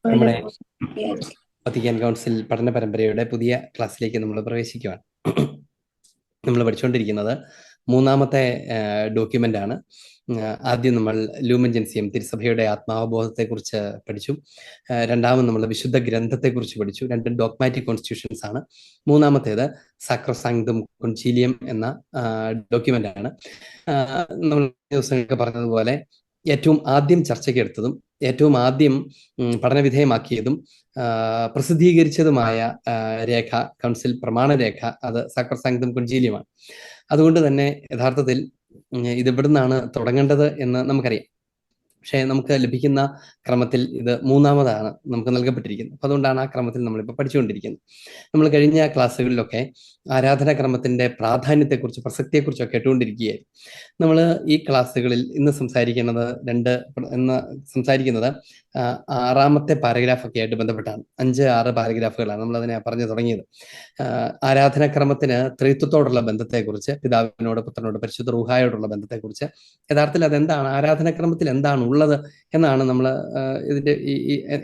നമ്മുടെ Vatican council പഠന പരമ്പരയുടെ പുതിയ ക്ലാസ്സിലേക്ക് നമ്മൾ പ്രവേശിക്കുകയാണ്. നമ്മൾ പഠിച്ചുകൊണ്ടിരിക്കുന്നത് മൂന്നാമത്തെ ഡോക്യുമെന്റ് ആണ്. ആദ്യം നമ്മൾ ലൂമൻ ജെൻസിയം തിരുസഭയുടെ ആത്മാവബോധത്തെക്കുറിച്ച് പഠിച്ചു. രണ്ടാമത് നമ്മൾ വിശുദ്ധ ഗ്രന്ഥത്തെക്കുറിച്ച് പഠിച്ചു. രണ്ടും ഡോഗ്മാറ്റിക് കോൺസ്റ്റിറ്റ്യൂഷൻസ് ആണ്. മൂന്നാമത്തേത് സാക്രോസാങ്ക്തും കൊൺചീലിയം എന്ന ഡോക്യുമെന്റ് ആണ്. നമ്മൾ ദിവസങ്ങളൊക്കെ പറഞ്ഞതുപോലെ ഏറ്റവും ആദ്യം ചർച്ചയ്ക്ക് എടുത്തതും ഏറ്റവും ആദ്യം പഠനവിധേയമാക്കിയതും പ്രസിദ്ധീകരിച്ചതുമായ രേഖ, കൗൺസിൽ പ്രമാണരേഖ, അത് സാക്രോസാങ്ക്തും കൊൺചീലിയമാണ്. അതുകൊണ്ട് തന്നെ യഥാർത്ഥത്തിൽ ഇത് എവിടുന്നാണ് തുടങ്ങേണ്ടത് എന്ന് നമുക്കറിയാം. പക്ഷേ നമുക്ക് ലഭിക്കുന്ന ക്രമത്തിൽ ഇത് മൂന്നാമതാണ് നമുക്ക് നൽകപ്പെട്ടിരിക്കുന്നത്. അപ്പം അതുകൊണ്ടാണ് ആ ക്രമത്തിൽ നമ്മളിപ്പോൾ പഠിച്ചുകൊണ്ടിരിക്കുന്നത്. നമ്മൾ കഴിഞ്ഞ ക്ലാസ്സുകളിലൊക്കെ ആരാധനാക്രമത്തിന്റെ പ്രാധാന്യത്തെക്കുറിച്ച്, പ്രസക്തിയെക്കുറിച്ചൊക്കെ കേട്ടുകൊണ്ടിരിക്കുകയായിരുന്നു. നമ്മൾ ഈ ക്ലാസ്സുകളിൽ ഇന്ന് സംസാരിക്കുന്നത് ആറാമത്തെ പാരഗ്രാഫൊക്കെ ആയിട്ട് ബന്ധപ്പെട്ടാണ്. 5-6 പാരഗ്രാഫുകളാണ് നമ്മൾ അതിനെ പറഞ്ഞു തുടങ്ങിയത്. ആരാധനാക്രമത്തിന് ത്രിത്വത്തോടുള്ള ബന്ധത്തെക്കുറിച്ച്, പിതാവിനോട്, പുത്രനോട്, പരിശുദ്ധ റൂഹായോടുള്ള ബന്ധത്തെക്കുറിച്ച്, യഥാർത്ഥത്തിൽ അതെന്താണ്, ആരാധനാക്രമത്തിൽ എന്താണ് ഉള്ളത് എന്നാണ് നമ്മൾ ഇതിന്റെ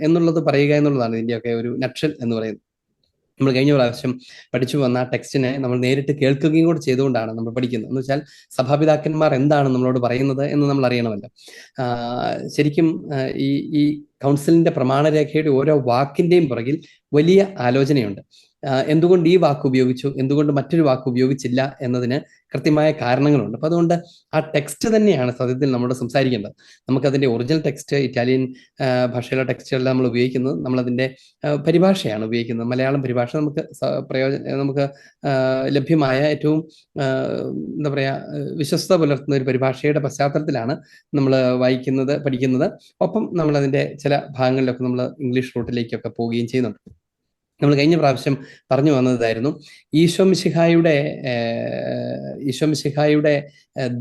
എന്നുള്ളത് പറയുക എന്നുള്ളതാണ് ഇതിന്റെയൊക്കെ ഒരു നട്ഷൽ എന്ന് പറയുന്നത്. നമ്മൾ കഴിഞ്ഞ പ്രാവശ്യം പഠിച്ചു വന്ന ടെക്സ്റ്റിനെ നമ്മൾ നേരിട്ട് കേൾക്കുകയും കൂടെ ചെയ്തുകൊണ്ടാണ് നമ്മൾ പഠിക്കുന്നത്. എന്ന് വെച്ചാൽ സഭാപിതാക്കന്മാർ എന്താണ് നമ്മളോട് പറയുന്നത് എന്ന് നമ്മൾ അറിയണമല്ലോ. ശരിക്കും ഈ കൗൺസിലിന്റെ പ്രമാണരേഖയുടെ ഓരോ വാക്കിന്റെയും പുറകിൽ വലിയ ആലോചനയുണ്ട്. എന്തുകൊണ്ട് ഈ വാക്ക് ഉപയോഗിച്ചു, എന്തുകൊണ്ട് മറ്റൊരു വാക്ക് ഉപയോഗിച്ചില്ല എന്നതിന് കൃത്യമായ കാരണങ്ങളുണ്ട്. അപ്പൊ അതുകൊണ്ട് ആ ടെക്സ്റ്റ് തന്നെയാണ് സത്യത്തിൽ നമ്മളോട് സംസാരിക്കേണ്ടത്. നമുക്കതിന്റെ ഒറിജിനൽ ടെക്സ്റ്റ്, ഇറ്റാലിയൻ ഭാഷയിലെ ടെക്സ്റ്റുകളെല്ലാം നമ്മൾ ഉപയോഗിക്കുന്നത്, നമ്മളതിന്റെ പരിഭാഷയാണ് ഉപയോഗിക്കുന്നത്. മലയാളം പരിഭാഷ നമുക്ക് ലഭ്യമായ ഏറ്റവും എന്താ പറയാ, വിശ്വസ്ത പുലർത്തുന്ന ഒരു പരിഭാഷയുടെ പശ്ചാത്തലത്തിലാണ് നമ്മൾ വായിക്കുന്നത്, പഠിക്കുന്നത്. ഒപ്പം നമ്മൾ അതിന്റെ ചില ഭാഗങ്ങളിലൊക്കെ നമ്മൾ ഇംഗ്ലീഷ് റൂട്ടിലേക്കൊക്കെ പോവുകയും ചെയ്യുന്നുണ്ട്. നമ്മൾ കഴിഞ്ഞ പ്രാവശ്യം പറഞ്ഞു വന്നതായിരുന്നു ഈശോ മിശിഹായുടെ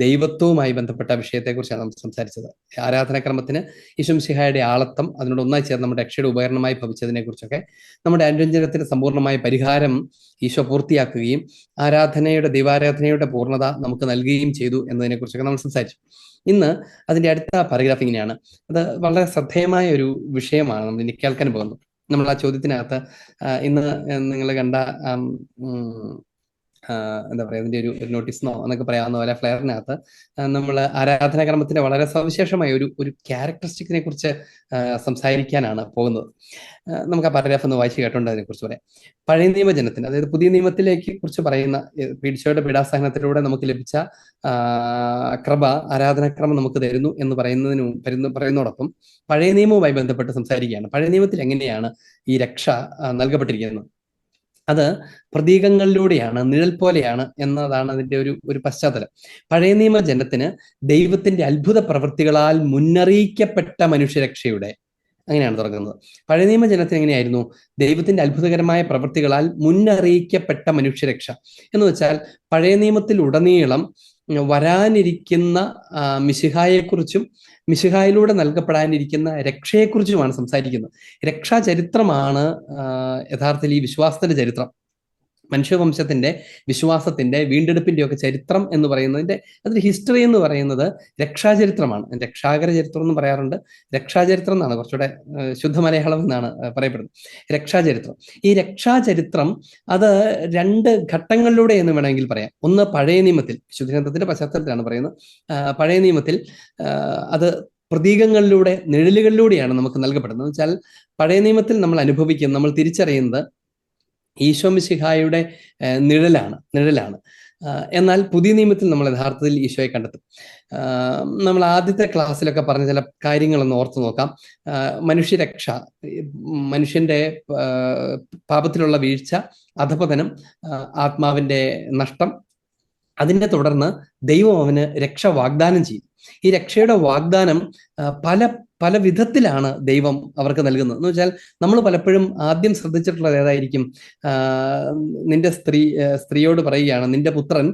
ദൈവത്വവുമായി ബന്ധപ്പെട്ട വിഷയത്തെക്കുറിച്ചാണ് നമ്മൾ സംസാരിച്ചത്. ആരാധനാക്രമത്തിന് ഈശോ മിശിഹായുടെ ആളത്വം അതിനോട് ഒന്നായി ചേർന്ന് നമ്മുടെ രക്ഷയുടെ ഉപകരണമായി ഭവിച്ചതിനെ കുറിച്ചൊക്കെ, നമ്മുടെ അനുരഞ്ജനത്തിന് സമ്പൂർണ്ണമായ പരിഹാരം ഈശോ പൂർത്തിയാക്കുകയും ദൈവാരാധനയുടെ പൂർണ്ണത നമുക്ക് നൽകുകയും ചെയ്തു എന്നതിനെ കുറിച്ചൊക്കെ നമ്മൾ സംസാരിച്ചു. ഇന്ന് അതിന്റെ അടുത്ത പാരഗ്രാഫ് ഇങ്ങനെയാണ്. അത് വളരെ ശ്രദ്ധേയമായ ഒരു വിഷയമാണ് നമ്മൾ ഇനി കേൾക്കാൻ പോകുന്നത്. നമ്മൾ ആ ചോദ്യത്തിനകത്ത് ഇന്ന് നിങ്ങൾ കണ്ട എന്താ പറയുക, അതിന്റെ ഒരു നോട്ടീസിനോ എന്നൊക്കെ പറയാവുന്ന പോലെ ഫ്ലെയറിനകത്ത് നമ്മൾ ആരാധനാക്രമത്തിന്റെ വളരെ സവിശേഷമായ ഒരു ക്യാരക്ടറിസ്റ്റിക്കിനെ കുറിച്ച് സംസാരിക്കാനാണ് പോകുന്നത്. നമുക്ക് ആ പാരഗ്രാഫ് ഒന്ന് വായിച്ച് കേട്ടോണ്ട് അതിനെക്കുറിച്ച് പറയാം. പഴയ നിയമജനത്തിന്, അതായത് പുതിയ നിയമത്തിലേക്ക് കുറിച്ച് പറയുന്ന പീഡിച്ചയുടെ പീഡാസഹനത്തിലൂടെ നമുക്ക് ലഭിച്ച കൃപ, ആരാധനാക്രമം നമുക്ക് തരുന്നു എന്ന് പറയുന്നതോടൊപ്പം പഴയ നിയമവുമായി ബന്ധപ്പെട്ട് സംസാരിക്കുകയാണ്. പഴയ നിയമത്തിൽ എങ്ങനെയാണ് ഈ രക്ഷ നൽകപ്പെട്ടിരിക്കുന്നത്? അത് പ്രതീകങ്ങളിലൂടെയാണ്, നിഴൽ പോലെയാണ് എന്നതാണ് അതിന്റെ ഒരു പശ്ചാത്തലം. പഴയ നിയമ ജനത്തിന് ദൈവത്തിന്റെ അത്ഭുത പ്രവൃത്തികളാൽ മുന്നറിയിക്കപ്പെട്ട മനുഷ്യരക്ഷയുടെ, അങ്ങനെയാണ് തുടങ്ങുന്നത്. പഴയ നിയമ ജനത്തിന് എങ്ങനെയായിരുന്നു? ദൈവത്തിന്റെ അത്ഭുതകരമായ പ്രവൃത്തികളാൽ മുന്നറിയിക്കപ്പെട്ട മനുഷ്യരക്ഷ എന്ന് വെച്ചാൽ പഴയ നിയമത്തിൽ ഉടനീളം വരാനിരിക്കുന്ന മിശിഹായെക്കുറിച്ചും മിശിഹായിലൂടെ നൽകപ്പെടാനിരിക്കുന്ന രക്ഷയെക്കുറിച്ചുമാണ് സംസാരിക്കുന്നത്. രക്ഷാചരിത്രമാണ് യഥാർത്ഥത്തിൽ ഈ വിശ്വാസത്തിന്റെ ചരിത്രം. മനുഷ്യവംശത്തിന്റെ, വിശ്വാസത്തിന്റെ, വീണ്ടെടുപ്പിന്റെ ഒക്കെ ചരിത്രം എന്ന് പറയുന്നതിന്റെ അതിന്റെ ഹിസ്റ്ററി എന്ന് പറയുന്നത് രക്ഷാചരിത്രമാണ്. രക്ഷാകര ചരിത്രം എന്ന് പറയാറുണ്ട്, രക്ഷാചരിത്രം എന്നാണ് കുറച്ചുകൂടെ ശുദ്ധ മലയാളം എന്നാണ് പറയപ്പെടുന്നത്. രക്ഷാചരിത്രം, ഈ രക്ഷാചരിത്രം അത് 2 ഘട്ടങ്ങളിലൂടെ എന്ന് വേണമെങ്കിൽ പറയാം. ഒന്ന് പഴയ നിയമത്തിൽ, വിശുദ്ധഗ്രന്ഥത്തിന്റെ പശ്ചാത്തലത്തിലാണ് പറയുന്നത്. പഴയ നിയമത്തിൽ അത് പ്രതീകങ്ങളിലൂടെ, നിഴലുകളിലൂടെയാണ് നമുക്ക് നൽകപ്പെടുന്നത്. എന്ന് വെച്ചാൽ പഴയ നിയമത്തിൽ നമ്മൾ അനുഭവിക്കുന്ന, നമ്മൾ തിരിച്ചറിയുന്നത് ഈശോ മിശിഹായുടെ നിഴലാണ്. എന്നാൽ പുതിയ നിയമത്തിൽ നമ്മൾ യഥാർത്ഥത്തിൽ ഈശോയെ കണ്ടെത്തും. നമ്മൾ ആദ്യത്തെ ക്ലാസ്സിലൊക്കെ പറഞ്ഞ ചില കാര്യങ്ങളൊന്ന് ഓർത്തു നോക്കാം. മനുഷ്യരക്ഷ, മനുഷ്യന്റെ പാപത്തിലുള്ള വീഴ്ച, അധപതനം, ആത്മാവിന്റെ നഷ്ടം, അതിനെ തുടർന്ന് ദൈവം അവന് രക്ഷ വാഗ്ദാനം ചെയ്യും. ഈ രക്ഷയുടെ വാഗ്ദാനം പല വിധത്തിലാണ് ദൈവം അവർക്ക് നൽകുന്നത്. എന്ന് വെച്ചാൽ നമ്മൾ പലപ്പോഴും ആദ്യം ശ്രദ്ധിച്ചിട്ടുള്ളത് ഏതായിരിക്കും? നിന്റെ സ്ത്രീയോട് പറയുകയാണ്, നിന്റെ പുത്രൻ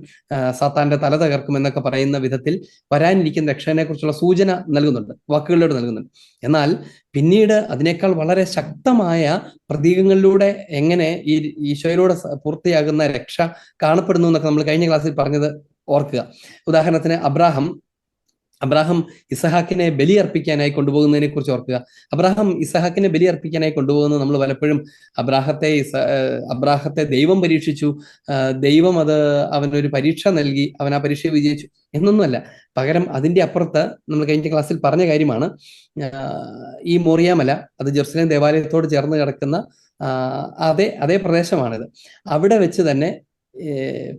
സാത്താന്റെ തല തകർക്കും എന്നൊക്കെ പറയുന്ന വിധത്തിൽ വരാനിരിക്കുന്ന രക്ഷനെ കുറിച്ചുള്ള സൂചന നൽകുന്നുണ്ട്, വാക്കുകളിലൂടെ നൽകുന്നുണ്ട്. എന്നാൽ പിന്നീട് അതിനേക്കാൾ വളരെ ശക്തമായ പ്രതീകങ്ങളിലൂടെ എങ്ങനെ ഈ ഈശോയിലൂടെ പൂർത്തിയാകുന്ന രക്ഷ കാണപ്പെടുന്നു എന്നൊക്കെ നമ്മൾ കഴിഞ്ഞ ക്ലാസ്സിൽ പറഞ്ഞത് ഓർക്കുക. ഉദാഹരണത്തിന് അബ്രാഹാം ഇസഹാക്കിനെ ബലി അർപ്പിക്കാനായി കൊണ്ടുപോകുന്നതിനെ കുറിച്ച് ഓർക്കുക. അബ്രാഹാം ഇസഹാക്കിനെ ബലി അർപ്പിക്കാനായി കൊണ്ടുപോകുന്നത് നമ്മൾ പലപ്പോഴും അബ്രാഹത്തെ ദൈവം പരീക്ഷിച്ചു, ദൈവം അവനൊരു പരീക്ഷ നൽകി, അവൻ ആ പരീക്ഷ വിജയിച്ചു എന്നൊന്നുമല്ല. പകരം അതിന്റെ അപ്പുറത്ത് നമ്മൾ കഴിഞ്ഞ ക്ലാസ്സിൽ പറഞ്ഞ കാര്യമാണ്, ഈ മോറിയ മല, അത് ജെറുസലേം ദേവാലയത്തോട് ചേർന്ന് കിടക്കുന്ന അതേ പ്രദേശമാണിത്. അവിടെ വെച്ച് തന്നെ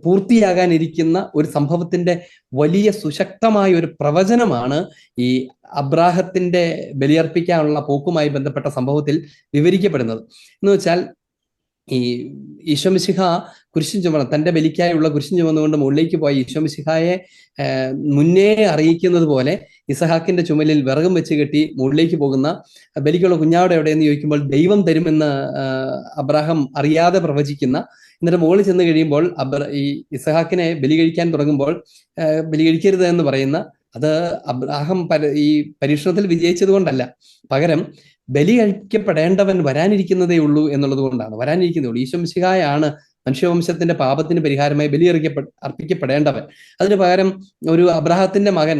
പൂർത്തിയാകാനിരിക്കുന്ന ഒരു സംഭവത്തിന്റെ വലിയ സുശക്തമായ ഒരു പ്രവചനമാണ് ഈ അബ്രാഹത്തിന്റെ ബലിയർപ്പിക്കാനുള്ള പോക്കുമായി ബന്ധപ്പെട്ട സംഭവത്തിൽ വിവരിക്കപ്പെടുന്നത്. എന്ന് വെച്ചാൽ ഈ ഈശോമിശിഹ കുരിശും ചുമന്ന, തന്റെ ബലിക്കായുള്ള കുരിശും ചുമന്നുകൊണ്ട് മുകളിലേക്ക് പോയ ഈശോമിശിഹായെ മുന്നേ അറിയിക്കുന്നത് പോലെ ഇസഹാക്കിന്റെ ചുമലിൽ വിറകും വെച്ച് കെട്ടി മുകളിലേക്ക് പോകുന്ന ബലിക്കുള്ള കുഞ്ഞാവിടെ എവിടെയെന്ന് ചോദിക്കുമ്പോൾ ദൈവം തരുമെന്ന് അബ്രാഹാം അറിയാതെ പ്രവചിക്കുന്ന, എന്നിട്ട് മുകളിൽ ചെന്ന് കഴിയുമ്പോൾ ഈ ഇസഹാക്കിനെ ബലി കഴിക്കാൻ തുടങ്ങുമ്പോൾ ബലി കഴിക്കരുത് എന്ന് പറയുന്ന, അത് അബ്രാഹാം ഈ പരീക്ഷണത്തിൽ വിജയിച്ചത് കൊണ്ടല്ല, പകരം ബലി കഴിക്കപ്പെടേണ്ടവൻ വരാനിരിക്കുന്നതേ ഉള്ളൂ എന്നുള്ളത് കൊണ്ടാണ്. വരാനിരിക്കുന്നേ ഉള്ളൂ. ഈശോമിശിഹായാണ് മനുഷ്യവംശത്തിന്റെ പാപത്തിന് പരിഹാരമായി ബലി അർപ്പിക്കപ്പെടേണ്ടവൻ. അതിന് പകരം ഒരു അബ്രാഹത്തിന്റെ മകൻ,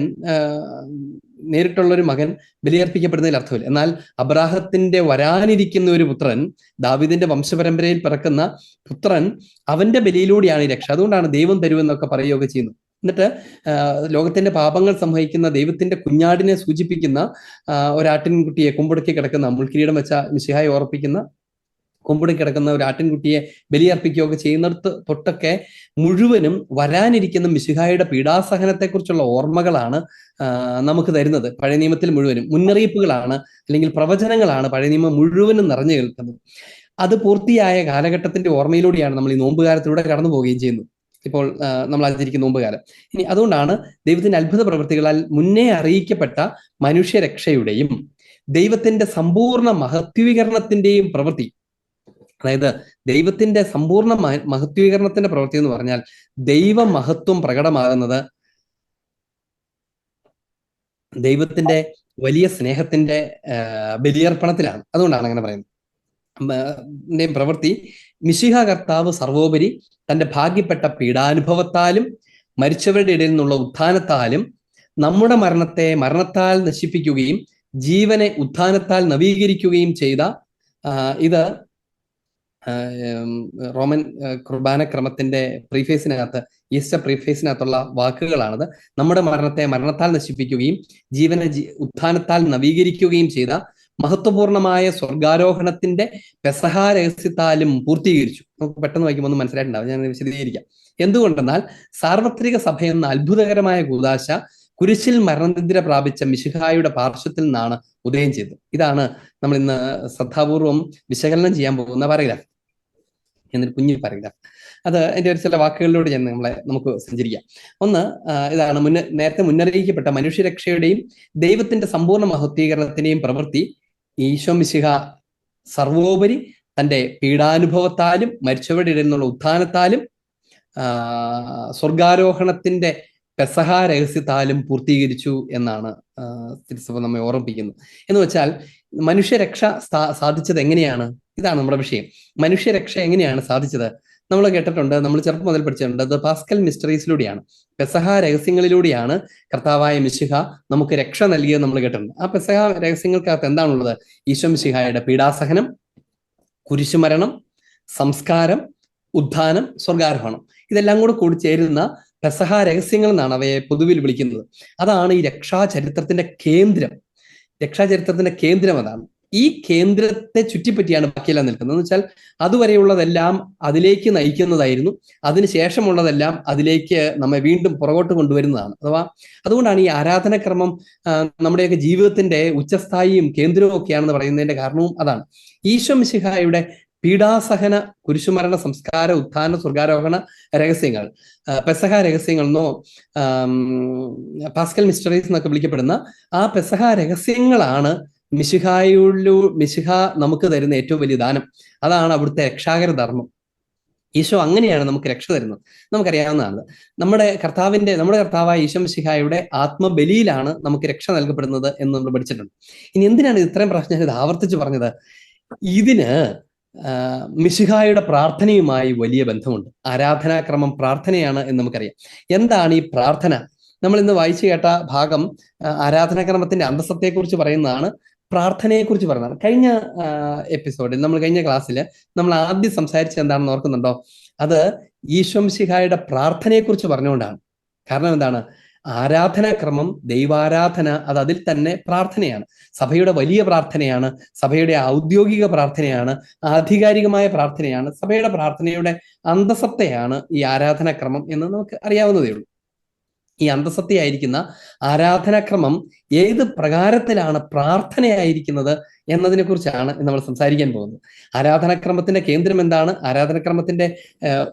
നേരിട്ടുള്ള ഒരു മകൻ ബലിയർപ്പിക്കപ്പെടുന്നതിൽ അർത്ഥമില്ല. എന്നാൽ അബ്രാഹത്തിന്റെ വരാനിരിക്കുന്ന ഒരു പുത്രൻ, ദാവീദിന്റെ വംശപരമ്പരയിൽ പിറക്കുന്ന പുത്രൻ, അവന്റെ ബലിയിലൂടെയാണ് ഈ രക്ഷ. അതുകൊണ്ടാണ് ദൈവം തരുമെന്നൊക്കെ പറയുകയൊക്കെ ചെയ്യുന്നത്. എന്നിട്ട് ലോകത്തിന്റെ പാപങ്ങൾ സംവഹിക്കുന്ന ദൈവത്തിന്റെ കുഞ്ഞാടിനെ സൂചിപ്പിക്കുന്ന ഒരാട്ടിൻകുട്ടിയെ, കുമ്പുടക്കി കിടക്കുന്ന, മുൾക്കിരീടം വെച്ച മിശിഹായെ ഓർപ്പിക്കുന്ന കുമ്പുടക്കി കിടക്കുന്ന ഒരു ആട്ടിൻകുട്ടിയെ ബലിയർപ്പിക്കുകയൊക്കെ ചെയ്യുന്നിടത്ത് തൊട്ടൊക്കെ മുഴുവനും വരാനിരിക്കുന്ന മിശിഹായുടെ പീഡാസഹനത്തെക്കുറിച്ചുള്ള ഓർമ്മകളാണ് നമുക്ക് തരുന്നത്. പഴയ നിയമത്തിൽ മുഴുവനും മുന്നറിയിപ്പുകളാണ്, അല്ലെങ്കിൽ പ്രവചനങ്ങളാണ് പഴയ നിയമം മുഴുവനും നിറഞ്ഞു കേൾക്കുന്നത്. അത് പൂർത്തിയായ കാലഘട്ടത്തിന്റെ ഓർമ്മയിലൂടെയാണ് നമ്മൾ ഈ നോമ്പുകാലത്തിലൂടെ കടന്നു പോവുകയും ചെയ്യുന്നത്. ഇപ്പോൾ നമ്മൾ ആചരിക്കുന്ന നോമ്പുകാലം. ഇനി അതുകൊണ്ടാണ് ദൈവത്തിന്റെ അത്ഭുത പ്രവൃത്തികളാൽ മുന്നേ അറിയിക്കപ്പെട്ട മനുഷ്യരക്ഷയുടെയും ദൈവത്തിന്റെ സമ്പൂർണ്ണ മഹത്വീകരണത്തിന്റെയും പ്രവൃത്തി, അതായത് ദൈവത്തിന്റെ സമ്പൂർണ്ണ മഹത്വീകരണത്തിന്റെ പ്രവൃത്തി എന്ന് പറഞ്ഞാൽ ദൈവമഹത്വം പ്രകടമാകുന്നത് ദൈവത്തിന്റെ വലിയ സ്നേഹത്തിന്റെ ബലിയർപ്പണത്തിലാണ്. അതുകൊണ്ടാണ് അങ്ങനെ പറയുന്നത്. പ്രവൃത്തി മിശിഹ കർത്താവ് സർവോപരി തന്റെ ഭാഗ്യപ്പെട്ട പീഡാനുഭവത്താലും മരിച്ചവരുടെ ഇടയിൽ നിന്നുള്ള ഉത്ഥാനത്താലും നമ്മുടെ മരണത്തെ മരണത്താൽ നശിപ്പിക്കുകയും ജീവനെ ഉത്ഥാനത്താൽ നവീകരിക്കുകയും ചെയ്ത, ഇത് റോമൻ കുർബാന ക്രമത്തിന്റെ പ്രീഫേസിനകത്ത്, ഈസ്റ്റർ പ്രീഫേസിനകത്തുള്ള വാക്കുകളാണത്. നമ്മുടെ മരണത്തെ മരണത്താൽ നശിപ്പിക്കുകയും ജീവനെ ഉത്ഥാനത്താൽ നവീകരിക്കുകയും ചെയ്ത മഹത്വപൂർണമായ സ്വർഗാരോഹണത്തിന്റെ പെസഹ രഹസ്യത്താലും പൂർത്തീകരിച്ചു. നമുക്ക് പെട്ടെന്ന് വായിക്കുമ്പോൾ ഒന്നും മനസ്സിലായിട്ടുണ്ടാവും, ഞാൻ വിശദീകരിക്കാം. എന്തുകൊണ്ടെന്നാൽ സാർവത്രിക സഭയെന്ന അത്ഭുതകരമായ കൂദാശ കുരിശിൽ മരണനിദ്ര പ്രാപിച്ച മിശിഹായുടെ പാർശ്വത്തിൽ നിന്നാണ് ഉദയം ചെയ്തത്. ഇതാണ് നമ്മൾ ഇന്ന് ശ്രദ്ധാപൂർവം വിശകലനം ചെയ്യാൻ പോകുന്ന പാരഗ്രാഫ്, എന്നൊരു കുഞ്ഞു പാരഗ്രാഫ്. അത് അതിന്റെ ഒരു ചില വാക്കുകളിലൂടെ ഞാൻ നമുക്ക് സഞ്ചരിക്കാം. ഒന്ന്, ഇതാണ് നേരത്തെ മുന്നറിയിക്കപ്പെട്ട മനുഷ്യരക്ഷയുടെയും ദൈവത്തിന്റെ സമ്പൂർണ്ണ മഹത്വീകരണത്തിന്റെയും പ്രവൃത്തി ഈശോ മിശിഹ സർവോപരി തന്റെ പീഡാനുഭവത്താലും മരിച്ചവരുടെ ഇടയിൽ നിന്നുള്ള ഉത്ഥാനത്താലും സ്വർഗാരോഹണത്തിന്റെ പെസഹ രഹസ്യത്താലും പൂർത്തീകരിച്ചു എന്നാണ് തിരുസഭ നമ്മെ ഓർമ്മിപ്പിക്കുന്നത്. എന്ന് വെച്ചാൽ മനുഷ്യരക്ഷ സാധിച്ചത് എങ്ങനെയാണ്? ഇതാണ് നമ്മുടെ വിഷയം. മനുഷ്യരക്ഷ എങ്ങനെയാണ് സാധിച്ചത്? നമ്മൾ കേട്ടിട്ടുണ്ട്, നമ്മൾ ചെറുപ്പം മുതൽ പഠിച്ചിട്ടുണ്ട്, അത് പാസ്കൽ മിസ്റ്ററീസിലൂടെയാണ്, പെസഹ രഹസ്യങ്ങളിലൂടെയാണ് കർത്താവായ മിശിഹ നമുക്ക് രക്ഷ നൽകിയത് നമ്മൾ കേട്ടിട്ടുണ്ട്. ആ പെസഹ രഹസ്യങ്ങൾക്കകത്ത് എന്താണുള്ളത്? ഈശോ മിശിഹായുടെ പീഡാസഹനം, കുരിശുമരണം, സംസ്കാരം, ഉത്ഥാനം, സ്വർഗാരോഹണം, ഇതെല്ലാം കൂടെ കൂടി ചേരുന്ന പെസഹ രഹസ്യങ്ങൾ എന്നാണ് അവയെ പൊതുവിൽ വിളിക്കുന്നത്. അതാണ് ഈ രക്ഷാചരിത്രത്തിന്റെ കേന്ദ്രം. രക്ഷാചരിത്രത്തിന്റെ കേന്ദ്രം അതാണ്. ഈ കേന്ദ്രത്തെ ചുറ്റിപ്പറ്റിയാണ് ബാക്കിയെല്ലാം നിൽക്കുന്നത്. എന്ന് വെച്ചാൽ അതുവരെയുള്ളതെല്ലാം അതിലേക്ക് നയിക്കുന്നതായിരുന്നു, അതിനുശേഷമുള്ളതെല്ലാം അതിലേക്ക് നമ്മെ വീണ്ടും പുറകോട്ട് കൊണ്ടുവരുന്നതാണ്. അതുകൊണ്ടാണ് ഈ ആരാധനക്രമം നമ്മുടെയൊക്കെ ജീവിതത്തിന്റെ ഉച്ചസ്ഥായിയും കേന്ദ്രവും ഒക്കെയാണെന്ന് പറയുന്നതിന്റെ കാരണവും അതാണ്. ഈശോ മിശിഹായുടെ പീഡാസഹന, കുരിശുമരണ, സംസ്കാര, ഉത്ഥാന, സ്വർഗാരോഹണ രഹസ്യങ്ങൾ, പെസഹ രഹസ്യങ്ങൾ എന്നോ പാസ്കൽ മിസ്റ്ററീസ് എന്നൊക്കെ വിളിക്കപ്പെടുന്ന ആ പെസഹ രഹസ്യങ്ങളാണ് മിശിഹ നമുക്ക് തരുന്ന ഏറ്റവും വലിയ ദാനം. അതാണ് അവിടുത്തെ രക്ഷാകര ധർമ്മം. ഈശോ അങ്ങനെയാണ് നമുക്ക് രക്ഷ തരുന്നത്. നമുക്കറിയാവുന്നതാണ്. നമ്മുടെ കർത്താവായ ഈശോ മിശിഹായുടെ ആത്മബലിയിലാണ് നമുക്ക് രക്ഷ നൽകപ്പെടുന്നത് എന്ന് നമ്മൾ പഠിച്ചിട്ടുണ്ട്. ഇനി എന്തിനാണ് ഇത്രയും പ്രാവശ്യം ഇത് ആവർത്തിച്ച് പറഞ്ഞത്? ഇതിന് മിശിഹായുടെ പ്രാർത്ഥനയുമായി വലിയ ബന്ധമുണ്ട്. ആരാധനാക്രമം പ്രാർത്ഥനയാണ് എന്ന് നമുക്കറിയാം. എന്താണ് ഈ പ്രാർത്ഥന? നമ്മൾ ഇന്ന് വായിച്ചു കേട്ട ഭാഗം ആരാധനാക്രമത്തിന്റെ അന്തസ്സത്തെക്കുറിച്ച് പറയുന്നതാണ്, പ്രാർത്ഥനയെക്കുറിച്ച് പറയുന്നതാണ്. കഴിഞ്ഞ എപ്പിസോഡിൽ, കഴിഞ്ഞ ക്ലാസ്സിൽ നമ്മൾ ആദ്യം സംസാരിച്ചത് എന്താണെന്ന് ഓർക്കുന്നുണ്ടോ? അത് ഈശോ മിശിഹായുടെ പ്രാർത്ഥനയെക്കുറിച്ച് പറഞ്ഞുകൊണ്ടാണ്. കാരണം എന്താണ്? ആരാധനാക്രമം, ദൈവാരാധന, അത് അതിൽ തന്നെ പ്രാർത്ഥനയാണ്. സഭയുടെ വലിയ പ്രാർത്ഥനയാണ്, സഭയുടെ ഔദ്യോഗിക പ്രാർത്ഥനയാണ്, ആധികാരികമായ പ്രാർത്ഥനയാണ്. സഭയുടെ പ്രാർത്ഥനയുടെ അന്തസത്തയാണ് ഈ ആരാധനാക്രമം എന്ന് നമുക്ക് അറിയാവുന്നതേ ഉള്ളൂ. ഈ അന്തസത്തയായിരിക്കുന്ന ആരാധനാക്രമം ഏത് പ്രകാരത്തിലാണ് പ്രാർത്ഥനയായിരിക്കുന്നത് എന്നതിനെ കുറിച്ചാണ് നമ്മൾ സംസാരിക്കാൻ പോകുന്നത്. ആരാധനാക്രമത്തിന്റെ കേന്ദ്രം എന്താണ്, ആരാധനാക്രമത്തിന്റെ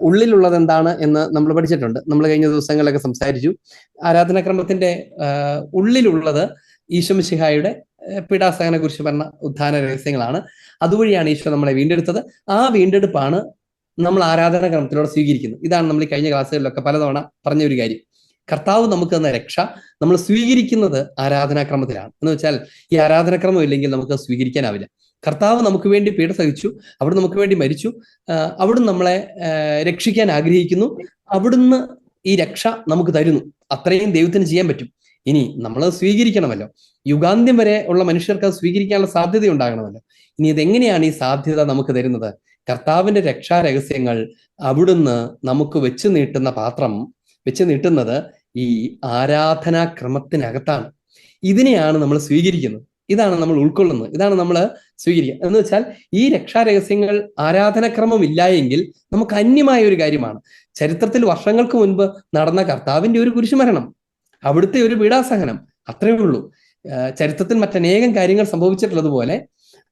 ഉള്ളിലുള്ളത് എന്താണ് എന്ന് നമ്മൾ പഠിച്ചിട്ടുണ്ട്. നമ്മൾ കഴിഞ്ഞ ദിവസങ്ങളിലൊക്കെ സംസാരിച്ചു. ആരാധനാക്രമത്തിന്റെ ഉള്ളിലുള്ളത് ഈശോ മിശിഹായുടെ പീഡാസഹനെ കുറിച്ച് പറഞ്ഞ ഉദ്ധാന രഹസ്യങ്ങളാണ്. അതുവഴിയാണ് ഈശോ നമ്മളെ വീണ്ടെടുത്തത്. ആ വീണ്ടെടുപ്പാണ് നമ്മൾ ആരാധനാക്രമത്തിലൂടെ സ്വീകരിക്കുന്നത്. ഇതാണ് നമ്മൾ ഈ കഴിഞ്ഞ ക്ലാസ്സുകളിലൊക്കെ പലതവണ പറഞ്ഞ ഒരു കാര്യം. കർത്താവ് നമുക്ക് തന്ന രക്ഷ നമ്മൾ സ്വീകരിക്കുന്നത് ആരാധനാക്രമത്തിലാണ്. എന്ന് വെച്ചാൽ ഈ ആരാധനാക്രമം ഇല്ലെങ്കിൽ നമുക്ക് സ്വീകരിക്കാനാവില്ല. കർത്താവ് നമുക്ക് വേണ്ടി പീഡ സഹിച്ചു, അവിടുന്ന് നമുക്ക് വേണ്ടി മരിച്ചു, അവിടുന്ന് നമ്മളെ രക്ഷിക്കാൻ ആഗ്രഹിക്കുന്നു, അവിടുന്ന് ഈ രക്ഷ നമുക്ക് തരുന്നു. അത്രയും ദൈവത്തിന് ചെയ്യാൻ പറ്റും. ഇനി നമ്മൾ സ്വീകരിക്കണമല്ലോ. യുഗാന്ത്യം വരെ ഉള്ള മനുഷ്യർക്ക് അത് സ്വീകരിക്കാനുള്ള സാധ്യത ഉണ്ടാകണമല്ലോ. ഇനി ഇതെങ്ങനെയാണ് ഈ സാധ്യത നമുക്ക് തരുന്നത്? കർത്താവിന്റെ രക്ഷാ രഹസ്യങ്ങൾ അവിടുന്ന് നമുക്ക് വെച്ച് നീട്ടുന്നത് ഈ ആരാധനാക്രമത്തിനകത്താണ്. ഇതിനെയാണ് നമ്മൾ സ്വീകരിക്കുന്നത്, ഇതാണ് നമ്മൾ ഉൾക്കൊള്ളുന്നത്, ഇതാണ് നമ്മൾ സ്വീകരിക്കുക. എന്ന് വെച്ചാൽ ഈ രക്ഷാരഹസ്യങ്ങൾ ആരാധനാക്രമം ഇല്ല എങ്കിൽ നമുക്ക് അന്യമായ ഒരു കാര്യമാണ്. ചരിത്രത്തിൽ വർഷങ്ങൾക്ക് മുൻപ് നടന്ന കർത്താവിന്റെ ഒരു കുരിശുമരണം, അവിടുത്തെ ഒരു പീഡാസഹനം, അത്രയേ ഉള്ളൂ. ചരിത്രത്തിൽ മറ്റനേകം കാര്യങ്ങൾ സംഭവിച്ചിട്ടുള്ളതുപോലെ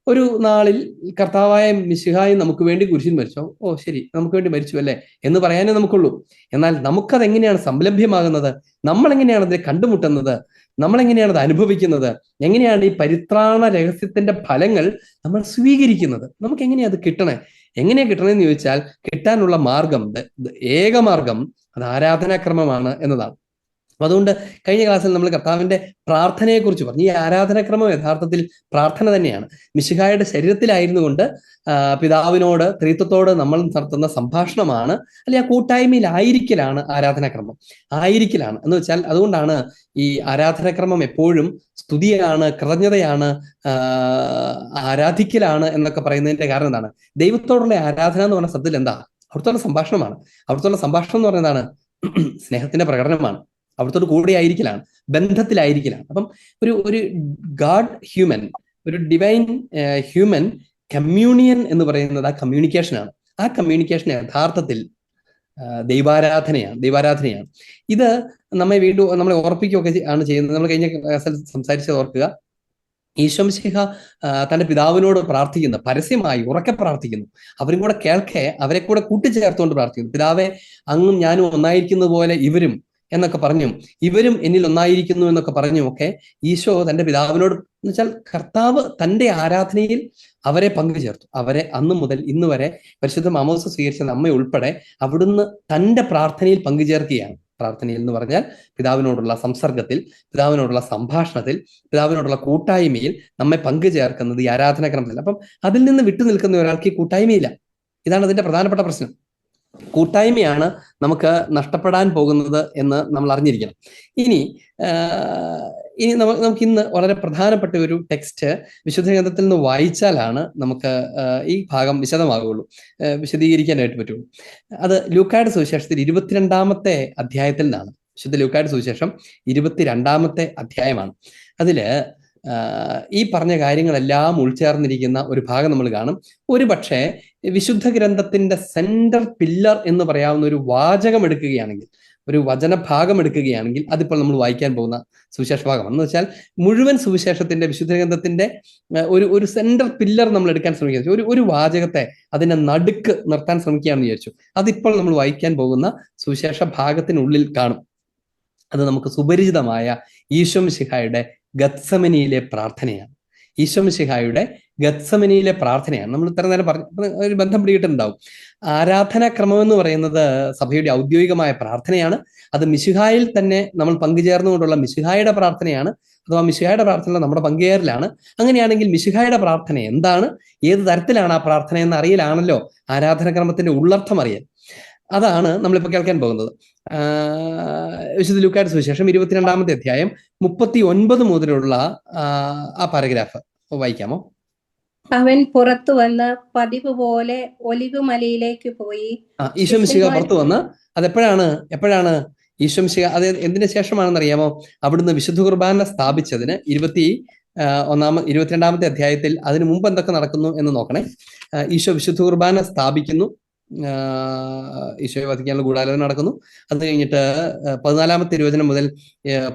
ഒരു നാളിൽ കർത്താവായ മിശിഹായി നമുക്ക് വേണ്ടി കുരിശിൽ മരിച്ചോ, ഓ ശരി, നമുക്ക് വേണ്ടി മരിച്ചു അല്ലേ എന്ന് പറയാനേ നമുക്കുള്ളൂ. എന്നാൽ നമുക്കത് എങ്ങനെയാണ് സംലഭ്യമാകുന്നത്? നമ്മൾ എങ്ങനെയാണ് അതിനെ കണ്ടുമുട്ടുന്നത്? നമ്മൾ എങ്ങനെയാണ് അത് അനുഭവിക്കുന്നത്? എങ്ങനെയാണ് ഈ പരിത്രാണ രഹസ്യത്തിന്റെ ഫലങ്ങൾ നമ്മൾ സ്വീകരിക്കുന്നത്? നമുക്ക് എങ്ങനെയാ അത് കിട്ടണേ? എങ്ങനെയാ കിട്ടണമെന്ന് ചോദിച്ചാൽ കിട്ടാനുള്ള മാർഗം, ഏകമാർഗം അത് ആരാധനാക്രമമാണ് എന്നതാണ്. അപ്പൊ അതുകൊണ്ട് കഴിഞ്ഞ ക്ലാസ്സിൽ നമ്മൾ കർത്താവിന്റെ പ്രാർത്ഥനയെക്കുറിച്ച് പറഞ്ഞു. ഈ ആരാധനാക്രമം യഥാർത്ഥത്തിൽ പ്രാർത്ഥന തന്നെയാണ്. മിശിഹായുടെ ശരീരത്തിലായിരുന്നു കൊണ്ട് പിതാവിനോട്, ത്രിത്വത്തോട് നമ്മൾ നടത്തുന്ന സംഭാഷണമാണ്, അല്ലെങ്കിൽ ആ കൂട്ടായ്മയിലായിരിക്കലാണ് ആരാധനാക്രമം. ആയിരിക്കലാണ് എന്ന് വെച്ചാൽ അതുകൊണ്ടാണ് ഈ ആരാധനാക്രമം എപ്പോഴും സ്തുതിയാണ്, കൃതജ്ഞതയാണ്, ആരാധിക്കലാണ് എന്നൊക്കെ പറയുന്നതിന്റെ കാരണം എന്താണ്? ദൈവത്തോടുള്ള ആരാധന എന്ന് പറഞ്ഞ സത്യത്തിൽ എന്താ? അവിടുത്തെ സംഭാഷണമാണ്. അവിടുത്തെ സംഭാഷണം എന്ന് പറയുന്നതാണ് സ്നേഹത്തിന്റെ പ്രകടനമാണ്. അവിടുത്തോട് കൂടെ ആയിരിക്കലാണ്, ബന്ധത്തിലായിരിക്കലാണ്. അപ്പം ഒരു ഗാഡ് ഹ്യൂമൻ, ഒരു ഡിവൈൻ ഹ്യൂമൻ കമ്മ്യൂണിയൻ എന്ന് പറയുന്നത് ആ കമ്മ്യൂണിക്കേഷനാണ്. ആ കമ്മ്യൂണിക്കേഷൻ യഥാർത്ഥത്തിൽ ദൈവാരാധനയാണ്. ഇത് നമ്മളെ ഓർപ്പിക്കുകയൊക്കെ ആണ് ചെയ്യുന്നത്. നമ്മൾ കഴിഞ്ഞ ക്ലാസ്സിൽ സംസാരിച്ചത് ഓർക്കുക. ഈശോ മിശിഹ തന്റെ പിതാവിനോട് പ്രാർത്ഥിക്കുന്നു, പരസ്യമായി ഉറക്കെ പ്രാർത്ഥിക്കുന്നു. അവരും കൂടെ കേൾക്കെ അവരെ കൂടെ കൂട്ടിച്ചേർത്തുകൊണ്ട് പ്രാർത്ഥിക്കുന്നു. പിതാവെ, അങ്ങും ഞാനും ഒന്നായിരിക്കുന്നത് പോലെ ഇവരും എന്നൊക്കെ പറഞ്ഞും, ഇവരും എന്നിൽ ഒന്നായിരിക്കുന്നു എന്നൊക്കെ പറഞ്ഞും ഒക്കെ ഈശോ തന്റെ പിതാവിനോട്, എന്ന് വെച്ചാൽ കർത്താവ് തന്റെ ആരാധനയിൽ അവരെ പങ്കുചേർത്തു. അവരെ അന്ന് മുതൽ ഇന്ന് വരെ പരിശുദ്ധ മാമോസ സ്വീകരിച്ച നമ്മെ ഉൾപ്പെടെ അവിടുന്ന് തന്റെ പ്രാർത്ഥനയിൽ പങ്കുചേർക്കുകയാണ്. പ്രാർത്ഥനയിൽ എന്ന് പറഞ്ഞാൽ പിതാവിനോടുള്ള സംസർഗത്തിൽ, പിതാവിനോടുള്ള സംഭാഷണത്തിൽ, പിതാവിനോടുള്ള കൂട്ടായ്മയിൽ നമ്മെ പങ്കുചേർക്കുന്നത് ഈ ആരാധനാക്രമത്തിൽ. അപ്പം അതിൽ നിന്ന് വിട്ടു നിൽക്കുന്ന ഒരാൾക്ക് ഈ കൂട്ടായ്മയില്ല. ഇതാണ് അതിന്റെ പ്രധാനപ്പെട്ട പ്രശ്നം. കൂട്ടായ്മയാണ് നമുക്ക് നഷ്ടപ്പെടാൻ പോകുന്നത് എന്ന് നമ്മൾ അറിഞ്ഞിരിക്കണം. ഇനി നമുക്ക് ഇന്ന് വളരെ പ്രധാനപ്പെട്ട ഒരു ടെക്സ്റ്റ് വിശുദ്ധ ഗ്രന്ഥത്തിൽ നിന്ന് വായിച്ചാലാണ് നമുക്ക് ഈ ഭാഗം വിശദമാകുള്ളൂ, വിശദീകരിക്കാനായിട്ട് പറ്റുള്ളൂ. അത് ലൂക്കായുടെ സുവിശേഷത്തിൽ 22-ാമത്തെ അധ്യായത്തിൽ നിന്നാണ്. വിശുദ്ധ ലൂക്കായുടെ സുവിശേഷം 22-ാമത്തെ അധ്യായമാണ്. അതില് ഈ പറഞ്ഞ കാര്യങ്ങളെല്ലാം ഉൾച്ചേർന്നിരിക്കുന്ന ഒരു ഭാഗം നമ്മൾ കാണും. ഒരു പക്ഷേ വിശുദ്ധ ഗ്രന്ഥത്തിന്റെ സെന്റർ പില്ലർ എന്ന് പറയാവുന്ന ഒരു വാചകം എടുക്കുകയാണെങ്കിൽ, ഒരു വചനഭാഗം എടുക്കുകയാണെങ്കിൽ, അതിപ്പോൾ നമ്മൾ വായിക്കാൻ പോകുന്ന സുവിശേഷ ഭാഗം എന്ന് വെച്ചാൽ മുഴുവൻ സുവിശേഷത്തിന്റെ, വിശുദ്ധ ഗ്രന്ഥത്തിന്റെ ഒരു സെന്റർ പില്ലർ നമ്മൾ എടുക്കാൻ ശ്രമിക്കുക, ഒരു വാചകത്തെ അതിന്റെ നടുക്ക് നിർത്താൻ ശ്രമിക്കുകയാണെന്ന് വിചാരിച്ചു. അതിപ്പോൾ നമ്മൾ വായിക്കാൻ പോകുന്ന സുവിശേഷ ഭാഗത്തിനുള്ളിൽ കാണും. അത് നമുക്ക് സുപരിചിതമായ ഈശോ മിശിഹായുടെ ഗത്സമനിയിലെ പ്രാർത്ഥനയാണ്. ഈശോ മിശിഹായുടെ ഗത്സമനിയിലെ പ്രാർത്ഥനയാണ്. നമ്മൾ ഇത്ര നേരം പറഞ്ഞ ഒരു ബന്ധം പിടികിട്ടുണ്ടാവും. ആരാധനാക്രമം എന്ന് പറയുന്നത് സഭയുടെ ഔദ്യോഗികമായ പ്രാർത്ഥനയാണ്. അത് മിശിഹായിൽ തന്നെ നമ്മൾ പങ്കുചേർന്നുകൊണ്ടുള്ള മിശിഹായുടെ പ്രാർത്ഥനയാണ്, അഥവാ മിശിഹായുടെ പ്രാർത്ഥന നമ്മുടെ പങ്കുചേരലാണ്. അങ്ങനെയാണെങ്കിൽ മിശിഹായുടെ പ്രാർത്ഥന എന്താണ്, ഏത് തരത്തിലാണ് ആ പ്രാർത്ഥന എന്ന് അറിയലാണല്ലോ ആരാധനാക്രമത്തിന്റെ ഉള്ളർത്ഥം അറിയൽ. അതാണ് നമ്മളിപ്പോൾ കേൾക്കാൻ പോകുന്നത്. വിശുദ്ധ ലൂക്കായുടെ സുവിശേഷം 22-ാമത്തെ അധ്യായം 39 മുതലുള്ള ആ പാരഗ്രാഫ് വായിക്കാമോ? അവൻ പുറത്തു വന്ന് പതിവ് പോലെ ഒലിവ് മലയിലേക്ക് പോയി. ഈശോ മിശിഹ പുറത്തു വന്ന് എപ്പോഴാണ് ഈശോ മിശിഹ അത് എന്തിനു ശേഷമാണെന്ന് അറിയാമോ? അവിടുന്ന് വിശുദ്ധ കുർബാന സ്ഥാപിച്ചതിന് 22-ാമത്തെ അധ്യായത്തിൽ അതിനു മുമ്പ് എന്തൊക്കെ നടക്കുന്നു എന്ന് നോക്കണേ. ഈശോ വിശുദ്ധ കുർബാന സ്ഥാപിക്കുന്നു, ഈശോയെ വധിക്കാനുള്ള ഗൂഢാലോചന നടക്കുന്നു. അത് കഴിഞ്ഞിട്ട് 14-ാമത്തെ തിരുവചനം മുതൽ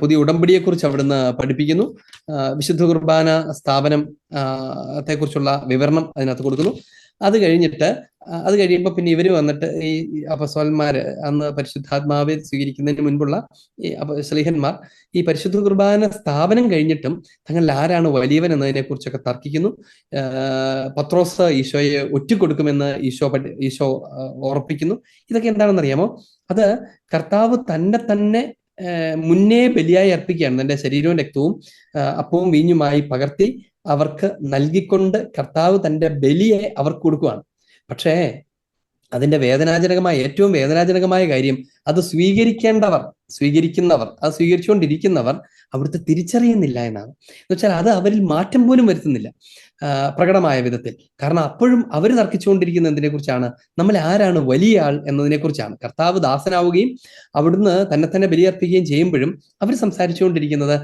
പുതിയ ഉടമ്പടിയെക്കുറിച്ച് അവിടുന്ന് പഠിപ്പിക്കുന്നു. വിശുദ്ധ കുർബാന സ്ഥാപനം ത്തെക്കുറിച്ചുള്ള വിവരണം അതിനകത്ത് കൊടുക്കുന്നു. അത് കഴിയുമ്പോൾ പിന്നെ ഇവര് വന്നിട്ട് ഈ അപ്പസ്തോലന്മാര് അന്ന് പരിശുദ്ധാത്മാവെ സ്വീകരിക്കുന്നതിന് മുൻപുള്ള ഈ ശ്ലീഹന്മാർ ഈ പരിശുദ്ധ കുർബാന സ്ഥാപനം കഴിഞ്ഞിട്ടും തങ്ങളിൽ ആരാണ് വലിയവൻ എന്നതിനെ കുറിച്ചൊക്കെ തർക്കിക്കുന്നു. പത്രോസ് ഈശോയെ ഒറ്റിക്കൊടുക്കുമെന്ന് ഈശോ ഓർപ്പിക്കുന്നു. ഇതൊക്കെ എന്താണെന്ന് അറിയാമോ? അത് കർത്താവ് തന്നെ മുന്നേ ബലിയായി അർപ്പിക്കുകയാണ്. തന്റെ ശരീരവും രക്തവും അപ്പവും വീഞ്ഞുമായി പകർത്തി അവർക്ക് നൽകിക്കൊണ്ട് കർത്താവ് തന്റെ ബലിയെ അവർക്ക് കൊടുക്കുകയാണ്. പക്ഷേ അതിന്റെ ഏറ്റവും വേദനാജനകമായ കാര്യം, അത് സ്വീകരിക്കുന്നവർ അത് സ്വീകരിച്ചുകൊണ്ടിരിക്കുന്നവർ അവിടുത്തെ തിരിച്ചറിയുന്നില്ല എന്നാണ്. എന്നുവെച്ചാൽ അത് അവരിൽ മാറ്റം പോലും വരുത്തുന്നില്ല പ്രകടമായ വിധത്തിൽ. കാരണം അപ്പോഴും അവർ തർക്കിച്ചുകൊണ്ടിരിക്കുന്ന എന്തിനെ കുറിച്ചാണ്? നമ്മൾ ആരാണ് വലിയ ആൾ എന്നതിനെ കുറിച്ചാണ്. കർത്താവ് ദാസനാവുകയും അവിടുന്ന് തന്നെ ബലിയർപ്പിക്കുകയും ചെയ്യുമ്പോഴും അവർ സംസാരിച്ചുകൊണ്ടിരിക്കുന്നത്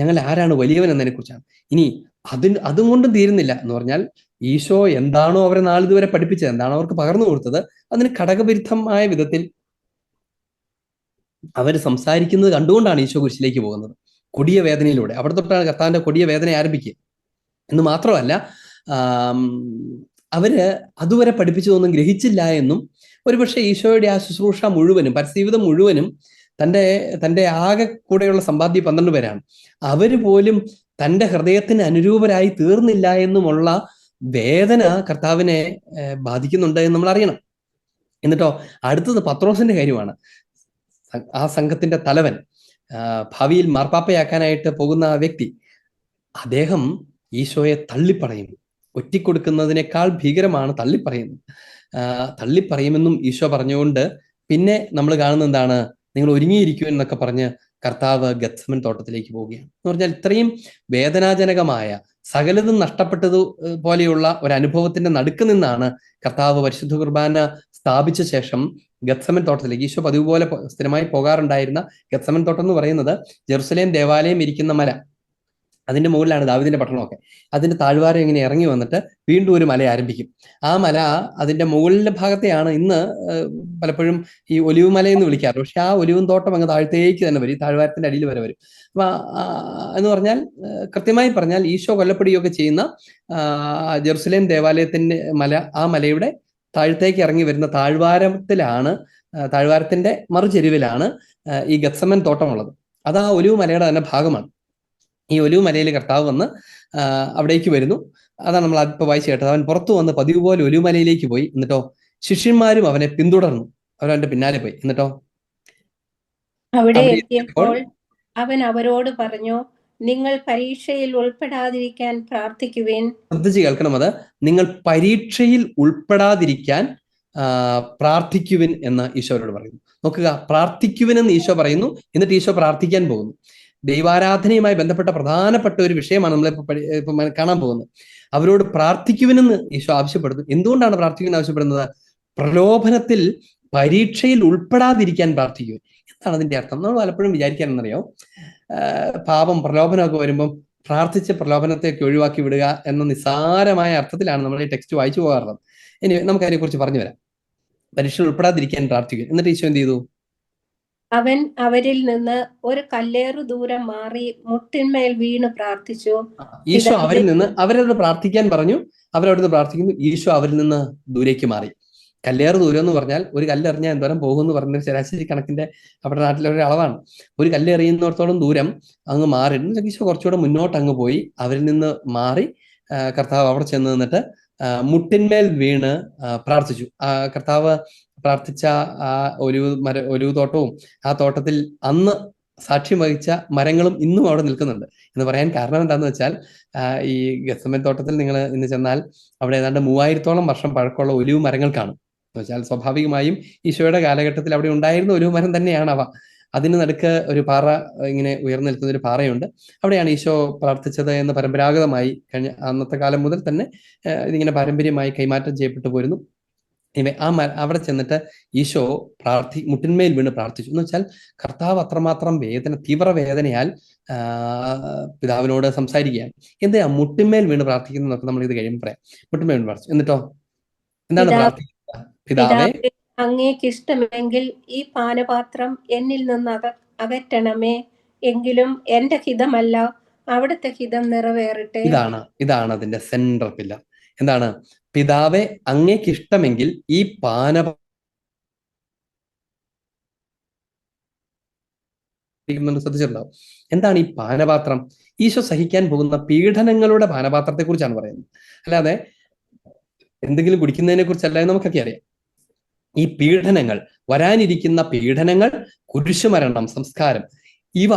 ഞങ്ങൾ ആരാണ് വലിയവൻ എന്നതിനെ കുറിച്ചാണ്. ഇനി അതും കൊണ്ടും തീരുന്നില്ല എന്ന് പറഞ്ഞാൽ, ഈശോ എന്താണോ അവരെ നാളിതുവരെ പഠിപ്പിച്ചത്, എന്താണോ അവർക്ക് പകർന്നു കൊടുത്തത്, അതിന് ഘടകവിരുദ്ധമായ വിധത്തിൽ അവർ സംസാരിക്കുന്നത് കണ്ടുകൊണ്ടാണ് ഈശോ കുരിശിലേക്ക് പോകുന്നത്, കൊടിയ വേദനയിലൂടെ. അവിടെ തൊട്ടാണ് കർത്താവിന്റെ കൊടിയ വേദന ആരംഭിക്കുക. എന്ന് മാത്രമല്ല, അവര് അതുവരെ പഠിപ്പിച്ചതൊന്നും ഗ്രഹിച്ചില്ല എന്നും, ഒരുപക്ഷെ ഈശോയുടെ ആ ശുശ്രൂഷ മുഴുവനും, പരസ്യജീവിതം മുഴുവനും തന്റെ ആകെ കൂടെയുള്ള സമ്പാദ്യം 12 പേരാണ്, അവര് പോലും തന്റെ ഹൃദയത്തിന് അനുരൂപരായി തീർന്നില്ല എന്നുമുള്ള വേദന കർത്താവിനെ ബാധിക്കുന്നുണ്ട് എന്ന് നമ്മൾ അറിയണം. എന്നിട്ടോ അടുത്തത് പത്രോസിന്റെ കാര്യമാണ്. ആ സംഘത്തിന്റെ തലവൻ, ഭാവിയിൽ മാർപ്പാപ്പയാക്കാനായിട്ട് പോകുന്ന ആ വ്യക്തി, അദ്ദേഹം ഈശോയെ തള്ളിപ്പറയുന്നു. ഒറ്റിക്കൊടുക്കുന്നതിനേക്കാൾ ഭീകരമാണ് തള്ളിപ്പറയുന്നത്. തള്ളിപ്പറയുമെന്നും ഈശോ പറഞ്ഞുകൊണ്ട് പിന്നെ നമ്മൾ കാണുന്ന എന്താണ്? നിങ്ങൾ ഒരുങ്ങിയിരിക്കൂ എന്നൊക്കെ പറഞ്ഞ് കർത്താവ് ഗത്സമൻ തോട്ടത്തിലേക്ക് പോവുകയാണ്. എന്ന് പറഞ്ഞാൽ ഇത്രയും വേദനാജനകമായ, സകലതും നഷ്ടപ്പെട്ടത് പോലെയുള്ള ഒരു അനുഭവത്തിന്റെ നടുക്ക് നിന്നാണ് കർത്താവ് പരിശുദ്ധ കുർബാന സ്ഥാപിച്ച ശേഷം ഗത്സമൻ തോട്ടത്തിലേക്ക്, ഈശോ പതിവ് പോലെ സ്ഥിരമായി പോകാറുണ്ടായിരുന്ന ഗത്സമൻ തോട്ടം എന്ന് പറയുന്നത് ജെറുസലേം ദേവാലയം ഇരിക്കുന്ന മല, അതിന്റെ മുകളിലാണ് ദാവീദിന്റെ പട്ടണമൊക്കെ. അതിന്റെ താഴ്വാരം ഇങ്ങനെ ഇറങ്ങി വന്നിട്ട് വീണ്ടും ഒരു മല ആരംഭിക്കും. ആ മല അതിന്റെ മുകളിലെ ഭാഗത്തെയാണ് ഇന്ന് പലപ്പോഴും ഈ ഒലിവ് മല എന്ന് വിളിക്കാറ്. പക്ഷെ ആ ഒലിവും തോട്ടം അങ്ങ് താഴത്തേക്ക് തന്നെ വരും, ഈ താഴ്വാരത്തിന്റെ അടിയിൽ വരെ വരും. അപ്പൊ എന്ന് പറഞ്ഞാൽ, കൃത്യമായി പറഞ്ഞാൽ, ഈശോ കൊല്ലപ്പെടുകയൊക്കെ ചെയ്യുന്ന ജെറുസലേം ദേവാലയത്തിന്റെ മല, ആ മലയുടെ താഴത്തേക്ക് ഇറങ്ങി വരുന്ന താഴ്വാരത്തിന്റെ മറുചെരുവിലാണ് ഈ ഗത്സമൻ തോട്ടമുള്ളത്. അത് ആ ഒലിവ് മലയുടെ തന്നെ ഭാഗമാണ്. ഈ ഒലിവ് മലയിൽ കർത്താവ് വന്ന് അവിടേക്ക് വരുന്നു. അതാണ് നമ്മൾ ഇപ്പൊ വായിച്ചു കേട്ടത്. അവൻ പുറത്തു വന്ന് പതിവ് പോലെ ഒലിവ് മലയിലേക്ക് പോയി. എന്നിട്ടോ ശിഷ്യന്മാരും അവനെ പിന്തുടർന്നു. അവരവന്റെ പിന്നാലെ പോയി. എന്നിട്ടോ അവിടെ എത്തിയപ്പോൾ അവൻ അവരോട് പറഞ്ഞു, നിങ്ങൾ പരീക്ഷയിൽ ഉൾപ്പെടാതിരിക്കാൻ പ്രാർത്ഥിക്കുവിൻ. ശ്രദ്ധിച്ച് കേൾക്കണം. അത് നിങ്ങൾ പരീക്ഷയിൽ ഉൾപ്പെടാതിരിക്കാൻ പ്രാർത്ഥിക്കുവിൻ എന്ന് ഈശോയോട് പറയുന്നു. നോക്കുക, പ്രാർത്ഥിക്കുവിൻ എന്ന് ഈശോ പറയുന്നു. എന്നിട്ട് ഈശോ പ്രാർത്ഥിക്കാൻ പോകുന്നു. ദൈവാരാധനയുമായി ബന്ധപ്പെട്ട പ്രധാനപ്പെട്ട ഒരു വിഷയമാണ് നമ്മളിപ്പോ കാണാൻ പോകുന്നത്. അവരോട് പ്രാർത്ഥിക്കുവിനെന്ന് ഈശോ ആവശ്യപ്പെടുന്നു. എന്തുകൊണ്ടാണ് പ്രാർത്ഥിക്കുവാൻ ആവശ്യപ്പെടുന്നത്? പ്രലോഭനത്തിൽ, പരീക്ഷയിൽ ഉൾപ്പെടാതിരിക്കാൻ പ്രാർത്ഥിക്കുവിൻ. എന്താണ് അതിന്റെ അർത്ഥം? നമ്മൾ പലപ്പോഴും വിചാരിക്കാനെന്നറിയോ, പാപം, പ്രലോഭനമൊക്കെ വരുമ്പം പ്രാർത്ഥിച്ച് പ്രലോഭനത്തെയൊക്കെ ഒഴിവാക്കി വിടുക എന്ന നിസ്സാരമായ അർത്ഥത്തിലാണ് നമ്മൾ ഈ ടെക്സ്റ്റ് വായിച്ചു പോകാറുള്ളത്. ഇനി നമുക്ക് അതിനെക്കുറിച്ച് പറഞ്ഞു വരാം. പരീക്ഷയിൽ ഉൾപ്പെടാതിരിക്കാൻ പ്രാർത്ഥിക്കും. എന്നിട്ട് ഈശോ എന്ത് ചെയ്തു? അവൻ അവരിൽ നിന്ന് ഒരു കല്ലേറു ദൂരം മാറി മുട്ടിന്മേൽ വീണ് പ്രാർത്ഥിച്ചു. ഈശോ അവരോട് പ്രാർത്ഥിക്കാൻ പറഞ്ഞു. അവരവിടുന്ന് പ്രാർത്ഥിക്കുന്നു. ഈശോ അവരിൽ നിന്ന് ദൂരേക്ക് മാറി. കല്ലേറ് ദൂരം എന്ന് പറഞ്ഞാൽ ഒരു കല്ലെറിഞ്ഞാൽ എന്തോരം പോകും എന്ന് പറഞ്ഞൊരു ശരാശരി കണക്കിന്റെ അവിടെ നാട്ടിലെ ഒരു അളവാണ്. ഒരു കല്ലെറിയുന്നിടത്തോളം ദൂരം അങ്ങ് മാറി. ഈശോ കുറച്ചുകൂടെ മുന്നോട്ട് അങ്ങ് പോയി അവരിൽ നിന്ന് മാറി കർത്താവ് അവിടെ ചെന്ന് നിന്നിട്ട് മുട്ടിന്മേൽ വീണ് പ്രാർത്ഥിച്ചു. കർത്താവ് പ്രാർത്ഥിച്ച ആ ഒലിവ് തോട്ടവും ആ തോട്ടത്തിൽ അന്ന് സാക്ഷ്യം വഹിച്ച മരങ്ങളും ഇന്നും അവിടെ നിൽക്കുന്നുണ്ട്. എന്ന് പറയാൻ കാരണം എന്താന്ന് വെച്ചാൽ, ഈ ഗത്സമൻ തോട്ടത്തിൽ നിങ്ങൾ ഇന്ന് ചെന്നാൽ അവിടെ ഏതാണ്ട് 3000-ഓളം വർഷം പഴക്കമുള്ള ഒലിവ് മരങ്ങൾ കാണും. എന്ന് വെച്ചാൽ സ്വാഭാവികമായും ഈശോയുടെ കാലഘട്ടത്തിൽ അവിടെ ഉണ്ടായിരുന്ന ഒരു മരം തന്നെയാണ് അവ. അതിന് നടുക്ക് ഒരു പാറ ഇങ്ങനെ ഉയർന്നു നിൽക്കുന്ന ഒരു പാറയുണ്ട്. അവിടെയാണ് ഈശോ പ്രാർത്ഥിച്ചത് എന്ന് പരമ്പരാഗതമായി കഴിഞ്ഞ അന്നത്തെ കാലം മുതൽ തന്നെ ഇതിങ്ങനെ പാരമ്പര്യമായി കൈമാറ്റം ചെയ്യപ്പെട്ടു പോരുന്നു. അവിടെ ചെന്നിട്ട് ഈശോ മുട്ടിന്മേൽ വീണ് പ്രാർത്ഥിച്ചു. എന്ന് വെച്ചാൽ കർത്താവ് അത്രമാത്രം തീവ്ര വേദനയാൽ പിതാവിനോട് സംസാരിക്കുകയാണ്. എന്തിനാ മുട്ടിന്മേൽ വീണ് പ്രാർത്ഥിക്കുന്നതൊക്കെ നമ്മൾ ഇത് കഴിയുമ്പോൾ പറയാം. മുട്ടിന്മേൽ വീണ് പ്രാർത്ഥിച്ചു. എന്നിട്ടോ എന്താണ് പ്രാർത്ഥിക്കുന്നത്? പിതാവേ, അങ്ങേക്ക് ഇഷ്ടമെങ്കിൽ ഈ പാനപാത്രം എന്നിൽ നിന്ന് അകറ്റണമേ, എങ്കിലും എന്റെ ഹിതമല്ല അവിടുത്തെ ഹിതം നിറവേറട്ടെ. ഇതാണ് അതിന്റെ സെൻട്രൽ പില്ലർ. എന്താണ്? പിതാവെ, അങ്ങേക്ക് ഇഷ്ടമെങ്കിൽ ഈ ശ്രദ്ധിച്ചിട്ടുണ്ടാവും. എന്താണ് ഈ പാനപാത്രം? ഈശോ സഹിക്കാൻ പോകുന്ന പീഡനങ്ങളുടെ പാനപാത്രത്തെ കുറിച്ചാണ് പറയുന്നത്, അല്ലാതെ എന്തെങ്കിലും കുടിക്കുന്നതിനെ കുറിച്ചല്ല എന്ന് നമുക്കൊക്കെ അറിയാം. ഈ പീഡനങ്ങൾ, വരാനിരിക്കുന്ന പീഡനങ്ങൾ, കുരിശുമരണം, സംസ്കാരം, ഇവ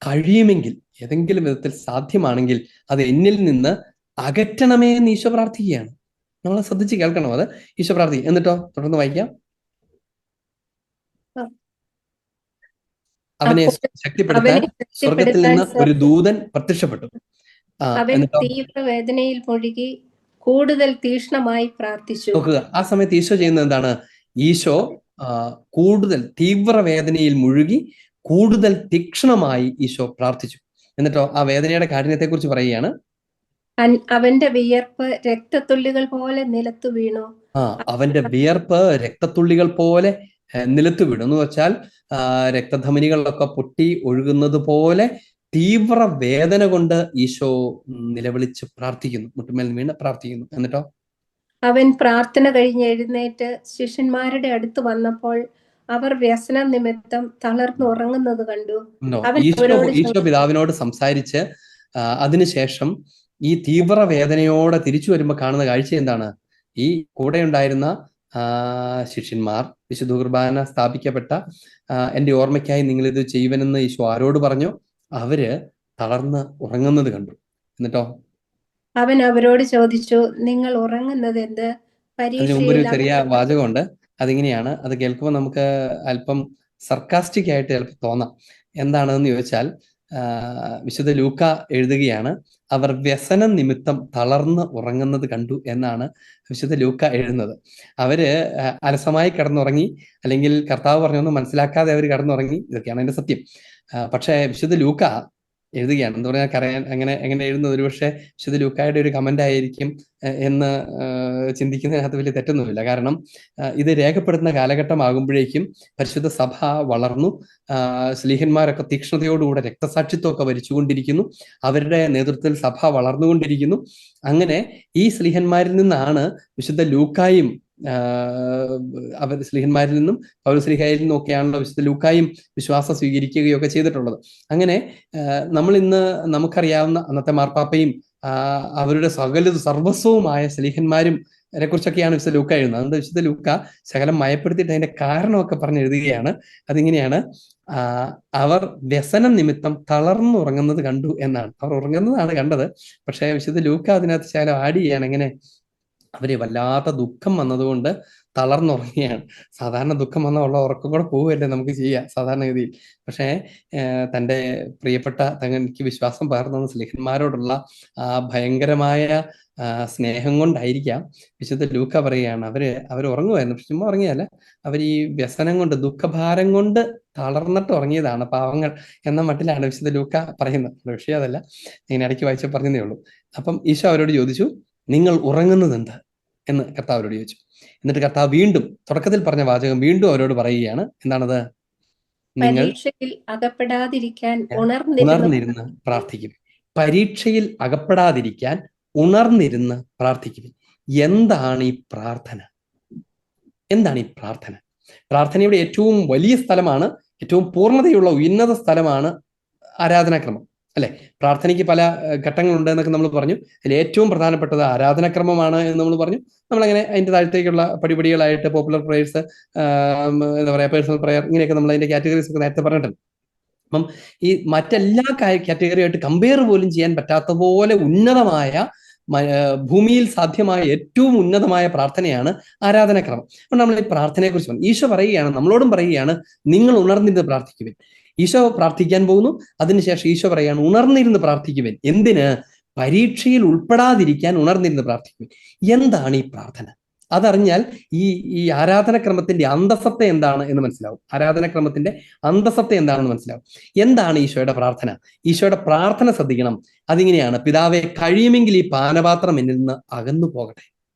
കഴിയുമെങ്കിൽ, ഏതെങ്കിലും വിധത്തിൽ സാധ്യമാണെങ്കിൽ അത് എന്നിൽ നിന്ന് അകറ്റണമേ എന്ന് ഈശോ പ്രാർത്ഥിക്കുകയാണ്. നമ്മൾ ശ്രദ്ധിച്ച് കേൾക്കണം. അത് ഈശോ പ്രാർത്ഥിക്കും. എന്നിട്ടോ തുടർന്ന് വായിക്കാം. അവനെ ശക്തിപ്പെടുത്താൻ സ്വർഗത്തിൽ നിന്ന് ഒരു ദൂതൻ പ്രത്യക്ഷപ്പെട്ടു. അവൻ തീവ്രവേദനയിൽ മുഴുകി കൂടുതൽ തീക്ഷ്ണമായി പ്രാർത്ഥിച്ചു. നോക്കുക, ആ സമയത്ത് ഈശോ ചെയ്യുന്നത് എന്താണ്? ഈശോ കൂടുതൽ തീവ്രവേദനയിൽ മുഴുകി കൂടുതൽ തീക്ഷ്ണമായി ഈശോ പ്രാർത്ഥിച്ചു. എന്നിട്ടോ ആ വേദനയുടെ കാഠിന്യത്തെ കുറിച്ച് പറയുകയാണ്. അവന്റെ വിയർപ്പ് രക്തത്തുള്ളികൾ പോലെ നിലത്തു വീണു. അവന്റെ വിയർപ്പ് രക്തത്തുള്ളികൾ പോലെ നിലത്തു വീണു എന്ന് വെച്ചാൽ രക്തധമനികളിലൊക്കെ പൊട്ടി ഒഴുകുന്നത് പോലെ തീവ്ര വേദന കൊണ്ട് ഈശോ നിലവിളിച്ച് പ്രാർത്ഥിക്കുന്നു, മുട്ടുമേൽ വീണ് പ്രാർത്ഥിക്കുന്നു. എന്നിട്ടോ അവൻ പ്രാർത്ഥന കഴിഞ്ഞ് എഴുന്നേറ്റ് ശിഷ്യന്മാരുടെ അടുത്ത് വന്നപ്പോൾ അവർ വ്യസന നിമിത്തം തളർന്നുറങ്ങുന്നത് കണ്ടു. ഈശോ പിതാവിനോട് സംസാരിച്ച് അതിനുശേഷം ഈ തീവ്ര വേദനയോടെ തിരിച്ചു വരുമ്പോൾ കാണുന്ന കാഴ്ച എന്താണ്? ഈ കൂടെ ഉണ്ടായിരുന്ന ശിഷ്യന്മാർ, വിശുദ്ധ കുർബാന സ്ഥാപിക്കപ്പെട്ട എൻ്റെ ഓർമ്മയ്ക്കായി നിങ്ങൾ ഇത് ചെയ്യുവനെന്ന് ഈശോ ആരോട് പറഞ്ഞു? അവര് തളർന്ന് ഉറങ്ങുന്നത് കണ്ടു. എന്നിട്ടോ അവൻ അവരോട് ചോദിച്ചു, നിങ്ങൾ ഉറങ്ങുന്നത് എന്ത്? അതിന് മുമ്പ് ഒരു ചെറിയ വാചകമുണ്ട്. അതിങ്ങനെയാണ്. അത് കേൾക്കുമ്പോൾ നമുക്ക് അല്പം സർക്കാസ്റ്റിക് ആയിട്ട് ചിലപ്പോൾ തോന്നാം. എന്താണെന്ന് ചോദിച്ചാൽ വിശുദ്ധ ലൂക്ക എഴുതുകയാണ്, അവർ വ്യസനം നിമിത്തം തളർന്ന് ഉറങ്ങുന്നത് കണ്ടു എന്നാണ് വിശുദ്ധ ലൂക്ക എഴുതുന്നത്. അവര് അലസമായി കിടന്നുറങ്ങി, അല്ലെങ്കിൽ കർത്താവ് പറഞ്ഞൊന്നും മനസ്സിലാക്കാതെ അവർ കിടന്നുറങ്ങി. ഇതൊക്കെയാണ് അതിന്റെ സത്യം. പക്ഷേ വിശുദ്ധ ലൂക്ക എഴുതുകയാണ്. എന്താ പറയാൻ എങ്ങനെ എഴുതുന്നത്? ഒരുപക്ഷെ വിശുദ്ധ ലൂക്കായുടെ ഒരു കമന്റ് ആയിരിക്കും എന്ന് ചിന്തിക്കുന്നതിനകത്ത് വലിയ തെറ്റൊന്നുമില്ല. കാരണം ഇത് രേഖപ്പെടുത്തുന്ന കാലഘട്ടമാകുമ്പോഴേക്കും പരിശുദ്ധ സഭ വളർന്നു, ശ്ലീഹന്മാരൊക്കെ തീക്ഷ്ണതയോടുകൂടെ രക്തസാക്ഷിത്വമൊക്കെ വരിച്ചുകൊണ്ടിരിക്കുന്നു, അവരുടെ നേതൃത്വത്തിൽ സഭ വളർന്നുകൊണ്ടിരിക്കുന്നു. അങ്ങനെ ഈ ശ്ലീഹന്മാരിൽ നിന്നാണ് വിശുദ്ധ ലൂക്കായും ശ്ലീഹന്മാരിൽ നിന്നും പൗലോസ്ലീഹായിൽ നിന്നും ഒക്കെയാണല്ലോ വിശുദ്ധ ലൂക്കായും വിശ്വാസം സ്വീകരിക്കുകയൊക്കെ ചെയ്തിട്ടുള്ളത്. അങ്ങനെ നമ്മൾ ഇന്ന് നമുക്കറിയാവുന്ന അന്നത്തെ മാർപ്പാപ്പയും അവരുടെ സർവസ്വവുമായ ശ്ലീഹന്മാരും കുറിച്ചൊക്കെയാണ് വിശുദ്ധ ലൂക്ക എഴുതുന്നത്. അതുകൊണ്ട് വിശുദ്ധ ലൂക്ക ശകലം മയപ്പെടുത്തിയിട്ട് അതിന്റെ കാരണമൊക്കെ പറഞ്ഞ് എഴുതുകയാണ്. അതിങ്ങനെയാണ്, അവർ വ്യസനം നിമിത്തം തളർന്നുറങ്ങുന്നത് കണ്ടു എന്നാണ്. അവർ ഉറങ്ങുന്നതാണ് കണ്ടത്. പക്ഷെ വിശുദ്ധ ലൂക്ക അതിനകത്ത് ശകലം ആഡ് ചെയ്യാണ്. എങ്ങനെ? അവര് വല്ലാത്ത ദുഃഖം വന്നതുകൊണ്ട് തളർന്നുറങ്ങിയാണ്. സാധാരണ ദുഃഖം വന്നാൽ ഉള്ള ഉറക്കം കൂടെ പോവുകയല്ലേ നമുക്ക് ചെയ്യാം സാധാരണഗതിയിൽ. പക്ഷേ തൻ്റെ പ്രിയപ്പെട്ട തങ്ങൾക്ക് വിശ്വാസം പകർന്ന സ്ലേഹന്മാരോടുള്ള ഭയങ്കരമായ സ്നേഹം കൊണ്ടായിരിക്കാം വിശുദ്ധ ലൂക്ക പറയുകയാണ്, അവർ ഉറങ്ങുമായിരുന്നു. പക്ഷെ ചുമ്മാ ഉറങ്ങിയല്ല, അവർ ഈ വ്യസനം കൊണ്ട്, ദുഃഖഭാരം കൊണ്ട് തളർന്നിട്ട് ഉറങ്ങിയതാണ് പാവങ്ങൾ എന്ന മട്ടിലാണ് വിശുദ്ധ ലൂക്ക പറയുന്നത്. വിഷയം അതല്ല, ഞാൻ ഇടയ്ക്ക് വായിച്ച പറഞ്ഞതേ ഉള്ളൂ. അപ്പം ഈശോ അവരോട് ചോദിച്ചു, നിങ്ങൾ ഉറങ്ങുന്നത് എന്ത് എന്ന് കർത്താവരോട് ചോദിച്ചു. എന്നിട്ട് കർത്താവ് വീണ്ടും തുടക്കത്തിൽ പറഞ്ഞ വാചകം വീണ്ടും അവരോട് പറയുകയാണ്. എന്താണത്? നിങ്ങൾ ഉണർന്നിരുന്ന് പ്രാർത്ഥിക്കും. പരീക്ഷയിൽ അകപ്പെടാതിരിക്കാൻ ഉണർന്നിരുന്ന് പ്രാർത്ഥിക്കും. എന്താണ് ഈ പ്രാർത്ഥന? എന്താണ് ഈ പ്രാർത്ഥന? പ്രാർത്ഥനയുടെ ഏറ്റവും വലിയ സ്ഥലമാണ്, ഏറ്റവും പൂർണ്ണതയുള്ള ഉന്നത സ്ഥലമാണ് ആരാധനാക്രമം, അല്ലെ? പ്രാർത്ഥനയ്ക്ക് പല ഘട്ടങ്ങളുണ്ട് എന്നൊക്കെ നമ്മൾ പറഞ്ഞു. അതിൽ ഏറ്റവും പ്രധാനപ്പെട്ടത് ആരാധനാക്രമമാണ് എന്ന് നമ്മൾ പറഞ്ഞു. നമ്മളങ്ങനെ അതിന്റെ താഴത്തേക്കുള്ള പടിപടികളായിട്ട് പോപ്പുലർ പ്രേയേഴ്സ്, എന്താ പറയാ, പേഴ്സണൽ പ്രയർ, ഇങ്ങനെയൊക്കെ നമ്മൾ അതിന്റെ കാറ്റഗറീസ് ഒക്കെ നേരത്തെ പറഞ്ഞിട്ടുണ്ട്. അപ്പം ഈ മറ്റെല്ലാ കാറ്റഗറിയായിട്ട് കമ്പയർ പോലും ചെയ്യാൻ പറ്റാത്ത പോലെ ഉന്നതമായ ഭൂമിയിൽ സാധ്യമായ ഏറ്റവും ഉന്നതമായ പ്രാർത്ഥനയാണ് ആരാധനാക്രമം. അപ്പോൾ നമ്മൾ ഈ പ്രാർത്ഥനയെക്കുറിച്ച് പറഞ്ഞു. ഈശോ പറയുകയാണ്, നമ്മളോടും പറയുകയാണ്, നിങ്ങൾ ഉണർന്നിരുന്ന് പ്രാർത്ഥിക്കുവിൻ. ഈശോ പ്രാർത്ഥിക്കാൻ പോകുന്നു. അതിനുശേഷം ഈശോ പറയുകയാണ്, ഉണർന്നിരുന്ന് പ്രാർത്ഥിക്കുവിൻ. എന്തിന്? പരീക്ഷയിൽ ഉൾപ്പെടാതിരിക്കാൻ ഉണർന്നിരുന്ന് പ്രാർത്ഥിക്കുവിൻ. എന്താണ് ഈ പ്രാർത്ഥന? അതറിഞ്ഞാൽ ഈ ആരാധനക്രമത്തിന്റെ അന്തസത്ത എന്താണ് എന്ന് മനസ്സിലാവും. ആരാധനക്രമത്തിന്റെ അന്തസത്ത എന്താണെന്ന് മനസ്സിലാവും. എന്താണ് ഈശോയുടെ പ്രാർത്ഥന? ഈശോയുടെ പ്രാർത്ഥന ശ്രദ്ധിക്കണം. അതിങ്ങനെയാണ്: പിതാവേ, കഴിയുമെങ്കിൽ ഈ പാനപാത്രം എന്നിൽ നിന്ന് അകന്നു പോകട്ടെ.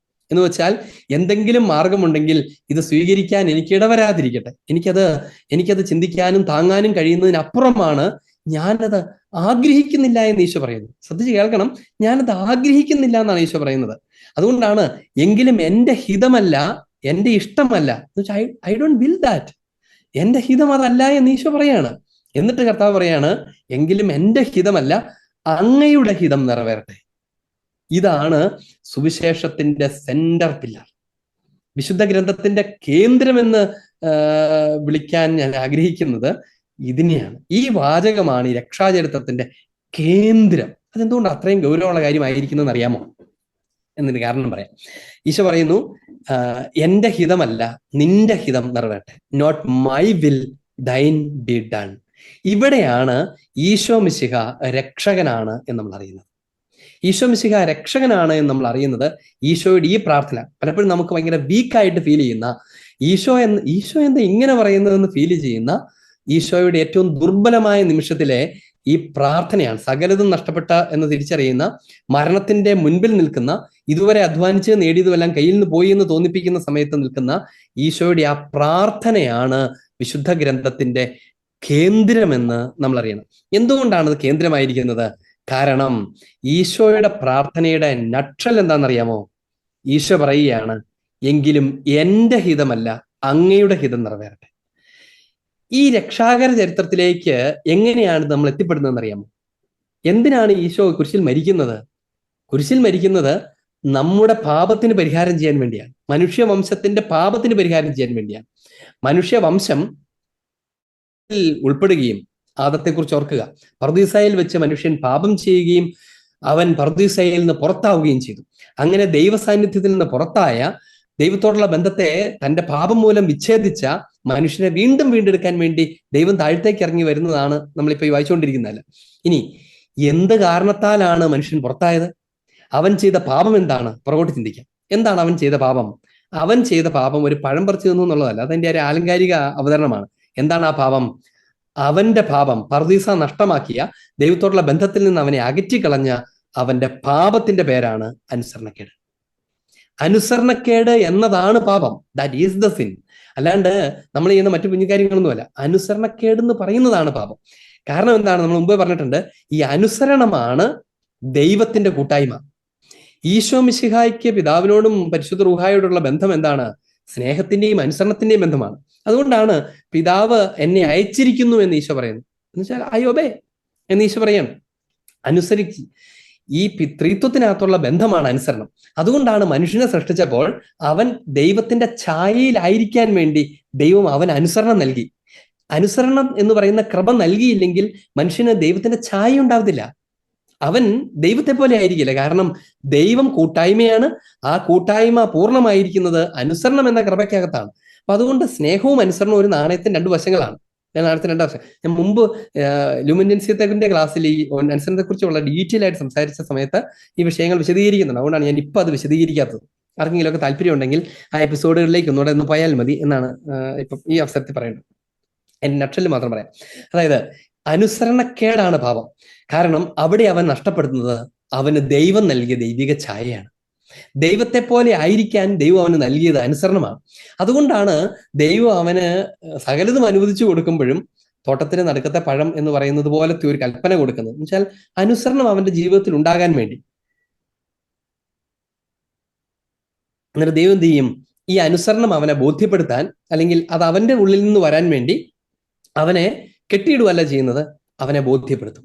എന്ന് വെച്ചാൽ, എന്തെങ്കിലും മാർഗമുണ്ടെങ്കിൽ ഇത് സ്വീകരിക്കാൻ എനിക്ക് ഇടവരാതിരിക്കട്ടെ. എനിക്കത് ചിന്തിക്കാനും താങ്ങാനും കഴിയുന്നതിനപ്പുറമാണ്. ഞാനത് ആഗ്രഹിക്കുന്നില്ല എന്ന് ഈശോ പറയുന്നു. ശ്രദ്ധിച്ച് കേൾക്കണം, ഞാനത് ആഗ്രഹിക്കുന്നില്ല എന്നാണ് ഈശോ പറയുന്നത്. അതുകൊണ്ടാണ്, എങ്കിലും എൻ്റെ ഹിതമല്ല, എൻ്റെ ഇഷ്ടമല്ല എന്ന് വെച്ചാൽ ഐ ഡോണ്ട് വിൽ ദാറ്റ്. എൻ്റെ ഹിതം അതല്ല എന്ന് ഈശോ പറയാണ്. എന്നിട്ട് കർത്താവ് പറയാണ്, എങ്കിലും എൻ്റെ ഹിതമല്ല, അങ്ങയുടെ ഹിതം നിറവേറട്ടെ. ഇതാണ് സുവിശേഷത്തിന്റെ സെന്റർ പില്ലർ. വിശുദ്ധ ഗ്രന്ഥത്തിന്റെ കേന്ദ്രമെന്ന് വിളിക്കാൻ ഞാൻ ആഗ്രഹിക്കുന്നത് ഇതിനെയാണ്. ഈ വാചകമാണ് ഈ രക്ഷാചരിത്രത്തിന്റെ കേന്ദ്രം. അതെന്തുകൊണ്ട് അത്രയും ഗൗരവമുള്ള കാര്യമായിരിക്കുന്നതെന്ന് അറിയാമോ? എന്നൊരു കാരണം പറയാം. ഈശോ പറയുന്നു, എൻ്റെ ഹിതമല്ല, നിന്റെ ഹിതം നിറവേറട്ടെ. Not my will, thine be done. ഇവിടെയാണ് ഈശോ മിശിഹ രക്ഷകനാണ് എന്ന് നമ്മൾ അറിയുന്നത്. ഈശോ മിശിഹ രക്ഷകനാണ് എന്ന് നമ്മൾ അറിയുന്നത് ഈശോയുടെ ഈ പ്രാർത്ഥന പലപ്പോഴും നമുക്ക് ഭയങ്കര വീക്കായിട്ട് ഫീൽ ചെയ്യുന്ന, ഈശോ എന്താ ഇങ്ങനെ പറയുന്നതെന്ന് ഫീൽ ചെയ്യുന്ന ഈശോയുടെ ഏറ്റവും ദുർബലമായ നിമിഷത്തിലെ ഈ പ്രാർത്ഥനയാണ്. സകലതും നഷ്ടപ്പെട്ട എന്ന് തിരിച്ചറിയുന്ന, മരണത്തിന്റെ മുൻപിൽ നിൽക്കുന്ന, ഇതുവരെ അധ്വാനിച്ച് നേടിയതുമെല്ലാം കയ്യിൽ നിന്ന് പോയി എന്ന് തോന്നിപ്പിക്കുന്ന സമയത്ത് നിൽക്കുന്ന ഈശോയുടെ ആ പ്രാർത്ഥനയാണ് വിശുദ്ധ ഗ്രന്ഥത്തിന്റെ കേന്ദ്രമെന്ന് നമ്മൾ അറിയണം. എന്തുകൊണ്ടാണ് അത് കേന്ദ്രമായിരിക്കുന്നത്? കാരണം ഈശോയുടെ പ്രാർത്ഥനയുടെ നക്ഷൽ എന്താണെന്നറിയാമോ? ഈശോ പറയുകയാണ്, എങ്കിലും എൻ്റെ ഹിതമല്ല, അങ്ങയുടെ ഹിതം നിറവേറട്ടെ. ഈ രക്ഷാകര ചരിത്രത്തിലേക്ക് എങ്ങനെയാണ് നമ്മൾ എത്തിപ്പെടുന്നതെന്ന് അറിയാമോ? എന്തിനാണ് ഈശോ കുരിശിൽ മരിക്കുന്നത്? കുരിശിൽ മരിക്കുന്നത് നമ്മുടെ പാപത്തിന് പരിഹാരം ചെയ്യാൻ വേണ്ടിയാണ്. മനുഷ്യവംശത്തിന്റെ പാപത്തിന് പരിഹാരം ചെയ്യാൻ വേണ്ടിയാണ്. മനുഷ്യവംശം ഉൾപ്പെടുകയും, ആദത്തെക്കുറിച്ച് ഓർക്കുക, പർദീസായിൽ വെച്ച് മനുഷ്യൻ പാപം ചെയ്യുകയും അവൻ പർദീസായിൽ നിന്ന് പുറത്താവുകയും ചെയ്തു. അങ്ങനെ ദൈവസാന്നിധ്യത്തിൽ നിന്ന് പുറത്തായ, ദൈവത്തോടുള്ള ബന്ധത്തെ തന്റെ പാപം മൂലം വിച്ഛേദിച്ച മനുഷ്യനെ വീണ്ടും വീണ്ടെടുക്കാൻ വേണ്ടി ദൈവം താഴത്തേക്ക് ഇറങ്ങി വരുന്നതാണ് നമ്മളിപ്പോൾ ഈ വായിച്ചുകൊണ്ടിരിക്കുന്നതല്ല. ഇനി എന്ത് കാരണത്താലാണ് മനുഷ്യൻ പുറത്തായത്? അവൻ ചെയ്ത പാപം എന്താണ്? പുറകോട്ട് ചിന്തിക്കാം. എന്താണ് അവൻ ചെയ്ത പാപം? അവൻ ചെയ്ത പാപം ഒരു പഴം പറിച്ചു തന്നു എന്നുള്ളതല്ല, അതെന്റെ ഒരു ആലങ്കാരിക അവതരണമാണ്. എന്താണ് ആ പാപം? അവന്റെ പാപം, പർദീസ നഷ്ടമാക്കിയ, ദൈവത്തോടുള്ള ബന്ധത്തിൽ നിന്ന് അവനെ അകറ്റിക്കളഞ്ഞ അവന്റെ പാപത്തിന്റെ പേരാണ് അനുസരണക്കേട്. അനുസരണക്കേട് എന്നതാണ് പാപം. That is the sin. അല്ലാണ്ട് നമ്മൾ ചെയ്യുന്ന മറ്റു കുഞ്ഞു കാര്യങ്ങളൊന്നുമല്ല. അനുസരണക്കേട് എന്ന് പറയുന്നതാണ് പാപം. കാരണം എന്താണ്? നമ്മൾ മുമ്പേ പറഞ്ഞിട്ടുണ്ട്, ഈ അനുസരണമാണ് ദൈവത്തിന്റെ കൂട്ടായ്മ. ഈശോ മിശിഹായ്ക്ക് പിതാവിനോടും പരിശുദ്ധ റൂഹായോടുള്ള ബന്ധം എന്താണ്? സ്നേഹത്തിന്റെയും അനുസരണത്തിന്റെയും ബന്ധമാണ്. അതുകൊണ്ടാണ് പിതാവ് എന്നെ അയച്ചിരിക്കുന്നു എന്ന് ഈശോ പറയുന്നത്. എന്ന് വെച്ചാൽ ഐ ഒബേ എന്ന് ഈശോ പറയാണ്. അനുസരിച്ച് ഈ ത്രിത്വത്തിനകത്തുള്ള ബന്ധമാണ് അനുസരണം. അതുകൊണ്ടാണ് മനുഷ്യനെ സൃഷ്ടിച്ചപ്പോൾ അവൻ ദൈവത്തിന്റെ ഛായയിലായിരിക്കാൻ വേണ്ടി ദൈവം അവൻ അനുസരണം നൽകി. അനുസരണം എന്ന് പറയുന്ന കൃപ നൽകിയില്ലെങ്കിൽ മനുഷ്യന് ദൈവത്തിന്റെ ഛായ ഉണ്ടാവത്തില്ല. അവൻ ദൈവത്തെ പോലെ ആയിരിക്കില്ല. കാരണം ദൈവം കൂട്ടായ്മയാണ്. ആ കൂട്ടായ്മ പൂർണ്ണമായിരിക്കുന്നത് അനുസരണം എന്ന കൃപയ്ക്കകത്താണ്. അപ്പൊ അതുകൊണ്ട് സ്നേഹവും അനുസരണവും ഒരു നാണയത്തിന് രണ്ട് വശങ്ങളാണ്. ഞാൻ മുമ്പ് ലുമിനൻസിയത്തിന്റെ ക്ലാസ്സിൽ ഈ അനുസരണത്തെ കുറിച്ചുള്ള ഡീറ്റെയിൽ ആയിട്ട് സംസാരിച്ച സമയത്ത് ഈ വിഷയങ്ങൾ വിശദീകരിക്കുന്നുണ്ട്. അതുകൊണ്ടാണ് ഞാൻ ഇപ്പൊ അത് വിശദീകരിക്കാത്തത്. ആർക്കെങ്കിലും ഒക്കെ താല്പര്യം ഉണ്ടെങ്കിൽ ആ എപ്പിസോഡുകളിലേക്ക് ഒന്നുകൂടെ ഒന്ന് പോയാൽ മതി എന്നാണ് ഇപ്പം ഈ അവസരത്തിൽ പറയുന്നത്. എന്റെ നക്ഷല് മാത്രം പറയാം. അതായത് അനുസരണക്കേടാണ് പാപം. കാരണം അവിടെ അവൻ നഷ്ടപ്പെടുന്നത് അവന് ദൈവം നൽകിയ ദൈവിക ഛായയാണ്. ദൈവത്തെ പോലെ ആയിരിക്കാൻ ദൈവം അവന് നൽകിയത് അനുസരണമാണ്. അതുകൊണ്ടാണ് ദൈവം അവന് സകലതും അനുവദിച്ചു കൊടുക്കുമ്പോഴും തോട്ടത്തിന് നടുക്കത്തെ പഴം എന്ന് പറയുന്നത് പോലത്തെ ഒരു കൽപ്പന കൊടുക്കുന്നത്. എന്ന് വെച്ചാൽ അനുസരണം അവന്റെ ജീവിതത്തിൽ ഉണ്ടാകാൻ വേണ്ടി. എന്നിട്ട് ദൈവം എന്ത് ചെയ്യും? ഈ അനുസരണം അവനെ ബോധ്യപ്പെടുത്താൻ, അല്ലെങ്കിൽ അത് അവന്റെ ഉള്ളിൽ നിന്ന് വരാൻ വേണ്ടി അവനെ കെട്ടിയിടുവല്ല ചെയ്യുന്നത്, അവനെ ബോധ്യപ്പെടുത്തും.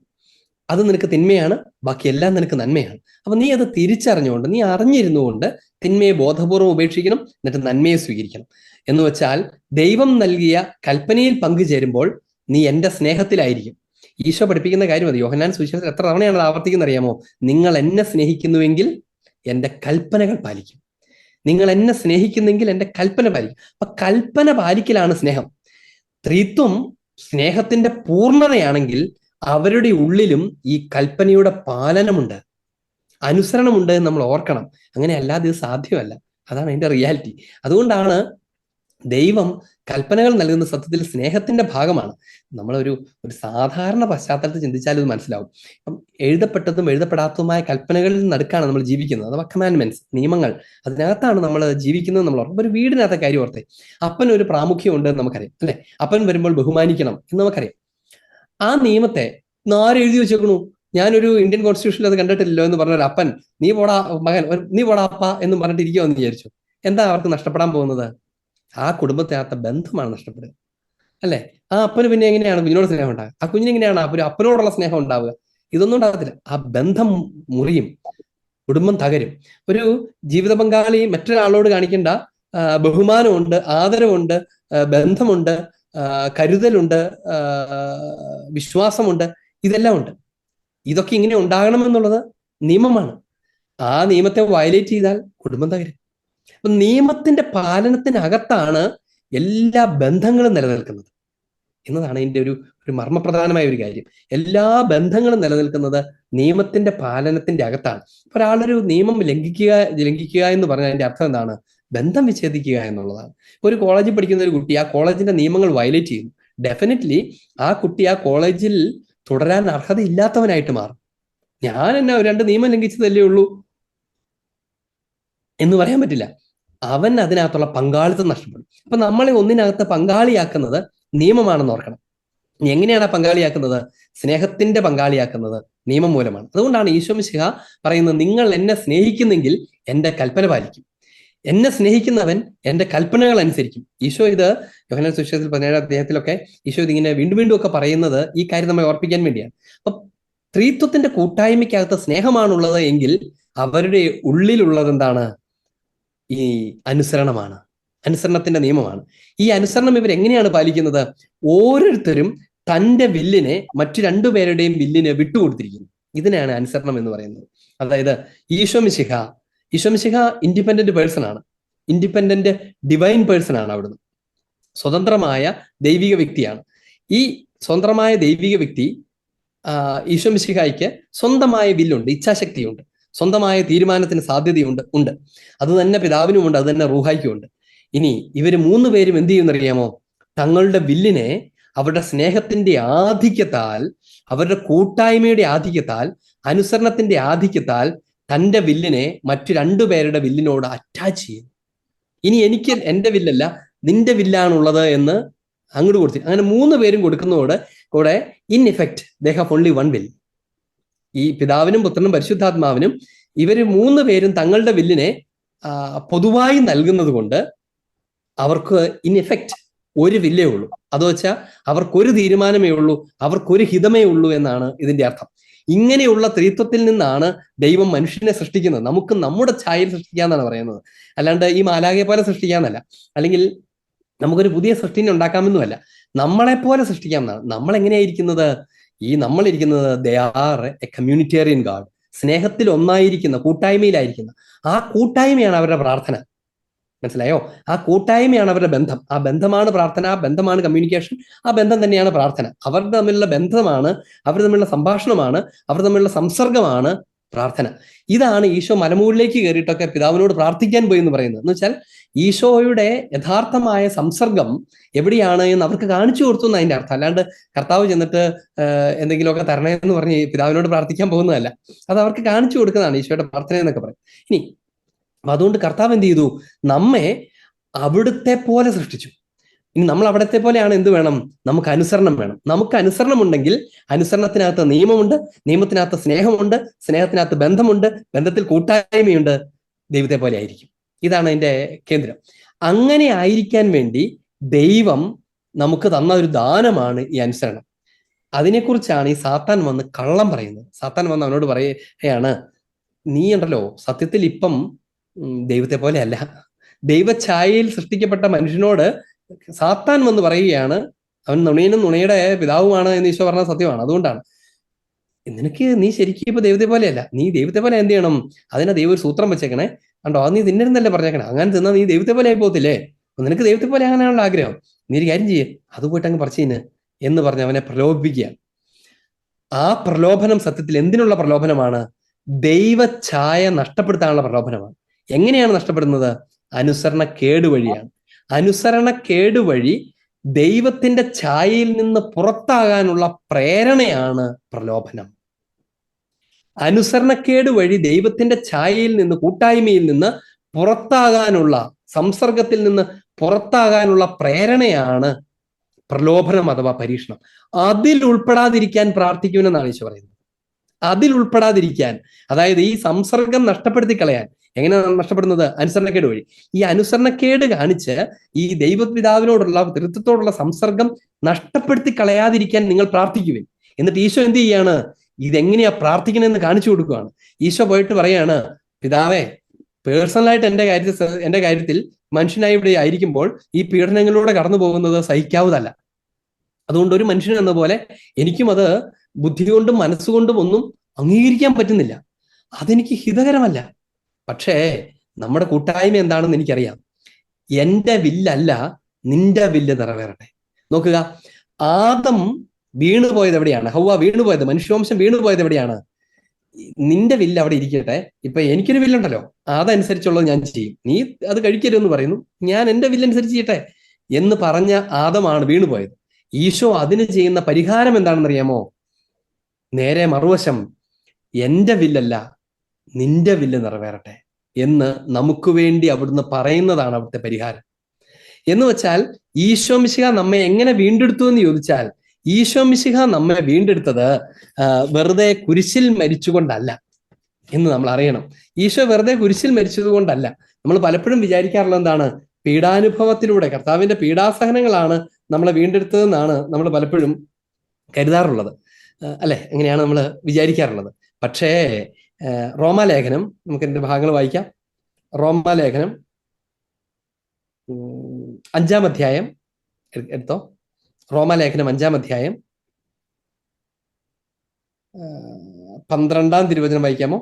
അത് നിനക്ക് തിന്മയാണ്, ബാക്കിയെല്ലാം നിനക്ക് നന്മയാണ്. അപ്പൊ നീ അത് തിരിച്ചറിഞ്ഞുകൊണ്ട്, നീ അറിഞ്ഞിരുന്നുകൊണ്ട് തിന്മയെ ബോധപൂർവ്വം ഉപേക്ഷിക്കണം, എന്നിട്ട് നന്മയെ സ്വീകരിക്കണം. എന്ന് വെച്ചാൽ ദൈവം നൽകിയ കൽപ്പനയിൽ പങ്കുചേരുമ്പോൾ നീ എൻ്റെ സ്നേഹത്തിലായിരിക്കും. ഈശോ പഠിപ്പിക്കുന്ന കാര്യം അത് യോഹന്നാൻ സുവിശേഷത്തിൽ എത്ര തവണയാണ് അത് ആവർത്തിക്കുന്നത് അറിയാമോ? നിങ്ങൾ എന്നെ സ്നേഹിക്കുന്നുവെങ്കിൽ എൻ്റെ കൽപ്പനകൾ പാലിക്കും. നിങ്ങൾ എന്നെ സ്നേഹിക്കുന്നെങ്കിൽ എൻ്റെ കൽപ്പന പാലിക്കും. അപ്പൊ കൽപ്പന പാലിക്കലാണ് സ്നേഹം. ത്രിത്വം സ്നേഹത്തിന്റെ പൂർണ്ണതയാണെങ്കിൽ അവരുടെ ഉള്ളിലും ഈ കൽപ്പനയുടെ പാലനമുണ്ട്, അനുസരണമുണ്ട് എന്ന് നമ്മൾ ഓർക്കണം. അങ്ങനെ അല്ലാതെ ഇത് സാധ്യമല്ല. അതാണ് അതിന്റെ റിയാലിറ്റി. അതുകൊണ്ടാണ് ദൈവം കൽപ്പനകൾ നൽകുന്ന സത്യത്തിൽ സ്നേഹത്തിന്റെ ഭാഗമാണ്. നമ്മളൊരു സാധാരണ പശ്ചാത്തലത്തിൽ ചിന്തിച്ചാൽ ഇത് മനസ്സിലാവും. അപ്പം എഴുതപ്പെട്ടതും എഴുതപ്പെടാത്തതുമായ കൽപ്പനകളിൽ നടുക്കാണ് നമ്മൾ ജീവിക്കുന്നത്, അഥവാ കമാൻഡ്മെന്റ്സ്, നിയമങ്ങൾ. അതിനകത്താണ് നമ്മൾ ജീവിക്കുന്നത്. നമ്മൾ ഓർക്കും. ഒരു വീടിനകത്തെ കാര്യം ഓർത്തേ, അപ്പൻ ഒരു പ്രാമുഖ്യം ഉണ്ട് എന്ന് നമുക്കറിയാം അല്ലെ. അപ്പൻ വരുമ്പോൾ ബഹുമാനിക്കണം എന്ന് നമുക്കറിയാം. ആ നിയമത്തെ ആര് എഴുതി വെച്ചേക്കണു? ഞാനൊരു ഇന്ത്യൻ കോൺസ്റ്റിറ്റ്യൂഷനിൽ അത് കണ്ടിട്ടില്ലല്ലോ എന്ന് പറഞ്ഞ ഒരു അപ്പൻ, നീ പോടാ മകൻ, നീ പോടാ അപ്പ എന്ന് പറഞ്ഞിട്ട് ഇരിക്കുമെന്ന് വിചാരിച്ചു. എന്താ അവർക്ക് നഷ്ടപ്പെടാൻ പോകുന്നത്? ആ കുടുംബത്തിനകത്ത ബന്ധമാണ് നഷ്ടപ്പെടുക അല്ലെ. ആ അപ്പന് പിന്നെ എങ്ങനെയാണ് കുഞ്ഞിനോട് സ്നേഹം ഉണ്ടാകുക? ആ കുഞ്ഞിന് എങ്ങനെയാണ് ഒരു അപ്പനോടുള്ള സ്നേഹം ഉണ്ടാവുക? ഇതൊന്നും ഉണ്ടാകത്തില്ല. ആ ബന്ധം മുറിയും, കുടുംബം തകരും. ഒരു ജീവിത പങ്കാളി മറ്റൊരാളോട് കാണിക്കേണ്ട ബഹുമാനമുണ്ട്, ആദരവുണ്ട്, ബന്ധമുണ്ട്, കരുതലുണ്ട്, വിശ്വാസമുണ്ട്, ഇതെല്ലാം ഉണ്ട്. ഇതൊക്കെ ഇങ്ങനെ ഉണ്ടാകണമെന്നുള്ളത് നിയമമാണ്. ആ നിയമത്തെ വയലേറ്റ് ചെയ്താൽ കുടുംബം തകരും. അപ്പൊ നിയമത്തിന്റെ പാലനത്തിനകത്താണ് എല്ലാ ബന്ധങ്ങളും നിലനിൽക്കുന്നത് എന്നതാണ് ഇതിന്റെ ഒരു മർമ്മപ്രധാനമായ ഒരു കാര്യം. എല്ലാ ബന്ധങ്ങളും നിലനിൽക്കുന്നത് നിയമത്തിന്റെ പാലനത്തിന്റെ അകത്താണ്. ഒരാളൊരു നിയമം ലംഘിക്കുക എന്ന് പറഞ്ഞാൽ അതിന്റെ അർത്ഥം എന്താണ്? ബന്ധം വിച്ഛേദിക്കുക എന്നുള്ളതാണ്. ഒരു കോളേജിൽ പഠിക്കുന്ന ഒരു കുട്ടി ആ കോളേജിന്റെ നിയമങ്ങൾ വയലേറ്റ് ചെയ്യുന്നു, ഡെഫിനറ്റ്ലി ആ കുട്ടി ആ കോളേജിൽ തുടരാൻ അർഹതയില്ലാത്തവനായിട്ട് മാറും. ഞാൻ എന്നാ 2 നിയമം ലംഘിച്ചതല്ലേ ഉള്ളൂ എന്ന് പറയാൻ പറ്റില്ല. അവൻ അതിനകത്തുള്ള പങ്കാളിത്തം നഷ്ടപ്പെടും. അപ്പൊ നമ്മളെ ഒന്നിനകത്ത് പങ്കാളിയാക്കുന്നത് നിയമമാണെന്ന് ഓർക്കണം. എങ്ങനെയാണ് ആ പങ്കാളിയാക്കുന്നത്? സ്നേഹത്തിന്റെ പങ്കാളിയാക്കുന്നത് നിയമം മൂലമാണ്. അതുകൊണ്ടാണ് ഈശോ മിശിഹ പറയുന്നത്, നിങ്ങൾ എന്നെ സ്നേഹിക്കുന്നെങ്കിൽ എൻ്റെ കൽപ്പന പാലിക്കും. എന്നെ സ്നേഹിക്കുന്നവൻ എൻ്റെ കൽപ്പനകൾ അനുസരിക്കും. ഈശോ ഇത് യോഹന്നാൻ സുവിശേഷത്തിൽ 17 അധ്യായത്തിലൊക്കെ ഈശോ ഇതിങ്ങനെ വീണ്ടും വീണ്ടും ഒക്കെ പറയുന്നത് ഈ കാര്യം നമ്മെ ഓർപ്പിക്കാൻ വേണ്ടിയാണ്. അപ്പൊ ത്രിത്വത്തിന്റെ കൂട്ടായ്മയ്ക്കകത്ത് സ്നേഹമാണുള്ളത് എങ്കിൽ അവരുടെ ഉള്ളിലുള്ളത് എന്താണ്? ഈ അനുസരണമാണ്, അനുസരണത്തിന്റെ നിയമമാണ്. ഈ അനുസരണം ഇവരെങ്ങനെയാണ് പാലിക്കുന്നത്? ഓരോരുത്തരും തന്റെ വില്ലിനെ മറ്റു 2 പേരുടെയും വില്ലിനെ വിട്ടുകൊടുത്തിരിക്കുന്നു. ഇതിനാണ് അനുസരണം എന്ന് പറയുന്നത്. അതായത് ഈശോ മിശിഹ ഇൻഡിപെൻഡന്റ് പേഴ്സൺ ആണ്, ഇൻഡിപെൻഡന്റ് ഡിവൈൻ പേഴ്സൺ ആണ്. അവിടുന്ന് സ്വതന്ത്രമായ ദൈവിക വ്യക്തിയാണ്. ഈ സ്വതന്ത്രമായ ദൈവിക വ്യക്തി ഈശോ മിശിഹായ്ക്ക് സ്വന്തമായ വില്ലുണ്ട്, ഇച്ഛാശക്തിയുണ്ട്, സ്വന്തമായ തീരുമാനത്തിന് സാധ്യതയുണ്ട്. അത് തന്നെ പിതാവിനുമുണ്ട്, അത് തന്നെ റൂഹായ്ക്കുമുണ്ട്. ഇനി ഇവര് 3 പേരും എന്ത് ചെയ്യുമെന്നറിയാമോ? തങ്ങളുടെ വില്ലിനെ അവരുടെ സ്നേഹത്തിന്റെ ആധിക്യത്താൽ, അവരുടെ കൂട്ടായ്മയുടെ ആധിക്യത്താൽ, അനുസരണത്തിന്റെ ആധിക്യത്താൽ തന്റെ വില്ലിനെ മറ്റു 2 പേരുടെ വില്ലിനോട് അറ്റാച്ച് ചെയ്യും. ഇനി എനിക്ക് എൻ്റെ വില്ലല്ല, നിന്റെ വില്ലാണുള്ളത് എന്ന് അങ്ങോട്ട് കൊടുത്തു. അങ്ങനെ 3 പേരും കൊടുക്കുന്നതോട് കൂടെ in effect they have only 1 will. ഈ പിതാവിനും പുത്രനും പരിശുദ്ധാത്മാവിനും ഇവര് 3 പേരും തങ്ങളുടെ വില്ലിനെ പൊതുവായി നൽകുന്നത് കൊണ്ട് അവർക്ക് ഇൻ എഫക്റ്റ് ഒരു വില്ലേ ഉള്ളൂ. അത് വെച്ചാൽ അവർക്കൊരു തീരുമാനമേ ഉള്ളൂ, അവർക്കൊരു ഹിതമേ ഉള്ളൂ എന്നാണ് ഇതിന്റെ അർത്ഥം. ഇങ്ങനെയുള്ള ത്രിത്വത്തിൽ നിന്നാണ് ദൈവം മനുഷ്യനെ സൃഷ്ടിക്കുന്നത്. നമുക്ക് നമ്മുടെ ഛായയിൽ സൃഷ്ടിക്കാന്നാണ് പറയുന്നത്, അല്ലാണ്ട് ഈ മാലാഖയെ പോലെ സൃഷ്ടിക്കാന്നല്ല, അല്ലെങ്കിൽ നമുക്കൊരു പുതിയ സൃഷ്ടിനെ ഉണ്ടാക്കാമെന്നുമല്ല. നമ്മളെപ്പോലെ സൃഷ്ടിക്കാമെന്നാണ്. നമ്മൾ എങ്ങനെയായിരിക്കുന്നത്? നമ്മളിരിക്കുന്നത് they are A communitarian God, സ്നേഹത്തിൽ ഒന്നായിരിക്കുന്ന, കൂട്ടായ്മയിലായിരിക്കുന്ന. ആ കൂട്ടായ്മയാണ് അവരുടെ പ്രാർത്ഥന. മനസ്സിലായോ? ആ കൂട്ടായ്മയാണ് അവരുടെ ബന്ധം. ആ ബന്ധമാണ് പ്രാർത്ഥന, ആ ബന്ധമാണ് കമ്മ്യൂണിക്കേഷൻ, ആ ബന്ധം തന്നെയാണ് പ്രാർത്ഥന. അവരുടെ തമ്മിലുള്ള ബന്ധമാണ്, അവർ തമ്മിലുള്ള സംഭാഷണമാണ്, അവർ തമ്മിലുള്ള സംസർഗമാണ് പ്രാർത്ഥന. ഇതാണ് ഈശോ മലമുകളിലേക്ക് കയറിയിട്ടൊക്കെ പിതാവിനോട് പ്രാർത്ഥിക്കാൻ പോയി എന്ന് പറയുന്നത്. എന്ന് വെച്ചാൽ ഈശോയുടെ യഥാർത്ഥമായ സംസർഗം എവിടെയാണ് എന്ന് അവർക്ക് കാണിച്ചു കൊടുത്തു എന്ന് അതിന്റെ അർത്ഥം. അല്ലാണ്ട് കർത്താവ് ചെന്നിട്ട് എന്തെങ്കിലുമൊക്കെ തരണേ എന്ന് പറഞ്ഞ് പിതാവിനോട് പ്രാർത്ഥിക്കാൻ പോകുന്നതല്ല. അത് അവർക്ക് കാണിച്ചു കൊടുക്കുന്നതാണ് ഈശോയുടെ പ്രാർത്ഥന എന്നൊക്കെ പറയും. ഇനി അതുകൊണ്ട് കർത്താവ് എന്ത് ചെയ്തു? നമ്മെ അവിടുത്തെ പോലെ സൃഷ്ടിച്ചു. ഇനി നമ്മൾ അവിടത്തെ പോലെയാണ് എന്ത് വേണം? നമുക്ക് അനുസരണം വേണം. നമുക്ക് അനുസരണം ഉണ്ടെങ്കിൽ അനുസരണത്തിനകത്ത് നിയമമുണ്ട്, നിയമത്തിനകത്ത് സ്നേഹമുണ്ട്, സ്നേഹത്തിനകത്ത് ബന്ധമുണ്ട്, ബന്ധത്തിൽ കൂട്ടായ്മയുണ്ട്, ദൈവത്തെ പോലെ ആയിരിക്കും. ഇതാണ് അതിന്റെ കേന്ദ്രം. അങ്ങനെ ആയിരിക്കാൻ വേണ്ടി ദൈവം നമുക്ക് തന്ന ഒരു ദാനമാണ് ഈ അനുസരണം. അതിനെക്കുറിച്ചാണ് ഈ സാത്താൻ വന്ന് കള്ളം പറയുന്നത്. സാത്താൻ വന്ന് അവനോട് പറയുകയാണ്, നീ ഉണ്ടല്ലോ സത്യത്തിൽ ഇപ്പം ദൈവത്തെ പോലെ അല്ല. ദൈവഛായയിൽ സൃഷ്ടിക്കപ്പെട്ട മനുഷ്യനോട് സാത്താൻ വന്ന് പറയുകയാണ്, അവൻ നുണയനും നുണയുടെ പിതാവുമാണ് എന്ന് ഈശോ പറഞ്ഞ സത്യമാണ്. അതുകൊണ്ടാണ് നീ ശരിക്കും ഇപ്പൊ ദൈവത്തെ പോലെയല്ല, നീ ദൈവത്തെ പോലെ എന്ത് ചെയ്യണം, അതിനെ ദൈവം ഒരു സൂത്രം വെച്ചേക്കണേ, കണ്ടോ, അത് നീ തിന്നരുന്നല്ലേ പറഞ്ഞേക്കണേ, അങ്ങനെ തിന്നാൽ നീ ദൈവത്തെ പോലെ ആയി പോകത്തില്ലേ, നിനക്ക് ദൈവത്തെ പോലെ ആകാനാണല്ലോ ആഗ്രഹം, നീ ഒരു കാര്യം ചെയ്യേ, അത് പോയിട്ട് അങ്ങ് പറിച്ചീന് എന്ന് പറഞ്ഞ് അവനെ പ്രലോഭിപ്പിക്കുക. ആ പ്രലോഭനം സത്യത്തിൽ എന്തിനുള്ള പ്രലോഭനമാണ്? ദൈവ ഛായ നഷ്ടപ്പെടുത്താനുള്ള പ്രലോഭനമാണ്. എങ്ങനെയാണ് നഷ്ടപ്പെടുന്നത്? അനുസരണക്കേട് വഴിയാണ്. അനുസരണക്കേട് വഴി ദൈവത്തിന്റെ ഛായയിൽ നിന്ന് പുറത്താകാനുള്ള പ്രേരണയാണ് പ്രലോഭനം. അനുസരണക്കേട് വഴി ദൈവത്തിന്റെ ഛായയിൽ നിന്ന്, കൂട്ടായ്മയിൽ നിന്ന് പുറത്താകാനുള്ള, സംസർഗത്തിൽ നിന്ന് പുറത്താകാനുള്ള പ്രേരണയാണ് പ്രലോഭനം അഥവാ പരീക്ഷണം. അതിൽ ഉൾപ്പെടാതിരിക്കാൻ പ്രാർത്ഥിക്കുമെന്നാണ് ഈശോ പറയുന്നത്. അതിൽ ഉൾപ്പെടാതിരിക്കാൻ, അതായത് ഈ സംസർഗം നഷ്ടപ്പെടുത്തി കളയാൻ. എങ്ങനെയാണ് നഷ്ടപ്പെടുന്നത്? അനുസരണക്കേട് വഴി. ഈ അനുസരണക്കേട് കാണിച്ച് ഈ ദൈവപിതാവിനോടുള്ള, തൃത്വത്തോടുള്ള സംസർഗം നഷ്ടപ്പെടുത്തി കളയാതിരിക്കാൻ നിങ്ങൾ പ്രാർത്ഥിക്കുവിൻ. എന്നിട്ട് ഈശോ എന്ത് ചെയ്യാണ്? ഇതെങ്ങനെയാ പ്രാർത്ഥിക്കണമെന്ന് കാണിച്ചു കൊടുക്കുകയാണ്. ഈശോ പോയിട്ട് പറയാണ്, പിതാവേ, പേഴ്സണലായിട്ട് എന്റെ കാര്യത്തിൽ മനുഷ്യനായി ഇവിടെ ആയിരിക്കുമ്പോൾ ഈ പീഡനങ്ങളിലൂടെ കടന്നു പോകുന്നത് സഹിക്കാവുന്നതല്ല. അതുകൊണ്ട് ഒരു മനുഷ്യൻ എന്ന പോലെ എനിക്കും അത് ബുദ്ധി കൊണ്ടും മനസ്സുകൊണ്ടും ഒന്നും അംഗീകരിക്കാൻ പറ്റുന്നില്ല. അതെനിക്ക് ഹിതകരമല്ല. പക്ഷേ നമ്മുടെ കൂട്ടായ്മ എന്താണെന്ന് എനിക്കറിയാം. എന്റെ വില്ലല്ല, നിന്റെ വില്ല് നിറവേറട്ടെ. നോക്കുക, ആദം വീണുപോയത് എവിടെയാണ്? ഹൗവ വീണുപോയത്, മനുഷ്യവംശം വീണുപോയത് എവിടെയാണ്? നിന്റെ വില്ല് അവിടെ ഇരിക്കട്ടെ, ഇപ്പൊ എനിക്കൊരു വില്ലുണ്ടല്ലോ, അതനുസരിച്ചുള്ളത് ഞാൻ ചെയ്യും, നീ അത് കഴിക്കരുതെന്ന് പറയുന്നു, ഞാൻ എന്റെ വില്ലനുസരിച്ച് ചെയ്യട്ടെ എന്ന് പറഞ്ഞ ആദമാണ് വീണുപോയത്. ഈശോ അതിന് ചെയ്യുന്ന പരിഹാരം എന്താണെന്നറിയാമോ? നേരെ മറുവശം, എന്റെ വില്ലല്ല, നിന്റെ വില്ല് നിറവേറട്ടെ എന്ന് നമുക്ക് വേണ്ടി അവിടുന്ന് പറയുന്നതാണ് അവിടുത്തെ പരിഹാരം. എന്ന് വെച്ചാൽ ഈശോ മിശിഹ നമ്മെ എങ്ങനെ വീണ്ടെടുത്തു എന്ന് ചോദിച്ചാൽ, ഈശോ മിശിഹ നമ്മെ വീണ്ടെടുത്തത് വെറുതെ കുരിശിൽ മരിച്ചുകൊണ്ടല്ല എന്ന് നമ്മൾ അറിയണം. ഈശോ വെറുതെ കുരിശിൽ മരിച്ചത് കൊണ്ടല്ല. നമ്മൾ പലപ്പോഴും വിചാരിക്കാറുള്ളത് എന്താണ്? പീഡാനുഭവത്തിലൂടെ, കർത്താവിന്റെ പീഡാസഹനങ്ങളാണ് നമ്മളെ വീണ്ടെടുത്തതെന്നാണ് നമ്മൾ പലപ്പോഴും കരുതാറുള്ളത്, അല്ലെ? എങ്ങനെയാണ് നമ്മൾ വിചാരിക്കാറുള്ളത്. പക്ഷേ റോമാലേഖനം, നമുക്ക് എന്റെ ഭാഗങ്ങൾ വായിക്കാം. റോമാലേഖനം 5-ാം അധ്യായം എടുത്തോ. റോമാലേഖനം 5-ാം അധ്യായം 12-ാം തിരുവചനം വായിക്കാമോ?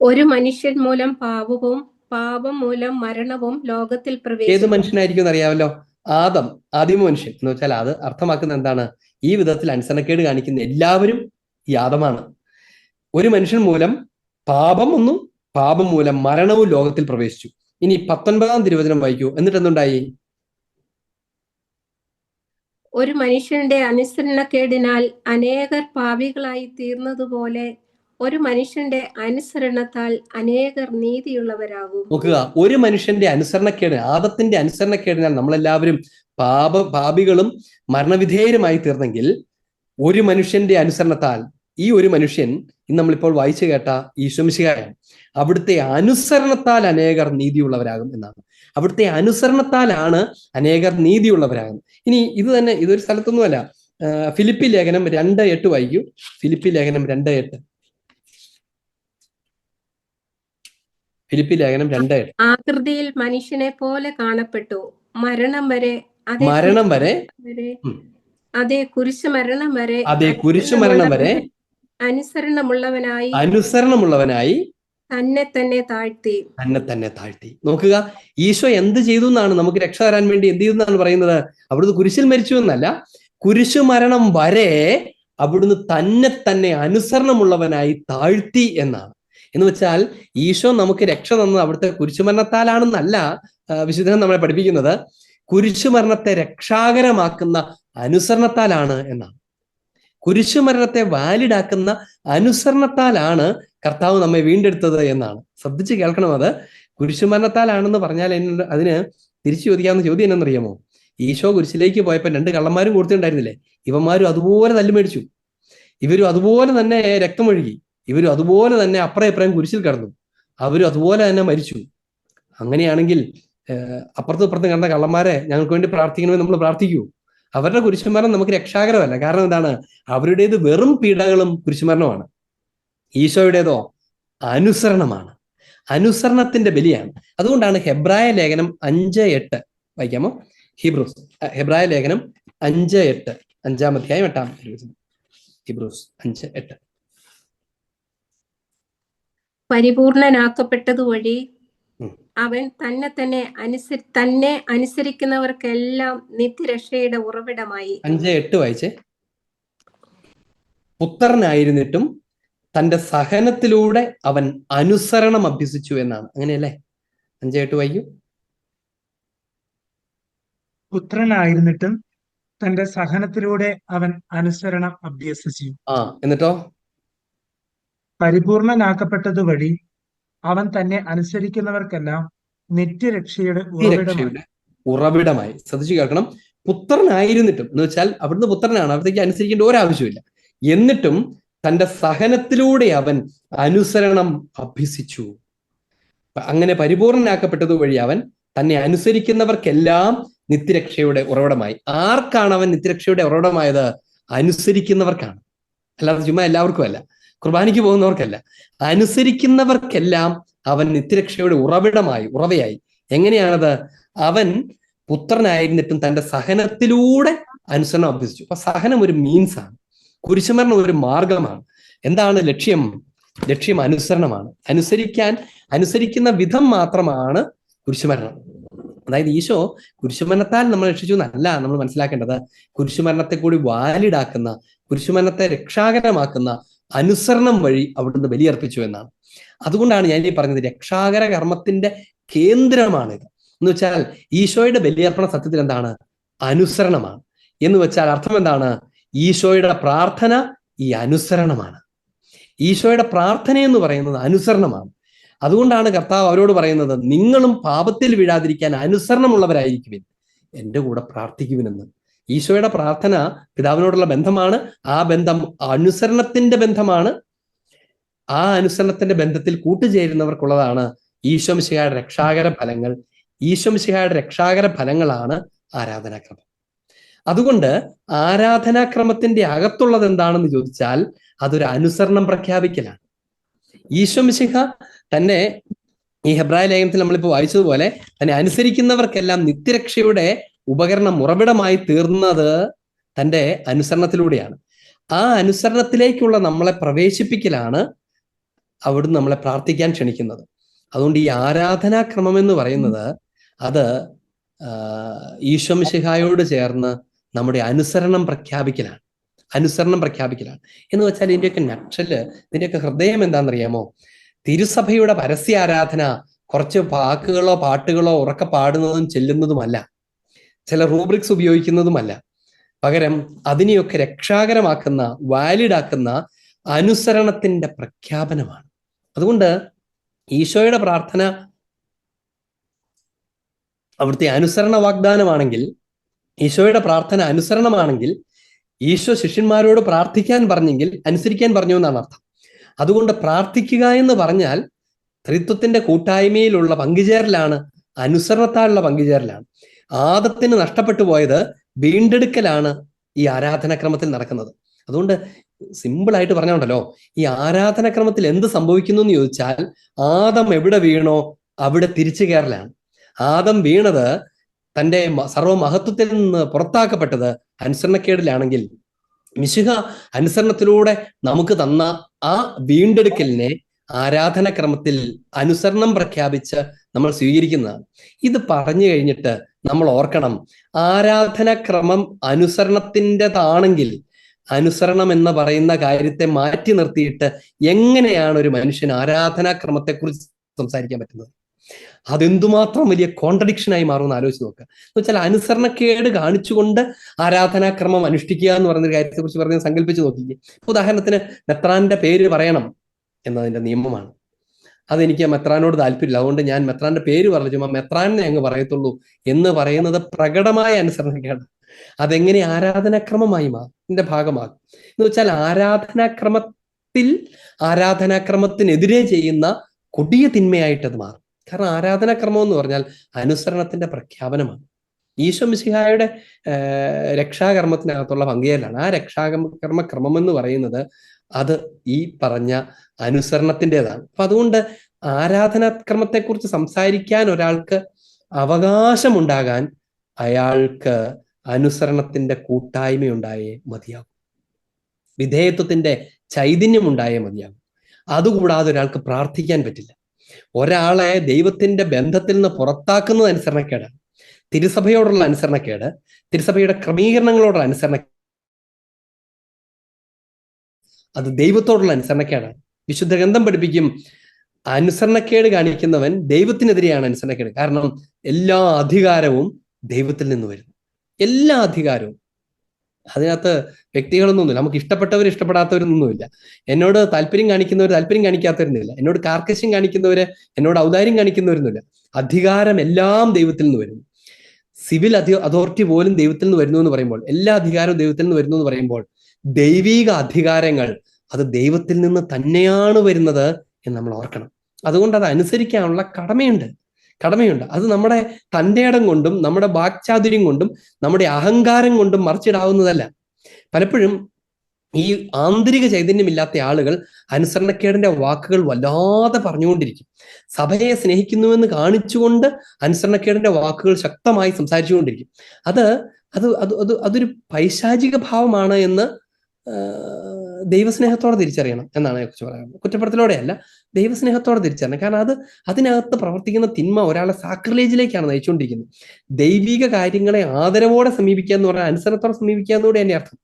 ഒരു മനുഷ്യൻ മൂലം പാപവും, പാപം മൂലം മരണവും ലോകത്തിൽ പ്രവേശിച്ചു. ഏത് മനുഷ്യനായിരിക്കും എന്നറിയാമല്ലോ? ആദം, ആദിമ മനുഷ്യൻ എന്ന് വെച്ചാൽ അത് അർത്ഥമാക്കുന്നത് എന്താണ്? ഈ വിധത്തിൽ അനുസരണക്കേട് കാണിക്കുന്ന എല്ലാവരും ഈ ആദമാണ്. ഒരു മനുഷ്യൻ മൂലം പാപം വന്നു, പാപം മൂലം മരണവും ലോകത്തിൽ പ്രവേശിച്ചു. ഇനി 19-ാം തിരുവചനം വായിക്കൂ. എന്നിട്ട് എന്തുണ്ടായി? ഒരു മനുഷ്യന്റെ അനുസരണക്കേടിനാൽ അനേകർ പാപികളായി തീർന്നതുപോലെ ഒരു മനുഷ്യന്റെ അനുസരണത്താൽ അനേകർ നീതിയുള്ളവരാകും. നോക്കുക, ഒരു മനുഷ്യന്റെ അനുസരണക്കേട്, ആദത്തിന്റെ അനുസരണക്കേടിനാൽ നമ്മളെല്ലാവരും പാപികളും മരണവിധേയരുമായി തീർന്നെങ്കിൽ ഒരു മനുഷ്യന്റെ അനുസരണത്താൽ, ഈ ഒരു മനുഷ്യൻ ഇന്ന് നമ്മളിപ്പോൾ വായിച്ചു കേട്ട ഈശോ മിശിഹായാണ്, അവിടുത്തെ അനുസരണത്താൽ അനേകർ നീതിയുള്ളവരാകും എന്നാണ്. അവിടുത്തെ അനുസരണത്താലാണ് അനേകർ നീതിയുള്ളവരാകുന്നത്. ഇനി ഇത് തന്നെ, ഇതൊരു സ്ഥലത്തൊന്നുമല്ല. ഫിലിപ്പി ലേഖനം 2:8 വായിക്കൂ. ഫിലിപ്പി ലേഖനം 2:8. ഫിലിപ്പി ലേഖനം 2:8. ആകൃതിയിൽ മനുഷ്യനെ പോലെ കാണപ്പെട്ടു, മരണം വരെ അതേ കുരിശ് മരണം വരെ അനുസരണമുള്ളവനായി തന്നെ താഴ്ത്തി. നോക്കുക, ഈശോ എന്ത് ചെയ്തു എന്നാണ്? നമുക്ക് രക്ഷ തരാൻ വേണ്ടി എന്ത് ചെയ്തു എന്നാണ് പറയുന്നത്? അവിടുന്ന് കുരിശിൽ മരിച്ചു എന്നല്ല, കുരിശു മരണം വരെ അവിടുന്ന് തന്നെ അനുസരണമുള്ളവനായി താഴ്ത്തി എന്നാണ്. എന്ന് വെച്ചാൽ ഈശോ നമുക്ക് രക്ഷ തന്നത് അവിടുത്തെ കുരിശുമരണത്താലാണെന്നല്ല വിശുദ്ധൻ നമ്മളെ പഠിപ്പിക്കുന്നത്. കുരിശുമരണത്തെ രക്ഷാകരമാക്കുന്ന അനുസരണത്താലാണ് എന്നാണ്. കുരിശുമരണത്തെ വാലിഡാക്കുന്ന അനുസരണത്താലാണ് കർത്താവ് നമ്മെ വീണ്ടെടുത്തത് എന്നാണ്. ശ്രദ്ധിച്ച് കേൾക്കണം. അത് കുരിശുമരണത്താലാണെന്ന് പറഞ്ഞാൽ അതിന് തിരിച്ചു ചോദിക്കാവുന്ന ചോദ്യം എന്നറിയാമോ? ഈശോ കുരിശിലേക്ക് പോയപ്പോൾ 2 കള്ളന്മാരും കൊടുത്തിട്ടുണ്ടായിരുന്നില്ലേ? ഇവന്മാരും അതുപോലെ തല്ലുമേടിച്ചു, ഇവരും അതുപോലെ തന്നെ രക്തമൊഴുകി, ഇവരും അതുപോലെ തന്നെ അപ്പുറം ഇപ്പുറം കുരിശിൽ കിടന്നു, അവരും അതുപോലെ തന്നെ മരിച്ചു. അങ്ങനെയാണെങ്കിൽ അപ്പുറത്തും ഇപ്പുറത്തും കിടന്ന കള്ളന്മാരെ ഞങ്ങൾക്ക് വേണ്ടി പ്രാർത്ഥിക്കണമെന്ന് നമ്മൾ പ്രാർത്ഥിക്കൂ? അവരുടെ കുരിശുമരണം നമുക്ക് രക്ഷാകരമല്ല. കാരണം എന്താണ്? അവരുടേത് വെറും പീഡകളും കുരിശുമരണമാണ്. ഈശോയുടേതോ അനുസരണമാണ്, അനുസരണത്തിന്റെ ബലിയാണ്. അതുകൊണ്ടാണ് ഹെബ്രായ ലേഖനം 5:8 വായിക്കാമോ? ഹെബ്രായ ലേഖനം 5:8, 5-ാം അധ്യായം 8-ാം തിരുവചനം. ഹീബ്രൂസ് 5:8. പരിപൂർണനാക്കപ്പെട്ടതുവഴി അവൻ തന്നെ അനുസരിക്കുന്നവർക്കെല്ലാം നിത്യരക്ഷയുടെ ഉറവിടമായി. 5:8 വായിച്ചേ. പുത്രനായിരുന്നിട്ടും തന്റെ സഹനത്തിലൂടെ അവൻ അനുസരണം അഭ്യസിച്ചു എന്നാണ്. അങ്ങനെയല്ലേ? 5:8 വായിക്കും. പുത്രനായിരുന്നിട്ടും തന്റെ സഹനത്തിലൂടെ അവൻ അനുസരണം അഭ്യസിച്ചു. എന്നിട്ടോ? പരിപൂർണനാക്കപ്പെട്ടത് വഴി അവൻ തന്നെ അനുസരിക്കുന്നവർക്കെല്ലാം നിത്യരക്ഷയുടെ ഉറവിടമായി. ശ്രദ്ധിച്ചു കേൾക്കണം. പുത്രനായിരുന്നിട്ടും എന്ന് വെച്ചാൽ അവിടുന്ന് പുത്രനാണ്, അവിടത്തേക്ക് അനുസരിക്കേണ്ട ഒരാവശ്യമില്ല. എന്നിട്ടും തന്റെ സഹനത്തിലൂടെ അവൻ അനുസരണം അഭ്യസിച്ചു. അങ്ങനെ പരിപൂർണനാക്കപ്പെട്ടത് വഴി അവൻ തന്നെ അനുസരിക്കുന്നവർക്കെല്ലാം നിത്യരക്ഷയുടെ ഉറവിടമായി. ആർക്കാണ് അവൻ നിത്യരക്ഷയുടെ ഉറവിടമായത്? അനുസരിക്കുന്നവർക്കാണ്, അല്ലാതെ ചുമ്മാ എല്ലാവർക്കും അല്ല, കുർബാനയ്ക്ക് പോകുന്നവർക്കല്ല. അനുസരിക്കുന്നവർക്കെല്ലാം അവൻ നിത്യരക്ഷയുടെ ഉറവയായി. എങ്ങനെയാണത്? അവൻ പുത്രനായിരുന്നിട്ടും തന്റെ സഹനത്തിലൂടെ അനുസരണം അഭ്യസിച്ചു. അപ്പൊ സഹനം ഒരു മീൻസ് ആണ്, കുരിശുമരണം ഒരു മാർഗമാണ്. എന്താണ് ലക്ഷ്യം? ലക്ഷ്യം അനുസരണമാണ്. അനുസരിക്കുന്ന വിധം മാത്രമാണ് കുരിശുമരണം. അതായത് ഈശോ കുരിശുമരണത്താൽ നമ്മൾ രക്ഷിച്ചു എന്നല്ല നമ്മൾ മനസ്സിലാക്കേണ്ടത്. കുരിശുമരണത്തെ കൂടി വാലിഡാക്കുന്ന, കുരിശുമരണത്തെ രക്ഷാകരമാക്കുന്ന അനുസരണം വഴി അവിടുന്ന് ബലിയർപ്പിച്ചു എന്നാണ്. അതുകൊണ്ടാണ് ഞാൻ ഈ പറഞ്ഞത് രക്ഷാകര കർമ്മത്തിന്റെ കേന്ദ്രമാണിത്. എന്ന് വെച്ചാൽ ഈശോയുടെ ബലിയർപ്പണ സത്യത്തിൽ എന്താണ്? അനുസരണമാണ്. എന്ന് വെച്ചാൽ അർത്ഥം എന്താണ്? ഈശോയുടെ പ്രാർത്ഥന ഈ അനുസരണമാണ്. ഈശോയുടെ പ്രാർത്ഥന എന്ന് പറയുന്നത് അനുസരണമാണ്. അതുകൊണ്ടാണ് കർത്താവ് അവരോട് പറയുന്നത്, നിങ്ങളും പാപത്തിൽ വീഴാതിരിക്കാൻ അനുസരണമുള്ളവരായിരിക്കുവിൻ, എൻ്റെ കൂടെ പ്രാർത്ഥിക്കുവിനെന്ന്. ഈശോയുടെ പ്രാർത്ഥന പിതാവിനോടുള്ള ബന്ധമാണ്. ആ ബന്ധം അനുസരണത്തിന്റെ ബന്ധമാണ്. ആ അനുസരണത്തിന്റെ ബന്ധത്തിൽ കൂട്ടുചേരുന്നവർക്കുള്ളതാണ് ഈശോ മിശിഹായുടെ രക്ഷാകര ഫലങ്ങൾ. ഈശോ മിശിഹായുടെ രക്ഷാകര ഫലങ്ങളാണ് ആരാധനാക്രമം. അതുകൊണ്ട് ആരാധനാക്രമത്തിന്റെ അകത്തുള്ളത് എന്താണെന്ന് ചോദിച്ചാൽ അതൊരു അനുസരണം പ്രഖ്യാപിക്കലാണ്. ഈശോ മിശിഹ തന്നെ ഈ ഹെബ്രായ ലേഖനത്തിൽ നമ്മളിപ്പോൾ വായിച്ചതുപോലെ തന്നെ അനുസരിക്കുന്നവർക്കെല്ലാം നിത്യരക്ഷയുടെ ഉപകരണം, ഉറവിടമായി തീർന്നത് തൻ്റെ അനുസരണത്തിലൂടെയാണ്. ആ അനുസരണത്തിലേക്കുള്ള നമ്മളെ പ്രവേശിപ്പിക്കലാണ് അവിടുന്ന് നമ്മളെ പ്രാർത്ഥിക്കാൻ ക്ഷണിക്കുന്നത്. അതുകൊണ്ട് ഈ ആരാധനാക്രമം എന്ന് പറയുന്നത് അത് ഈശോ മിശിഹായോട് ചേർന്ന് നമ്മുടെ അനുസരണം പ്രഖ്യാപിക്കലാണ്. എന്ന് വെച്ചാൽ ഇതിൻ്റെയൊക്കെ നക്ഷല്, ഇതിൻ്റെയൊക്കെ ഹൃദയം എന്താണെന്നറിയാമോ? തിരുസഭയുടെ പരസ്യ ആരാധന കുറച്ച് വാക്കുകളോ പാട്ടുകളോ ഉറക്കെ പാടുന്നതും ചെല്ലുന്നതുമല്ല, ചില റൂബ്രിക്സ് ഉപയോഗിക്കുന്നതുമല്ല. പകരം അതിനെയൊക്കെ രക്ഷാകരമാക്കുന്ന, വാലിഡാക്കുന്ന അനുസരണത്തിന്റെ പ്രഖ്യാപനമാണ്. അതുകൊണ്ട് ഈശോയുടെ പ്രാർത്ഥന അവിടുത്തെ അനുസരണ വാഗ്ദാനമാണെങ്കിൽ, ഈശോയുടെ പ്രാർത്ഥന അനുസരണമാണെങ്കിൽ, ഈശോ ശിഷ്യന്മാരോട് പ്രാർത്ഥിക്കാൻ പറഞ്ഞെങ്കിൽ അനുസരിക്കാൻ പറഞ്ഞു എന്നാണ് അർത്ഥം. അതുകൊണ്ട് പ്രാർത്ഥിക്കുക എന്ന് പറഞ്ഞാൽ ത്രിത്വത്തിന്റെ കൂട്ടായ്മയിലുള്ള പങ്കുചേരലാണ്, അനുസരണത്താലുള്ള പങ്കുചേരലാണ്. ആദത്തിന് നഷ്ടപ്പെട്ടു പോയത് വീണ്ടെടുക്കലാണ് ഈ ആരാധനാക്രമത്തിൽ നടക്കുന്നത്. അതുകൊണ്ട് സിമ്പിളായിട്ട് പറഞ്ഞുണ്ടല്ലോ, ഈ ആരാധനാക്രമത്തിൽ എന്ത് സംഭവിക്കുന്നു എന്ന് ചോദിച്ചാൽ ആദം എവിടെ വീണോ അവിടെ തിരിച്ചു കയറലാണ്. ആദം വീണത്, തൻ്റെ സർവമഹത്വത്തിൽ നിന്ന് പുറത്താക്കപ്പെട്ടത് അനുസരണക്കേടിലാണെങ്കിൽ, മിശിഹ അനുസരണത്തിലൂടെ നമുക്ക് തന്ന ആ വീണ്ടെടുക്കലിനെ ആരാധനാക്രമത്തിൽ അനുസരണം പ്രഖ്യാപിച്ച് നമ്മൾ സ്വീകരിക്കുന്നതാണ്. ഇത് പറഞ്ഞു കഴിഞ്ഞിട്ട് നമ്മൾ ഓർക്കണം, ആരാധനാക്രമം അനുസരണത്തിൻ്റെതാണെങ്കിൽ അനുസരണം എന്ന് പറയുന്ന കാര്യത്തെ മാറ്റി നിർത്തിയിട്ട് എങ്ങനെയാണ് ഒരു മനുഷ്യൻ ആരാധനാക്രമത്തെക്കുറിച്ച് സംസാരിക്കാൻ പറ്റുന്നത്? അതെന്തുമാത്രം വലിയ കോൺട്രഡിക്ഷനായി മാറുമെന്ന് ആലോചിച്ച് നോക്കുക. എന്ന് വെച്ചാൽ അനുസരണക്കേട് കാണിച്ചുകൊണ്ട് ആരാധനാക്രമം അനുഷ്ഠിക്കുക എന്ന് പറയുന്ന കാര്യത്തെക്കുറിച്ച് പറഞ്ഞ് സങ്കല്പിച്ച് നോക്കിക്കേ. ഉദാഹരണത്തിന് മെത്രാന്റെ പേര് പറയണം എന്നതിന്റെ നിയമമാണ്. അതെനിക്ക് മെത്രാനോട് താല്പര്യമില്ല, അതുകൊണ്ട് ഞാൻ മെത്രാന്റെ പേര് പറഞ്ഞു, ചുമ്മാ മെത്രാനെ അങ്ങ് പറയത്തുള്ളൂ എന്ന് പറയുന്നത് പ്രകടമായ അനുസരണക്കേട്. അതെങ്ങനെ ആരാധനാക്രമമായി ഇതിന്റെ ഭാഗമാകും എന്ന് വെച്ചാൽ ആരാധനാക്രമത്തിനെതിരെ ചെയ്യുന്ന കൊടിയ തിന്മയായിട്ട് അത് മാറും. കാരണം ആരാധനാക്രമം എന്ന് പറഞ്ഞാൽ അനുസരണത്തിന്റെ പ്രഖ്യാപനമാണ്. ഈശോ മിശിഹായുടെ രക്ഷാകർമ്മത്തിനകത്തുള്ള പങ്കുചേരലാണ്. ആ രക്ഷാകർമ്മക്രമം എന്ന് പറയുന്നത് അത് ഈ പറഞ്ഞ അനുസരണത്തിൻ്റെതാണ്. അപ്പൊ അതുകൊണ്ട് ആരാധനാക്രമത്തെക്കുറിച്ച് സംസാരിക്കാൻ ഒരാൾക്ക് അവകാശമുണ്ടാകാൻ അയാൾക്ക് അനുസരണത്തിന്റെ കൂട്ടായ്മയുണ്ടായേ മതിയാകും, വിധേയത്വത്തിന്റെ ചൈതന്യം ഉണ്ടായേ മതിയാകും. അതുകൂടാതെ ഒരാൾക്ക് പ്രാർത്ഥിക്കാൻ പറ്റില്ല. ഒരാളെ ദൈവത്തിന്റെ ബന്ധത്തിൽ നിന്ന് പുറത്താക്കുന്നത് അനുസരണക്കേടാണ്. തിരുസഭയോടുള്ള അനുസരണക്കേട്, തിരുസഭയുടെ ക്രമീകരണങ്ങളോടുള്ള അത് ദൈവത്തോടുള്ള അനുസരണക്കേടാണ്. വിശുദ്ധ ഗ്രന്ഥം പഠിപ്പിക്കും, അനുസരണക്കേട് കാണിക്കുന്നവൻ ദൈവത്തിനെതിരെയാണ് അനുസരണക്കേട്. കാരണം എല്ലാ അധികാരവും ദൈവത്തിൽ നിന്ന് വരുന്നു. എല്ലാ അധികാരവും. അതിനകത്ത് വ്യക്തികളൊന്നുമില്ല. നമുക്ക് ഇഷ്ടപ്പെട്ടവർ ഇഷ്ടപ്പെടാത്തവരൊന്നുമില്ല. എന്നോട് താല്പര്യം കാണിക്കുന്നവർ താല്പര്യം കാണിക്കാത്തവരുന്നില്ല. എന്നോട് കാർക്കശ്യം കാണിക്കുന്നവര് എന്നോട് ഔദാര്യം കാണിക്കുന്നവരൊന്നുമില്ല. അധികാരം എല്ലാം ദൈവത്തിൽ നിന്ന് വരുന്നു. സിവിൽ അതോറിറ്റി പോലും ദൈവത്തിൽ നിന്ന് വരുന്നു എന്ന് പറയുമ്പോൾ, എല്ലാ അധികാരവും ദൈവത്തിൽ നിന്ന് വരുന്നു എന്ന് പറയുമ്പോൾ, ദൈവിക അധികാരങ്ങൾ അത് ദൈവത്തിൽ നിന്ന് തന്നെയാണ് വരുന്നത് എന്ന് നമ്മൾ ഓർക്കണം. അതുകൊണ്ട് അത് അനുസരിക്കാനുള്ള കടമയുണ്ട്. അത് നമ്മുടെ തൻ്റെ ഇടം കൊണ്ടും നമ്മുടെ വാക്ചാതുര്യം കൊണ്ടും നമ്മുടെ അഹങ്കാരം കൊണ്ടും മറിച്ചിടാവുന്നതല്ല. പലപ്പോഴും ഈ ആന്തരിക ചൈതന്യമില്ലാത്ത ആളുകൾ അനുസരണക്കേടിന്റെ വാക്കുകൾ വല്ലാതെ പറഞ്ഞുകൊണ്ടിരിക്കും. സഭയെ സ്നേഹിക്കുന്നുവെന്ന് കാണിച്ചുകൊണ്ട് അനുസരണക്കേടിന്റെ വാക്കുകൾ ശക്തമായി സംസാരിച്ചുകൊണ്ടിരിക്കും. അതൊരു പൈശാചിക ഭാവമാണ് എന്ന് ദൈവസ്നേഹത്തോടെ തിരിച്ചറിയണം എന്നാണ് കുറിച്ച് പറയുന്നത്. കുറ്റപ്പെടുത്തലോടെയല്ല, ദൈവസ്നേഹത്തോടെ തിരിച്ചറിയണം. കാരണം അതിനകത്ത് പ്രവർത്തിക്കുന്ന തിന്മ ഒരാളെ സാക്രിലേജിലേക്കാണ് നയിച്ചുകൊണ്ടിരിക്കുന്നത്. ദൈവിക കാര്യങ്ങളെ ആദരവോടെ സമീപിക്കുക എന്ന് പറഞ്ഞാൽ അനുസരണത്തോടെ സമീപിക്കുക എന്നൂടെ എൻ്റെ അർത്ഥം.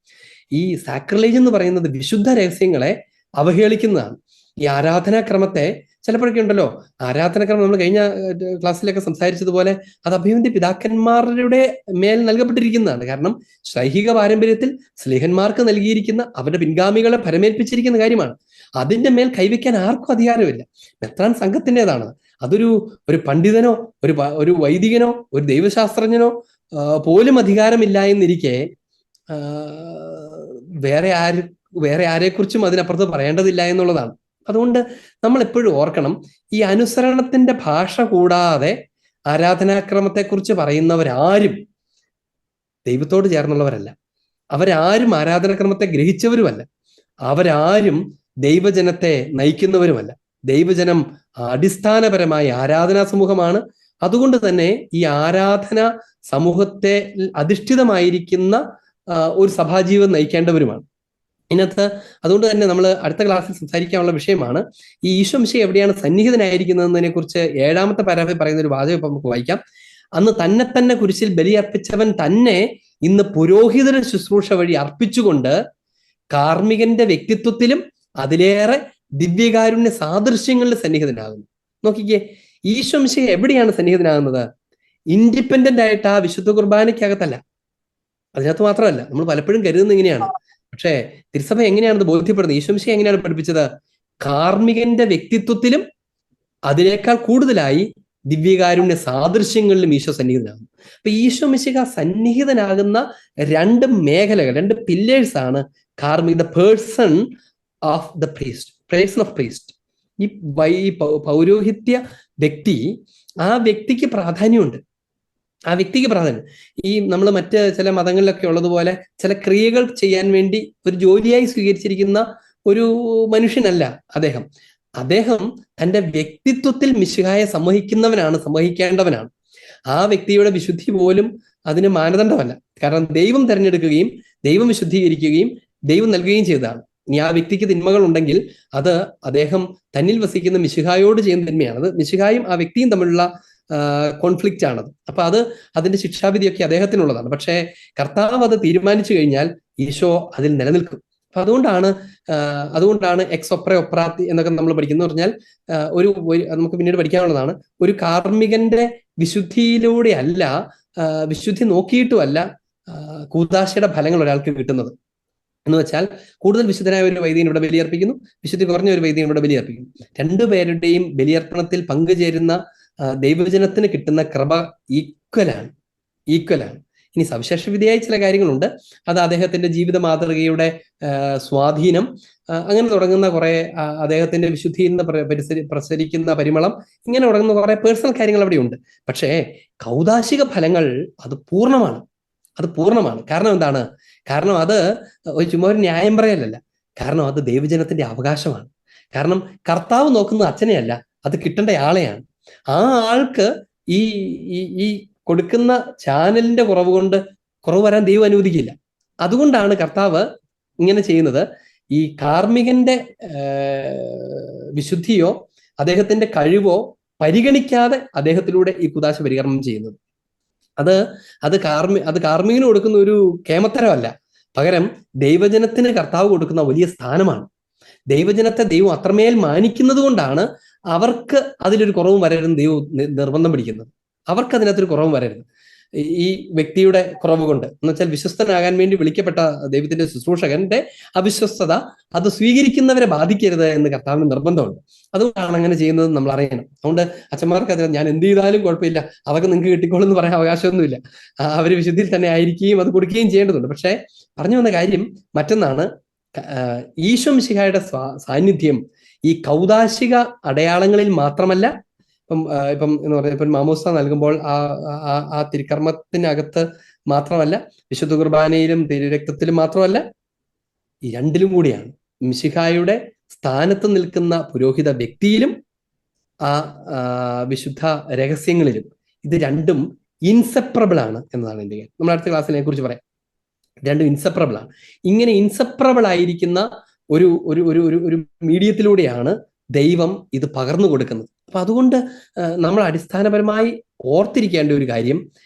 ഈ സാക്രിലേജ് എന്ന് പറയുന്നത് വിശുദ്ധ രഹസ്യങ്ങളെ അവഹേളിക്കുന്നതാണ്. ഈ ആരാധനാക്രമത്തെ ചിലപ്പോഴൊക്കെ ഉണ്ടല്ലോ, ആരാധനാക്രമം നമ്മൾ കഴിഞ്ഞ ക്ലാസ്സിലൊക്കെ സംസാരിച്ചതുപോലെ അത് അഭിമന്യ പിതാക്കന്മാരുടെ മേൽ നൽകപ്പെട്ടിരിക്കുന്നതാണ്. കാരണം ശൈഹിക പാരമ്പര്യത്തിൽ സ്ലേഹന്മാർക്ക് നൽകിയിരിക്കുന്ന, അവരുടെ പിൻഗാമികളെ പരമേൽപ്പിച്ചിരിക്കുന്ന കാര്യമാണ്. അതിന്റെ മേൽ കൈവയ്ക്കാൻ ആർക്കും അധികാരമില്ല. മെത്രാൻ സംഘത്തിൻ്റെതാണ്. ഒരു പണ്ഡിതനോ ഒരു വൈദികനോ ഒരു ദൈവശാസ്ത്രജ്ഞനോ പോലും അധികാരമില്ല എന്നിരിക്കെ വേറെ ആരെക്കുറിച്ചും അതിനപ്പുറത്ത് പറയേണ്ടതില്ല എന്നുള്ളതാണ്. അതുകൊണ്ട് നമ്മൾ എപ്പോഴും ഓർക്കണം, ഈ അനുസരണത്തിന്റെ ഭാഷ കൂടാതെ ആരാധനാക്രമത്തെക്കുറിച്ച് പറയുന്നവരാരും ദൈവത്തോട് ചേർന്നുള്ളവരല്ല. അവരാരും ആരാധനാക്രമത്തെ ഗ്രഹിച്ചവരുമല്ല. അവരാരും ദൈവജനത്തെ നയിക്കുന്നവരുമല്ല. ദൈവജനം അടിസ്ഥാനപരമായി ആരാധനാ സമൂഹമാണ്. അതുകൊണ്ട് തന്നെ ഈ ആരാധന സമൂഹത്തെ അധിഷ്ഠിതമായിരിക്കുന്ന ഒരു സഭാജീവൻ നയിക്കേണ്ടവരുമാണ്. ഇതിനകത്ത് അതുകൊണ്ട് തന്നെ നമ്മൾ അടുത്ത ക്ലാസ്സിൽ സംസാരിക്കാനുള്ള വിഷയമാണ് ഈ ഈശോ മിശിഹ എവിടെയാണ് സന്നിഹിതനായിരിക്കുന്നതിനെ കുറിച്ച് 7ാമത്തെ പാരാഗ്രാഫിൽ പറയുന്ന ഒരു വാചകം ഇപ്പം നമുക്ക് വായിക്കാം. അന്ന് തന്നെ കുരിശിൽ ബലിയർപ്പിച്ചവൻ തന്നെ ഇന്ന് പുരോഹിതര ശുശ്രൂഷ വഴി അർപ്പിച്ചുകൊണ്ട് കാർമ്മികന്റെ വ്യക്തിത്വത്തിലും അതിലേറെ ദിവ്യകാരുണ്യ സാദൃശ്യങ്ങളിൽ സന്നിഹിതനാകുന്നു. നോക്കിക്കേ, ഈശോ മിശിഹ എവിടെയാണ് സന്നിഹിതനാകുന്നത്? ഇൻഡിപെൻഡന്റ് ആയിട്ട് ആ വിശുദ്ധ കുർബാനയ്ക്കകത്തല്ല. അതിനകത്ത് മാത്രമല്ല, നമ്മൾ പലപ്പോഴും കരുതുന്നത് ഇങ്ങനെയാണ്. പക്ഷേ തിരുസഭ എങ്ങനെയാണത് ബോധ്യപ്പെടുന്നത്? ഈശോ മിശിഹ എങ്ങനെയാണ് പഠിപ്പിച്ചത്? കാർമ്മികന്റെ വ്യക്തിത്വത്തിലും അതിനേക്കാൾ കൂടുതലായി ദിവ്യകാരുണ്യ സാദൃശ്യങ്ങളിലും ഈശോ സന്നിഹിതനാകുന്നു. അപ്പൊ ഈശോ മിശിഹ സന്നിഹിതനാകുന്ന 2 മേഖലകൾ, 2 പില്ലേഴ്സ് ആണ് the person of the priest, person of priest. ഈ പൗരോഹിത്യ വ്യക്തി, ആ വ്യക്തിക്ക് പ്രാധാന്യമുണ്ട്. ഈ നമ്മൾ മറ്റ് ചില മതങ്ങളിലൊക്കെ ഉള്ളതുപോലെ ചില ക്രിയകൾ ചെയ്യാൻ വേണ്ടി ഒരു ജോലിയായി സ്വീകരിച്ചിരിക്കുന്ന ഒരു മനുഷ്യനല്ല അദ്ദേഹം തന്റെ വ്യക്തിത്വത്തിൽ മിശിഹായെ സംവഹിക്കേണ്ടവനാണ്. ആ വ്യക്തിയുടെ വിശുദ്ധി പോലും അതിന് മാനദണ്ഡമല്ല. കാരണം ദൈവം തിരഞ്ഞെടുക്കുകയും ദൈവം വിശുദ്ധീകരിക്കുകയും ദൈവം നൽകുകയും ചെയ്തതാണ്. ഇനി ആ വ്യക്തിക്ക് തിന്മകൾ ഉണ്ടെങ്കിൽ അത് അദ്ദേഹം തന്നിൽ വസിക്കുന്ന മിശിഹായോട് ചെയ്യുന്ന തിന്മയാണ്. അത് മിശിഹായും ആ വ്യക്തിയും തമ്മിലുള്ള കോൺഫ്ലിക്റ്റ് ആണത്. അപ്പൊ അതിന്റെ ശിക്ഷാവിധിയൊക്കെ അദ്ദേഹത്തിനുള്ളതാണ്. പക്ഷേ കർത്താവ് അത് തീരുമാനിച്ചു കഴിഞ്ഞാൽ ഈശോ അതിൽ നിലനിൽക്കും. അപ്പൊ അതുകൊണ്ടാണ് എക്സ് ഒപ്ര ഒപ്രാത്തി എന്നൊക്കെ നമ്മൾ പഠിക്കുന്നു പറഞ്ഞാൽ നമുക്ക് പിന്നീട് പഠിക്കാനുള്ളതാണ്. ഒരു കാർമ്മികന്റെ വിശുദ്ധിയിലൂടെ അല്ല, വിശുദ്ധി നോക്കിയിട്ടുമല്ല കൂദാശയുടെ ഫലങ്ങൾ ഒരാൾക്ക് കിട്ടുന്നത്. എന്ന് വെച്ചാൽ കൂടുതൽ വിശുദ്ധനായ ഒരു വൈദികൻ ഇവിടെ ബലിയർപ്പിക്കുന്നു, വിശുദ്ധി കുറഞ്ഞ ഒരു വൈദികൻ ഇവിടെ ബലിയർപ്പിക്കുന്നു. 2 പേരുടെയും ബലിയർപ്പണത്തിൽ പങ്കുചേരുന്ന ദൈവജനത്തിന് കിട്ടുന്ന കൃപ ഈക്വലാണ്. ഇനി സവിശേഷ വിധിയായ ചില കാര്യങ്ങളുണ്ട്. അത് അദ്ദേഹത്തിന്റെ ജീവിത മാതൃകയുടെ സ്വാധീനം, അങ്ങനെ തുടങ്ങുന്ന കുറെ അദ്ദേഹത്തിന്റെ വിശുദ്ധിയിൽ നിന്ന് പ്രസരിക്കുന്ന പരിമളം, ഇങ്ങനെ തുടങ്ങുന്ന കുറെ പേഴ്സണൽ കാര്യങ്ങൾ അവിടെ ഉണ്ട്. പക്ഷേ കൗദാശിക ഫലങ്ങൾ അത് പൂർണ്ണമാണ്. കാരണം എന്താണ്? കാരണം അത് ചുമ്മാ ഒരു ന്യായം പറയലല്ല. കാരണം അത് ദൈവജനത്തിന്റെ അവകാശമാണ്. കാരണം കർത്താവ് നോക്കുന്നത് അച്ഛനെയല്ല, അത് കിട്ടേണ്ട ആളെയാണ്. ആ ആൾക്ക് ഈ കൊടുക്കുന്ന ചാനലിന്റെ കുറവ് വരാൻ ദൈവം അനുവദിക്കില്ല. അതുകൊണ്ടാണ് കർത്താവ് ഇങ്ങനെ ചെയ്യുന്നത്. ഈ കാർമികന്റെ വിശുദ്ധിയോ അദ്ദേഹത്തിന്റെ കഴിവോ പരിഗണിക്കാതെ അദ്ദേഹത്തിലൂടെ ഈ കുദാശ പരികർമ്മം ചെയ്യുന്നത്. അത് കാർമികന് കൊടുക്കുന്ന ഒരു കേമത്തരമല്ല, പകരം ദൈവജനത്തിന് കർത്താവ് കൊടുക്കുന്ന വലിയ സ്ഥാനമാണ്. ദൈവജനത്തെ ദൈവം അത്രമേൽ മാനിക്കുന്നത് കൊണ്ടാണ് അവർക്ക് അതിലൊരു കുറവും വരരുതെന്ന് ദൈവം നിർബന്ധം പിടിക്കുന്നത്. അവർക്ക് അതിനകത്തൊരു കുറവും വരരുത്. ഈ വ്യക്തിയുടെ കുറവ് കൊണ്ട് എന്ന് വെച്ചാൽ വിശ്വസ്തനാകാൻ വേണ്ടി വിളിക്കപ്പെട്ട ദൈവത്തിന്റെ ശുശ്രൂഷകന്റെ അവിശ്വസ്തത അത് സ്വീകരിക്കുന്നവരെ ബാധിക്കരുത് എന്ന് കർത്താവിന് നിർബന്ധമുണ്ട്. അതുകൊണ്ടാണ് അങ്ങനെ ചെയ്യുന്നത് നമ്മൾ അറിയണം. അതുകൊണ്ട് അച്ഛന്മാർക്ക് അതിന് ഞാൻ എന്ത് ചെയ്താലും കുഴപ്പമില്ല, അതൊക്കെ നിങ്ങൾക്ക് കിട്ടിക്കോളും എന്ന് പറയാൻ അവകാശമൊന്നുമില്ല. അവർ വിശുദ്ധിയിൽ തന്നെ ആയിരിക്കുകയും അത് കൊടുക്കുകയും ചെയ്യേണ്ടതുണ്ട്. പക്ഷെ പറഞ്ഞു വന്ന കാര്യം മറ്റൊന്നാണ്, ഈശോ മിശിഹായുടെ സാന്നിധ്യം ഈ കൗദാശിക അടയാളങ്ങളിൽ മാത്രമല്ല, ഇപ്പം എന്ന് പറഞ്ഞാൽ ഇപ്പം മാമോസ്ത നൽകുമ്പോൾ ആ തിരുക്കർമ്മത്തിനകത്ത് മാത്രമല്ല, വിശുദ്ധ കുർബാനയിലും തിരുരക്തത്തിലും മാത്രമല്ല, ഈ രണ്ടിലും കൂടിയാണ്. മിശിഹായുടെ സ്ഥാനത്ത് നിൽക്കുന്ന പുരോഹിത വ്യക്തിയിലും ആ വിശുദ്ധ രഹസ്യങ്ങളിലും ഇത് രണ്ടും ഇൻസെപ്പറബിൾ ആണ് എന്നതാണ് എൻ്റെ കാര്യം. നമ്മൾ അടുത്ത ക്ലാസ്സിനെ കുറിച്ച് പറയാം. രണ്ടും ഇൻസെപ്പറബിൾ ആണ്. ഇങ്ങനെ ഇൻസെപ്പറബിൾ ആയിരിക്കുന്ന ഒരു ഒരു ഒരു ഒരു മീഡിയത്തിലൂടെയാണ് ദൈവം ഇത് പകർന്നു കൊടുക്കുന്നത്. അപ്പൊ അതുകൊണ്ട് നമ്മൾ അടിസ്ഥാനപരമായി ഓർത്തിരിക്കേണ്ട ഒരു കാര്യം,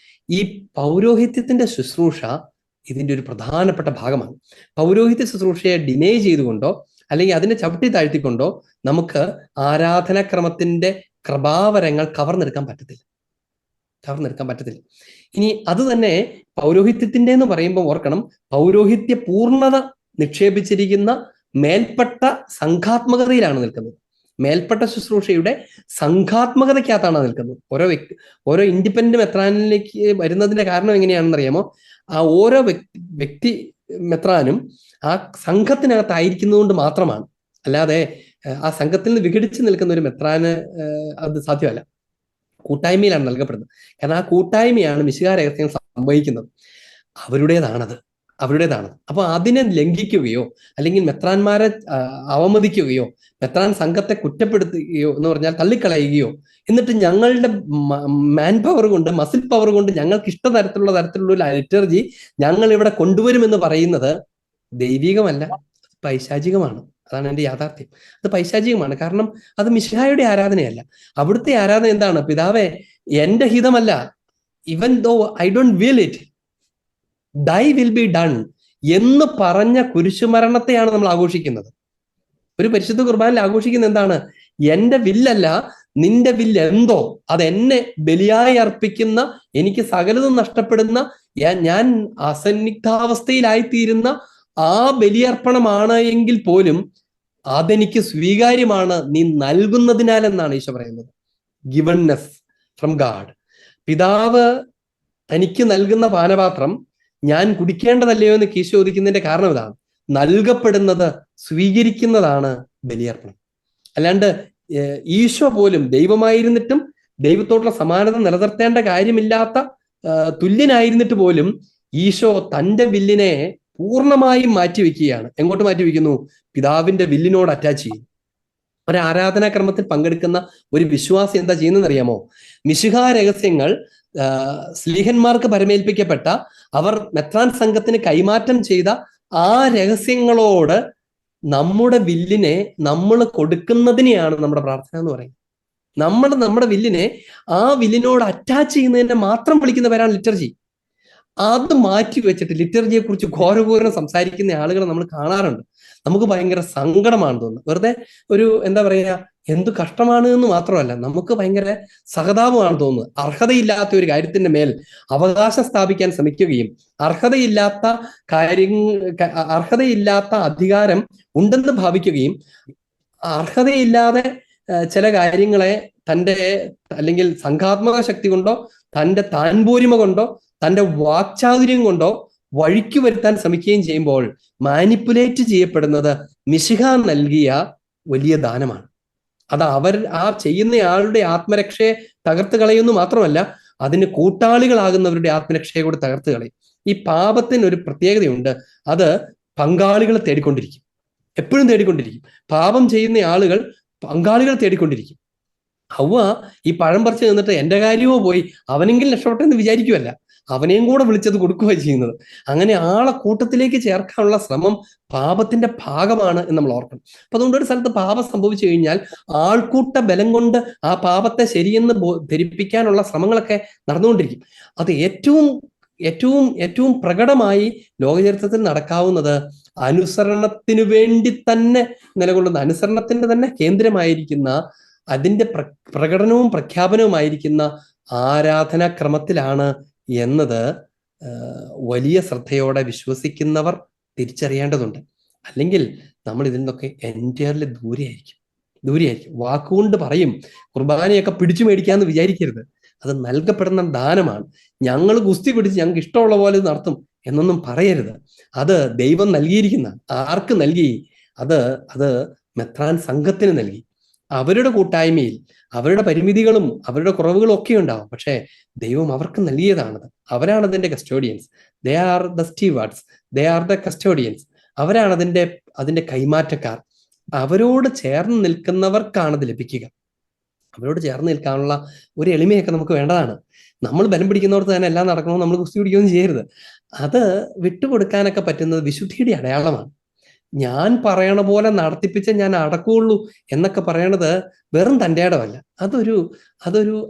ഈ പൗരോഹിത്യത്തിന്റെ ശുശ്രൂഷ ഇതിന്റെ ഒരു പ്രധാനപ്പെട്ട ഭാഗമാണ്. പൗരോഹിത്യ ശുശ്രൂഷയെ ഡിനേ ചെയ്തുകൊണ്ടോ അല്ലെങ്കിൽ അതിനെ ചവിട്ടി താഴ്ത്തിക്കൊണ്ടോ നമുക്ക് ആരാധനാക്രമത്തിന്റെ കൃപാവരങ്ങൾ കവർന്നെടുക്കാൻ പറ്റത്തില്ല. ഇനി അത് തന്നെ പൗരോഹിത്യത്തിന്റെ എന്ന് പറയുമ്പോൾ ഓർക്കണം, പൗരോഹിത്യ പൂർണ്ണത നിക്ഷേപിച്ചിരിക്കുന്ന മേൽപ്പെട്ട സംഘാത്മകതയിലാണ് നിൽക്കുന്നത്. മേൽപ്പെട്ട ശുശ്രൂഷയുടെ സംഘാത്മകതയ്ക്കകത്താണ് നിൽക്കുന്നത്. ഓരോ ഇൻഡിപെൻഡന്റ് മെത്രാനിലേക്ക് വരുന്നതിന്റെ കാരണം എങ്ങനെയാണെന്ന് അറിയാമോ? ആ ഓരോ വ്യക്തി മെത്രാനും ആ സംഘത്തിനകത്തായിരിക്കുന്നതുകൊണ്ട് മാത്രമാണ്. അല്ലാതെ ആ സംഘത്തിൽ നിന്ന് വിഘടിച്ച് നിൽക്കുന്ന ഒരു മെത്രാന് അത് സാധ്യമല്ല. കൂട്ടായ്മയിലാണ് നൽകപ്പെടുന്നത്. കാരണം ആ കൂട്ടായ്മയാണ് മിശിഹാ രഹസ്യം സംഭവിക്കുന്നത്. അവരുടേതാണത്. അപ്പൊ അതിനെ ലംഘിക്കുകയോ അല്ലെങ്കിൽ മെത്രാന്മാരെ അവമതിക്കുകയോ മെത്രാൻ സംഘത്തെ കുറ്റപ്പെടുത്തുകയോ എന്ന് പറഞ്ഞാൽ തള്ളിക്കളയുകയോ എന്നിട്ട് ഞങ്ങളുടെ മാൻ പവർ കൊണ്ട് മസിൽ പവർ കൊണ്ട് ഞങ്ങൾക്ക് തരത്തിലുള്ള ലിറ്റർജി ഞങ്ങൾ ഇവിടെ കൊണ്ടുവരുമെന്ന് പറയുന്നത് ദൈവികമല്ല, പൈശാചികമാണ്. അതാണ് എൻ്റെ യാഥാർത്ഥ്യം. അത് പൈശാചികമാണ്. കാരണം അത് മിശിഹായുടെ ആരാധനയല്ല. അവിടുത്തെ ആരാധന എന്താണ്? പിതാവേ, എന്റെ ഹിതമല്ല, even though I don't will it, thy will be done എന്ന് പറഞ്ഞ കുരിശുമരണത്തെയാണ് നമ്മൾ ആഘോഷിക്കുന്നത്. ഒരു പരിശുദ്ധ കുർബാനയിൽ ആഘോഷിക്കുന്ന എന്താണ്? എന്റെ വില്ലല്ല, നിന്റെ വില്ല് എന്തോ അതെന്നെ ബലിയായി അർപ്പിക്കുന്ന, എനിക്ക് സകലതും നഷ്ടപ്പെടുന്ന, ഞാൻ അസന്നിഗ്ധാവസ്ഥയിലായിത്തീരുന്ന ആ ബലിയർപ്പണമാണ് എങ്കിൽ പോലും അതെനിക്ക് സ്വീകാര്യമാണ് നീ നൽകുന്നതിനാൽ എന്നാണ് ഈശോ പറയുന്നത്. ഗിവൺനെസ് ഫ്രം ഗാഡ്. പിതാവ് തനിക്ക് നൽകുന്ന പാനപാത്രം ഞാൻ കുടിക്കേണ്ടതല്ലയോ എന്ന് ഈശോ ചോദിക്കുന്നതിന്റെ കാരണം ഇതാണ്. നൽകപ്പെടുന്നത്, സ്വീകരിക്കുന്നതാണ് ബലിയർപ്പണം. അല്ലാണ്ട് ഈശോ പോലും ദൈവമായിരുന്നിട്ടും ദൈവത്തോടുള്ള സമാനത നിലനിർത്തേണ്ട കാര്യമില്ലാത്ത തുല്യനായിരുന്നിട്ട് പോലും ഈശോ തൻ്റെ വില്ലിനെ പൂർണ്ണമായും മാറ്റിവെക്കുകയാണ്. എങ്ങോട്ട് മാറ്റിവെക്കുന്നു? പിതാവിന്റെ വില്ലിനോട് അറ്റാച്ച് ചെയ്യും. ഒരു ആരാധനാക്രമത്തിൽ പങ്കെടുക്കുന്ന ഒരു വിശ്വാസി എന്താ ചെയ്യുന്നതെന്ന് അറിയാമോ? മിശിഹാ രഹസ്യങ്ങൾ സ്ലീഹന്മാർക്ക് പരമേൽപ്പിക്കപ്പെട്ട, അവർ മെത്രാൻ സംഘത്തിന് കൈമാറ്റം ചെയ്ത ആ രഹസ്യങ്ങളോട് നമ്മുടെ വില്ലിനെ നമ്മൾ കൊടുക്കുന്നതിനെയാണ് നമ്മുടെ പ്രാർത്ഥന എന്ന് പറയുന്നത്. നമ്മുടെ വില്ലിനെ ആ വില്ലിനോട് അറ്റാച്ച് ചെയ്യുന്നതിനെ മാത്രം വിളിക്കുന്ന പേരാണ് ലിറ്റർജി. അത് മാറ്റി വെച്ചിട്ട് ലിറ്റർജിയെ കുറിച്ച് ഘോരഘോരം സംസാരിക്കുന്ന ആളുകളെ നമ്മൾ കാണാറുണ്ട്. നമുക്ക് ഭയങ്കര സങ്കടമാണ് തോന്നുന്നത്. വെറുതെ ഒരു എന്താ പറയുക, എന്തു കഷ്ടമാണ് എന്ന് മാത്രമല്ല, നമുക്ക് ഭയങ്കര സഹതാപമാണ് തോന്നുന്നത്. അർഹതയില്ലാത്ത ഒരു കാര്യത്തിന്റെ മേൽ അവകാശം സ്ഥാപിക്കാൻ ശ്രമിക്കുകയും അർഹതയില്ലാത്ത അധികാരം ഉണ്ടെന്ന് ഭാവിക്കുകയും അർഹതയില്ലാതെ ചില കാര്യങ്ങളെ തൻ്റെ അല്ലെങ്കിൽ സംഘാത്മക ശക്തി കൊണ്ടോ തൻ്റെ താൻപോരിമ കൊണ്ടോ തൻ്റെ വാക്ചാതുര്യം കൊണ്ടോ വഴിക്ക് വരുത്താൻ ശ്രമിക്കുകയും ചെയ്യുമ്പോൾ മാനിപ്പുലേറ്റ് ചെയ്യപ്പെടുന്നത് മിശിഹാ നൽകിയ വലിയ ദാനമാണ്. അത് ആ ചെയ്യുന്നയാളുടെ ആത്മരക്ഷയെ തകർത്ത് കളയുന്നു മാത്രമല്ല, അതിന് കൂട്ടാളികളാകുന്നവരുടെ ആത്മരക്ഷയെ കൂടെ തകർത്ത് കളയും. ഈ പാപത്തിന് ഒരു പ്രത്യേകതയുണ്ട്. അത് പങ്കാളികളെ തേടിക്കൊണ്ടിരിക്കും, എപ്പോഴും തേടിക്കൊണ്ടിരിക്കും. പാപം ചെയ്യുന്ന ആളുകൾ പങ്കാളികളെ തേടിക്കൊണ്ടിരിക്കും. ഹവ്വ ഈ പഴം പറിച്ച് നിന്നിട്ട് എന്റെ കാര്യമോ പോയി, അവനെങ്കിലും രക്ഷപ്പെട്ടെന്ന് വിചാരിക്കുമല്ല, അവനെയും കൂടെ വിളിച്ചത് കൊടുക്കുകയാണ് ചെയ്യുന്നത്. അങ്ങനെ ആളെ കൂട്ടത്തിലേക്ക് ചേർക്കാനുള്ള ശ്രമം പാപത്തിന്റെ ഭാഗമാണ് എന്ന് നമ്മൾ ഓർക്കണം. അപ്പൊ അതുകൊണ്ട് ഒരു സ്ഥലത്ത് പാപം സംഭവിച്ചു കഴിഞ്ഞാൽ ആൾക്കൂട്ട ബലം കൊണ്ട് ആ പാപത്തെ ശരിയെന്ന് ധരിപ്പിക്കാനുള്ള ശ്രമങ്ങളൊക്കെ നടന്നുകൊണ്ടിരിക്കും. അത് ഏറ്റവും ഏറ്റവും ഏറ്റവും പ്രകടമായി ലോകചരിത്രത്തിൽ നടക്കാവുന്നത് അനുസരണത്തിനു വേണ്ടി തന്നെ നിലകൊള്ളുന്ന, അനുസരണത്തിന്റെ തന്നെ കേന്ദ്രമായിരിക്കുന്ന, അതിന്റെ പ്രകടനവും പ്രഖ്യാപനവുമായിരിക്കുന്ന ആരാധനാക്രമത്തിലാണ് എന്നത് വലിയ ശ്രദ്ധയോടെ വിശ്വസിക്കുന്നവർ തിരിച്ചറിയേണ്ടതുണ്ട്. അല്ലെങ്കിൽ നമ്മൾ ഇതിൽ നിന്നൊക്കെ എൻറ്റയർലി ദൂരെയായിരിക്കും. വാക്കുകൊണ്ട് പറയും, കുർബാനയൊക്കെ പിടിച്ചു മേടിക്കാന്ന് വിചാരിക്കരുത്. അത് നൽകപ്പെടുന്ന ദാനമാണ്. ഞങ്ങൾ ഗുസ്തി പിടിച്ച് ഞങ്ങൾക്ക് ഇഷ്ടമുള്ള പോലെ നടത്തും എന്നൊന്നും പറയരുത്. അത് ദൈവം നൽകിയിരിക്കുന്ന, ആർക്ക് നൽകി? അത് മെത്രാൻ സംഘത്തിന് നൽകി. അവരുടെ കൂട്ടായ്മയിൽ അവരുടെ പരിമിതികളും അവരുടെ കുറവുകളും ഒക്കെ ഉണ്ടാവും. പക്ഷേ ദൈവം അവർക്ക് നൽകിയതാണത്. അവരാണ് അതിന്റെ custodians. They are the stewards, they are the custodians. അവരാണ് അതിന്റെ കൈമാറ്റക്കാർ. അവരോട് ചേർന്ന് നിൽക്കുന്നവർക്കാണത് ലഭിക്കുക. അവരോട് ചേർന്ന് നിൽക്കാനുള്ള ഒരു എളിമയൊക്കെ നമുക്ക് വേണ്ടതാണ്. നമ്മൾ ബലം പിടിക്കുന്നവർക്ക് തന്നെ എല്ലാം നടക്കണമെന്ന് നമ്മൾ കുസ്തി പിടിക്കുകയൊന്നും ചെയ്യരുത്. അത് വിട്ടുകൊടുക്കാനൊക്കെ പറ്റുന്നത് വിശുദ്ധിയുടെ അടയാളമാണ്. ഞാൻ പറയണ പോലെ നടത്തിപ്പിച്ച ഞാൻ അടക്കുകയുള്ളൂ എന്നൊക്കെ പറയണത് വെറും തൻ്റെ ഇടമല്ല.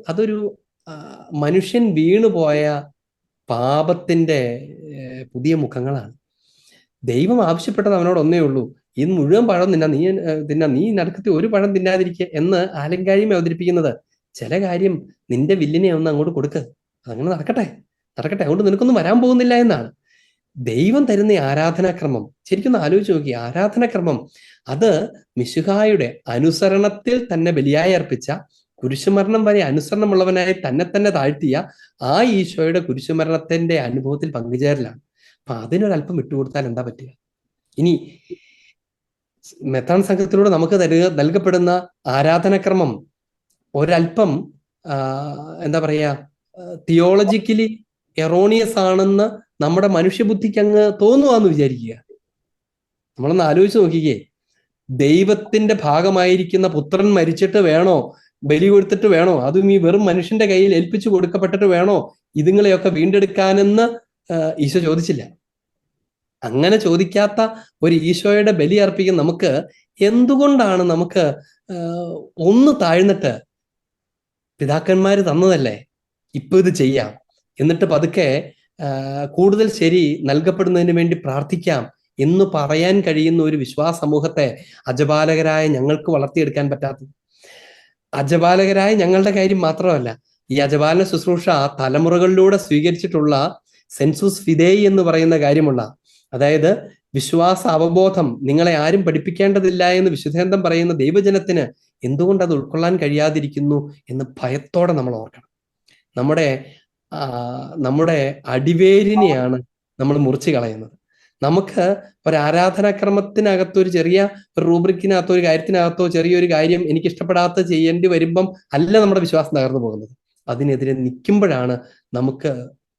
അതൊരു മനുഷ്യൻ വീണുപോയ പാപത്തിന്റെ പുതിയ മുഖങ്ങളാണ്. ദൈവം ആവശ്യപ്പെട്ടത് അവനോട് ഒന്നേ ഉള്ളൂ, ഇത് മുഴുവൻ പഴം നീ നടുക്കത്തിൽ ഒരു പഴം തിന്നാതിരിക്കുക എന്ന് ആലങ്കാരിയും അവതരിപ്പിക്കുന്നത്. ചില കാര്യം നിന്റെ വില്ലിനെ ഒന്ന് അങ്ങോട്ട് കൊടുക്ക്, അതങ്ങനെ നടക്കട്ടെ, അതുകൊണ്ട് നിനക്കൊന്നും വരാൻ പോകുന്നില്ല എന്നാണ്. ദൈവം തരുന്ന ആരാധനാക്രമം ശരിക്കും ആലോചിച്ച് നോക്കി. ആരാധനാക്രമം അത് മിശിഹായുടെ അനുസരണത്തിൽ തന്നെ ബലിയായി അർപ്പിച്ച, കുരിശുമരണം വരെ അനുസരണമുള്ളവനായി തന്നെ താഴ്ത്തിയ ആ ഈശോയുടെ കുരിശുമരണത്തിന്റെ അനുഭവത്തിൽ പങ്കുചേരലാണ്. അപ്പൊ അതിനൊരല്പം വിട്ടുകൊടുത്താൽ എന്താ പറ്റുക? ഇനി മെത്രാൻ സംഘത്തിലൂടെ നമുക്ക് നൽകപ്പെടുന്ന ആരാധനാക്രമം ഒരല്പം എന്താ പറയാ, തിയോളജിക്കലി എറോണിയസ് ആണെന്ന് നമ്മുടെ മനുഷ്യബുദ്ധിക്ക് അങ്ങ് തോന്നുവാന്ന് വിചാരിക്കുക. നമ്മളൊന്ന് ആലോചിച്ച് നോക്കിക്കേ. ദൈവത്തിന്റെ ഭാഗമായിരിക്കുന്ന പുത്രൻ മരിച്ചിട്ട് വേണോ, ബലി കൊടുത്തിട്ട് വേണോ, അതും ഈ വെറും മനുഷ്യന്റെ കയ്യിൽ ഏൽപ്പിച്ചു കൊടുക്കപ്പെട്ടിട്ട് വേണോ ഇതുങ്ങളെയൊക്കെ വീണ്ടെടുക്കാനെന്ന് ഈശോ ചോദിച്ചില്ല. അങ്ങനെ ചോദിക്കാത്ത ഒരു ഈശോയുടെ ബലി അർപ്പിക്കാൻ നമുക്ക് എന്തുകൊണ്ടാണ് നമുക്ക് ഒന്ന് താഴ്ന്നിട്ട് പിതാക്കന്മാര് തന്നതല്ലേ, ഇപ്പൊ ഇത് ചെയ്യാം, എന്നിട്ട് പതുക്കെ കൂടുതൽ ശരി നൽകപ്പെടുന്നതിന് വേണ്ടി പ്രാർത്ഥിക്കാം എന്ന് പറയാൻ കഴിയുന്ന ഒരു വിശ്വാസ സമൂഹത്തെ അജപാലകരായ ഞങ്ങൾക്ക് വളർത്തിയെടുക്കാൻ പറ്റാത്തത്? അജപാലകരായ ഞങ്ങളുടെ കാര്യം മാത്രമല്ല, ഈ അജപാലന ശുശ്രൂഷ തലമുറകളിലൂടെ സ്വീകരിച്ചിട്ടുള്ള സെൻസുസ് ഫിദേയി എന്ന് പറയുന്ന കാര്യമുള്ള, അതായത് വിശ്വാസ അവബോധം നിങ്ങളെ ആരും പഠിപ്പിക്കേണ്ടതില്ല എന്ന് വിശുദ്ധേന്തം പറയുന്ന ദൈവജനത്തിന് എന്തുകൊണ്ട് അത് ഉൾക്കൊള്ളാൻ കഴിയാതിരിക്കുന്നു എന്ന് ഭയത്തോടെ നമ്മൾ ഓർക്കണം. നമ്മുടെ അടിവേരിനെയാണ് നമ്മൾ മുറിച്ചു കളയുന്നത്. നമുക്ക് ഒരു ആരാധനാക്രമത്തിനകത്തോ ഒരു ചെറിയ ഒരു റൂബ്രിക്കിനകത്തോ ഒരു കാര്യത്തിനകത്തോ ചെറിയൊരു കാര്യം എനിക്ക് ഇഷ്ടപ്പെടാത്ത ചെയ്യേണ്ടി വരുമ്പം അല്ല നമ്മുടെ വിശ്വാസം തകർന്നു പോകുന്നത്. അതിനെതിരെ നിൽക്കുമ്പോഴാണ് നമുക്ക്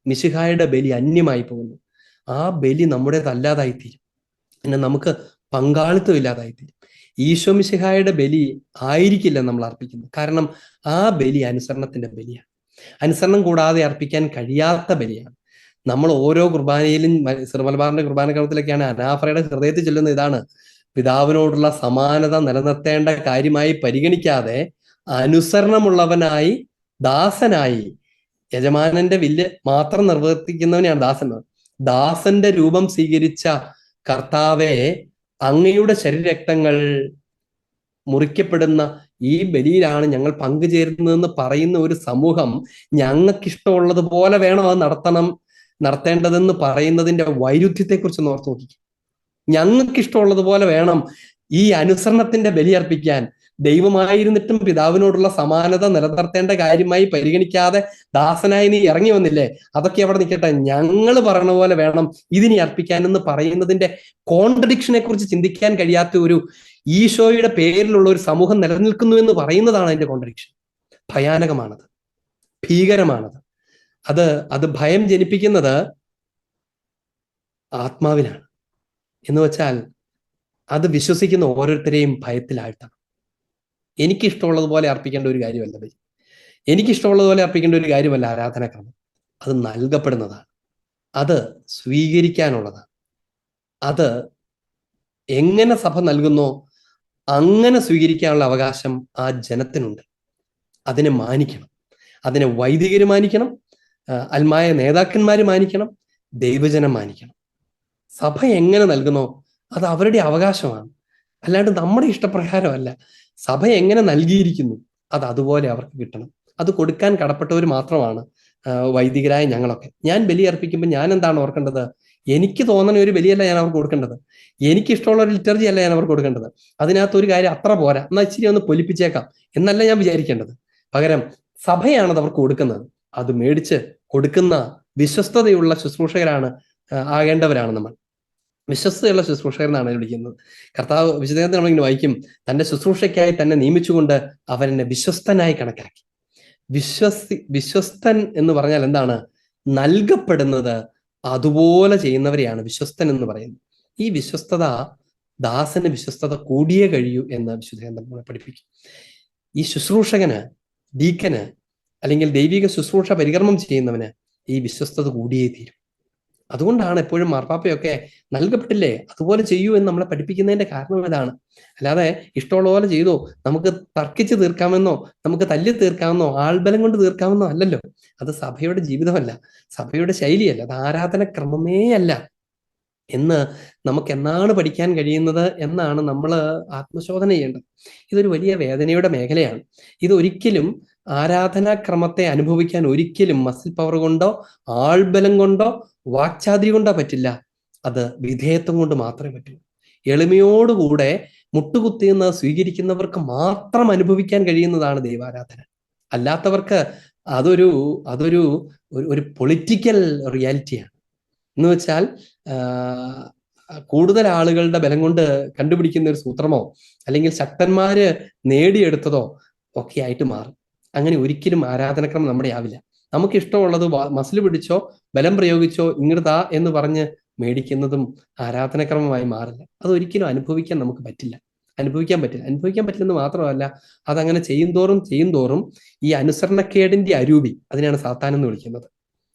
മിശിഹായുടെ ബലി അന്യമായി പോകുന്നത്. ആ ബലി നമ്മുടേതല്ലാതായിത്തീരും. പിന്നെ നമുക്ക് പങ്കാളിത്തം ഇല്ലാതായിത്തീരും. ഈശോ മിശിഹായുടെ ബലി ആയിരിക്കില്ല നമ്മൾ അർപ്പിക്കുന്നത്. കാരണം ആ ബലി അനുസരണത്തിന്റെ ബലിയാണ്. അനുസരണം കൂടാതെ അർപ്പിക്കാൻ കഴിയാത്ത ബലിയാണ്. നമ്മൾ ഓരോ കുർബാനയിലും, സിർമലബാറിന്റെ കുർബാന ക്രമത്തിലൊക്കെയാണ് അനാഫറയുടെ ഹൃദയത്തിൽ ചൊല്ലുന്ന ഇതാണ്: പിതാവിനോടുള്ള സമാനത നിലനിർത്തേണ്ട കാര്യമായി പരിഗണിക്കാതെ അനുസരണമുള്ളവനായി ദാസനായി, യജമാനന്റെ വില്ല് മാത്രം നിർവർത്തിക്കുന്നവനെയാണ് ദാസൻ. ദാസന്റെ രൂപം സ്വീകരിച്ച കർത്താവെ, അങ്ങയുടെ ശരീരരക്തങ്ങൾ മുറിക്കപ്പെടുന്ന ഈ ബലിയിലാണ് ഞങ്ങൾ പങ്കുചേരുന്നതെന്ന് പറയുന്ന ഒരു സമൂഹം ഞങ്ങൾക്കിഷ്ടമുള്ളതുപോലെ വേണം അത് നടത്തേണ്ടതെന്ന് പറയുന്നതിന്റെ വൈരുദ്ധ്യത്തെക്കുറിച്ച് ഓർത്ത് നോക്കി. ഞങ്ങൾക്കിഷ്ടമുള്ളതുപോലെ വേണം ഈ അനുസരണത്തിന്റെ ബലി അർപ്പിക്കാൻ. ദൈവമായിരുന്നിട്ടും പിതാവിനോടുള്ള സമാനത നിലനിർത്തേണ്ട കാര്യമായി പരിഗണിക്കാതെ ദാസനായി നീ ഇറങ്ങി വന്നില്ലേ, അതൊക്കെ അവിടെ നിൽക്കട്ടെ, ഞങ്ങൾ പറഞ്ഞ പോലെ വേണം ഇതിനി അർപ്പിക്കാൻ എന്ന് പറയുന്നതിന്റെ കോൺട്രഡിക്ഷനെ കുറിച്ച് ചിന്തിക്കാൻ കഴിയാത്ത ഒരു ഈശോയുടെ പേരിലുള്ള ഒരു സമൂഹം നിലനിൽക്കുന്നു എന്ന് പറയുന്നതാണ് അതിന്റെ കോൺട്രഡിക്ഷൻ. ഭയാനകമാണത്, ഭീകരമാണത്. അത് ഭയം ജനിപ്പിക്കുന്നത് ആത്മാവിലാണ്. എന്ന് വെച്ചാൽ അത് വിശ്വസിക്കുന്ന ഓരോരുത്തരെയും ഭയത്തിലാഴ്ത്തണം. എനിക്കിഷ്ടമുള്ളതുപോലെ അർപ്പിക്കേണ്ട ഒരു കാര്യമല്ല ബലി. എനിക്കിഷ്ടമുള്ളതുപോലെ അർപ്പിക്കേണ്ട ഒരു കാര്യമല്ല ആരാധനാക്രമം. അത് നൽകപ്പെടുന്നതാണ്, അത് സ്വീകരിക്കാനുള്ളതാണ്. അത് എങ്ങനെ സഭ നൽകുന്നോ അങ്ങനെ സ്വീകരിക്കാനുള്ള അവകാശം ആ ജനത്തിനുണ്ട്. അതിനെ മാനിക്കണം, അതിനെ വൈദികർ മാനിക്കണം, അൽമായ നേതാക്കന്മാർ മാനിക്കണം, ദൈവജനം മാനിക്കണം. സഭ എങ്ങനെ നൽകുന്നോ അത് അവരുടെ അവകാശമാണ്, അല്ലാണ്ട് നമ്മുടെ ഇഷ്ടപ്രകാരമല്ല. സഭ എങ്ങനെ നൽകിയിരിക്കുന്നു അത് അതുപോലെ അവർക്ക് കിട്ടണം. അത് കൊടുക്കാൻ കടപ്പെട്ടവർ മാത്രമാണ് വൈദികരായ ഞങ്ങളൊക്കെ. ഞാൻ ബലി അർപ്പിക്കുമ്പോൾ ഞാൻ എന്താണ് ഓർക്കേണ്ടത്? എനിക്ക് തോന്നുന്ന ഒരു ബലിയല്ല ഞാൻ അവർക്ക് കൊടുക്കേണ്ടത്, എനിക്കിഷ്ടമുള്ള ഒരു ലിറ്റർജി അല്ല ഞാൻ അവർക്ക് കൊടുക്കേണ്ടത്. അതിനകത്ത് ഒരു കാര്യം അത്ര പോരാ, എന്നാൽ ഇച്ചിരി ഒന്ന് പൊലിപ്പിച്ചേക്കാം എന്നല്ല ഞാൻ വിചാരിക്കേണ്ടത്. പകരം സഭയാണത് അവർക്ക് കൊടുക്കുന്നത്. അത് മേടിച്ച് കൊടുക്കുന്ന വിശ്വസ്തതയുള്ള ശുശ്രൂഷകരാണ് ആകേണ്ടവരാണ് നമ്മൾ. വിശ്വസ്തയുള്ള ശുശ്രൂഷകർ എന്നാണ് വിളിക്കുന്നത്. കർത്താവ് വിശുദ്ധത്തിൽ നമ്മളിങ്ങനെ വായിക്കും, തന്റെ ശുശ്രൂഷയ്ക്കായി തന്നെ നിയമിച്ചുകൊണ്ട് അവൻ എന്നെ വിശ്വസ്തനായി കണക്കാക്കി. വിശ്വസ്തൻ എന്ന് പറഞ്ഞാൽ എന്താണ്? നൽകപ്പെടുന്നത് അതുപോലെ ചെയ്യുന്നവരെയാണ് വിശ്വസ്തൻ എന്ന് പറയുന്നത്. ഈ വിശ്വസ്തത, ദാസന് വിശ്വസ്തത കൂടിയേ കഴിയൂ എന്ന് വിശുദ്ധ നമ്മളെ പഠിപ്പിക്കും. ഈ ശുശ്രൂഷകന്, ഡീക്കന്, അല്ലെങ്കിൽ ദൈവിക ശുശ്രൂഷ പരികർമ്മം ചെയ്യുന്നവന് ഈ വിശ്വസ്തത കൂടിയേ തീരും. അതുകൊണ്ടാണ് എപ്പോഴും മാർപ്പാപ്പയൊക്കെ നൽകപ്പെട്ടില്ലേ അതുപോലെ ചെയ്യൂ എന്ന് നമ്മളെ പഠിപ്പിക്കുന്നതിന്റെ കാരണം ഇതാണ്. അല്ലാതെ ഇഷ്ടമുള്ള പോലെ ചെയ്തോ, നമുക്ക് തർക്കിച്ച് തീർക്കാമെന്നോ നമുക്ക് തല്ലി തീർക്കാമെന്നോ ആൾബലം കൊണ്ട് തീർക്കാമെന്നോ അല്ലല്ലോ. അത് സഭയുടെ ജീവിതമല്ല, സഭയുടെ ശൈലിയല്ല, അത് ആരാധനക്രമമേ അല്ല എന്ന് നമുക്ക് എന്നാണ് പഠിക്കാൻ കഴിയുന്നത് എന്നാണ് നമ്മൾ ആത്മശോധന ചെയ്യേണ്ടത്. ഇതൊരു വലിയ വേദനയുടെ മേഖലയാണ്. ഇതൊരിക്കലും ആരാധനാക്രമത്തെ അനുഭവിക്കാൻ ഒരിക്കലും മസിൽ പവർ കൊണ്ടോ ആൾബലം കൊണ്ടോ വാക്ചാതിരി കൊണ്ടോ പറ്റില്ല. അത് വിധേയത്വം കൊണ്ട് മാത്രമേ പറ്റൂ. എളിമയോടുകൂടെ മുട്ടുകുത്തിയെന്ന് സ്വീകരിക്കുന്നവർക്ക് മാത്രം അനുഭവിക്കാൻ കഴിയുന്നതാണ് ദൈവാരാധന. അല്ലാത്തവർക്ക് അതൊരു ഒരു പൊളിറ്റിക്കൽ റിയാലിറ്റിയാണ്. എന്ന് വെച്ചാൽ കൂടുതൽ ആളുകളുടെ ബലം കൊണ്ട് കണ്ടുപിടിക്കുന്ന ഒരു സൂത്രമോ അല്ലെങ്കിൽ ശക്തന്മാര് നേടിയെടുത്തതോ ഒക്കെ ആയിട്ട് മാറും. അങ്ങനെ ഒരിക്കലും ആരാധനക്രമം നമ്മുടെ ആവില്ല. നമുക്ക് ഇഷ്ടമുള്ളത് മസിൽ പിടിച്ചോ ബലം പ്രയോഗിച്ചോ ഇങ്ങോട്ടാ എന്ന് പറഞ്ഞ് മേടിക്കുന്നതും ആരാധനക്രമമായി മാറില്ല. അതൊരിക്കലും അനുഭവിക്കാൻ നമുക്ക് പറ്റില്ല, അനുഭവിക്കാൻ പറ്റില്ലെന്ന് മാത്രമല്ല, അതങ്ങനെ ചെയ്യും തോറും ഈ അനുസരണക്കേടിന്റെ അരൂപി, അതിനാണ് സാത്താൻ എന്ന് വിളിക്കുന്നത്.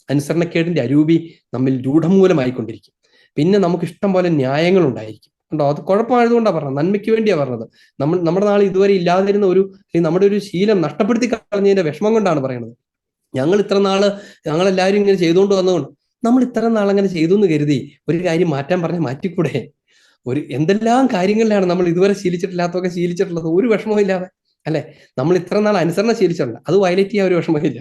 അനുസരണക്കേടിന്റെ അരൂപി നമ്മിൽ രൂഢമൂലമായിക്കൊണ്ടിരിക്കും. പിന്നെ നമുക്ക് ഇഷ്ടം പോലെ ന്യായങ്ങൾ ഉണ്ടായിരിക്കും. ഉണ്ടോ? അത് കുഴപ്പമായതുകൊണ്ടാണ് പറഞ്ഞത്, നന്മയ്ക്ക് വേണ്ടിയാണ് പറഞ്ഞത്. നമ്മുടെ നാൾ ഇതുവരെ ഇല്ലാതിരുന്ന നമ്മുടെ ഒരു ശീലം നഷ്ടപ്പെടുത്തി കളഞ്ഞതിന്റെ വിഷമം കൊണ്ടാണ് പറയുന്നത്. ഞങ്ങളെല്ലാവരും ഇങ്ങനെ ചെയ്തുകൊണ്ട് വന്നതുകൊണ്ട് നമ്മൾ ഇത്ര നാൾ അങ്ങനെ ചെയ്തു എന്ന് കരുതി ഒരു കാര്യം മാറ്റാൻ പറഞ്ഞാൽ മാറ്റിക്കൂടെ? എന്തെല്ലാം കാര്യങ്ങളിലാണ് നമ്മൾ ഇതുവരെ ശീലിച്ചിട്ടില്ലാത്തതൊക്കെ ശീലിച്ചിട്ടുള്ളത്, ഒരു വിഷമവും ഇല്ലാതെ അല്ലെ? നമ്മൾ ഇത്ര നാൾ അനുസരണ ശീലിച്ചിട്ടുണ്ട്, അത് വയലേറ്റ് ചെയ്യാൻ ഒരു വിഷമമില്ല.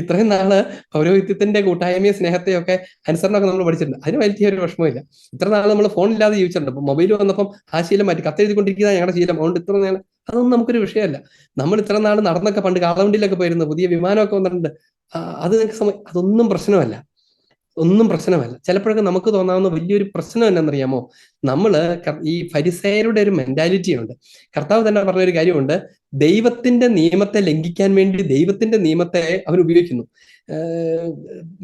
ഇത്രയും നാള് പൗരോഹിത്യത്തിന്റെ കൂട്ടായ്മയും സ്നേഹത്തെയൊക്കെ അനുസരണമൊക്കെ നമ്മൾ പഠിച്ചിട്ടുണ്ട്, അതിന് വയലേറ്റ് ചെയ്യാൻ ഒരു വിഷമമില്ല. ഇത്ര നാൾ നമ്മൾ ഫോണില്ലാതെ ജീവിച്ചിട്ടുണ്ട്, ഇപ്പൊ മൊബൈൽ വന്നപ്പം ആ ശീലം മാറ്റി, കത്തെഴുതിക്കൊണ്ടിരിക്കുന്ന ഞങ്ങളുടെ ശീലം, അതുകൊണ്ട് ഇത്ര നാൾ അതൊന്നും നമുക്കൊരു വിഷയമല്ല. നമ്മൾ ഇത്ര നാൾ നടന്നൊക്കെ പണ്ട് കാളവണ്ടിയിലൊക്കെ പോയിരുന്നു, പുതിയ വിമാനമൊക്കെ വന്നിട്ടുണ്ട്, അത് അതൊന്നും പ്രശ്നമല്ല, ഒന്നും പ്രശ്നമല്ല. ചിലപ്പോഴൊക്കെ നമുക്ക് തോന്നാവുന്ന വലിയൊരു പ്രശ്നം എന്നാണെന്നറിയാമോ? ഈ ഫരിസേയരുടെ ഒരു മെന്റാലിറ്റി ഉണ്ട്. കർത്താവ് തന്നെ പറഞ്ഞൊരു കാര്യമുണ്ട്, ദൈവത്തിന്റെ നിയമത്തെ ലംഘിക്കാൻ വേണ്ടി ദൈവത്തിന്റെ നിയമത്തെ അവർ ഉപയോഗിക്കുന്നു.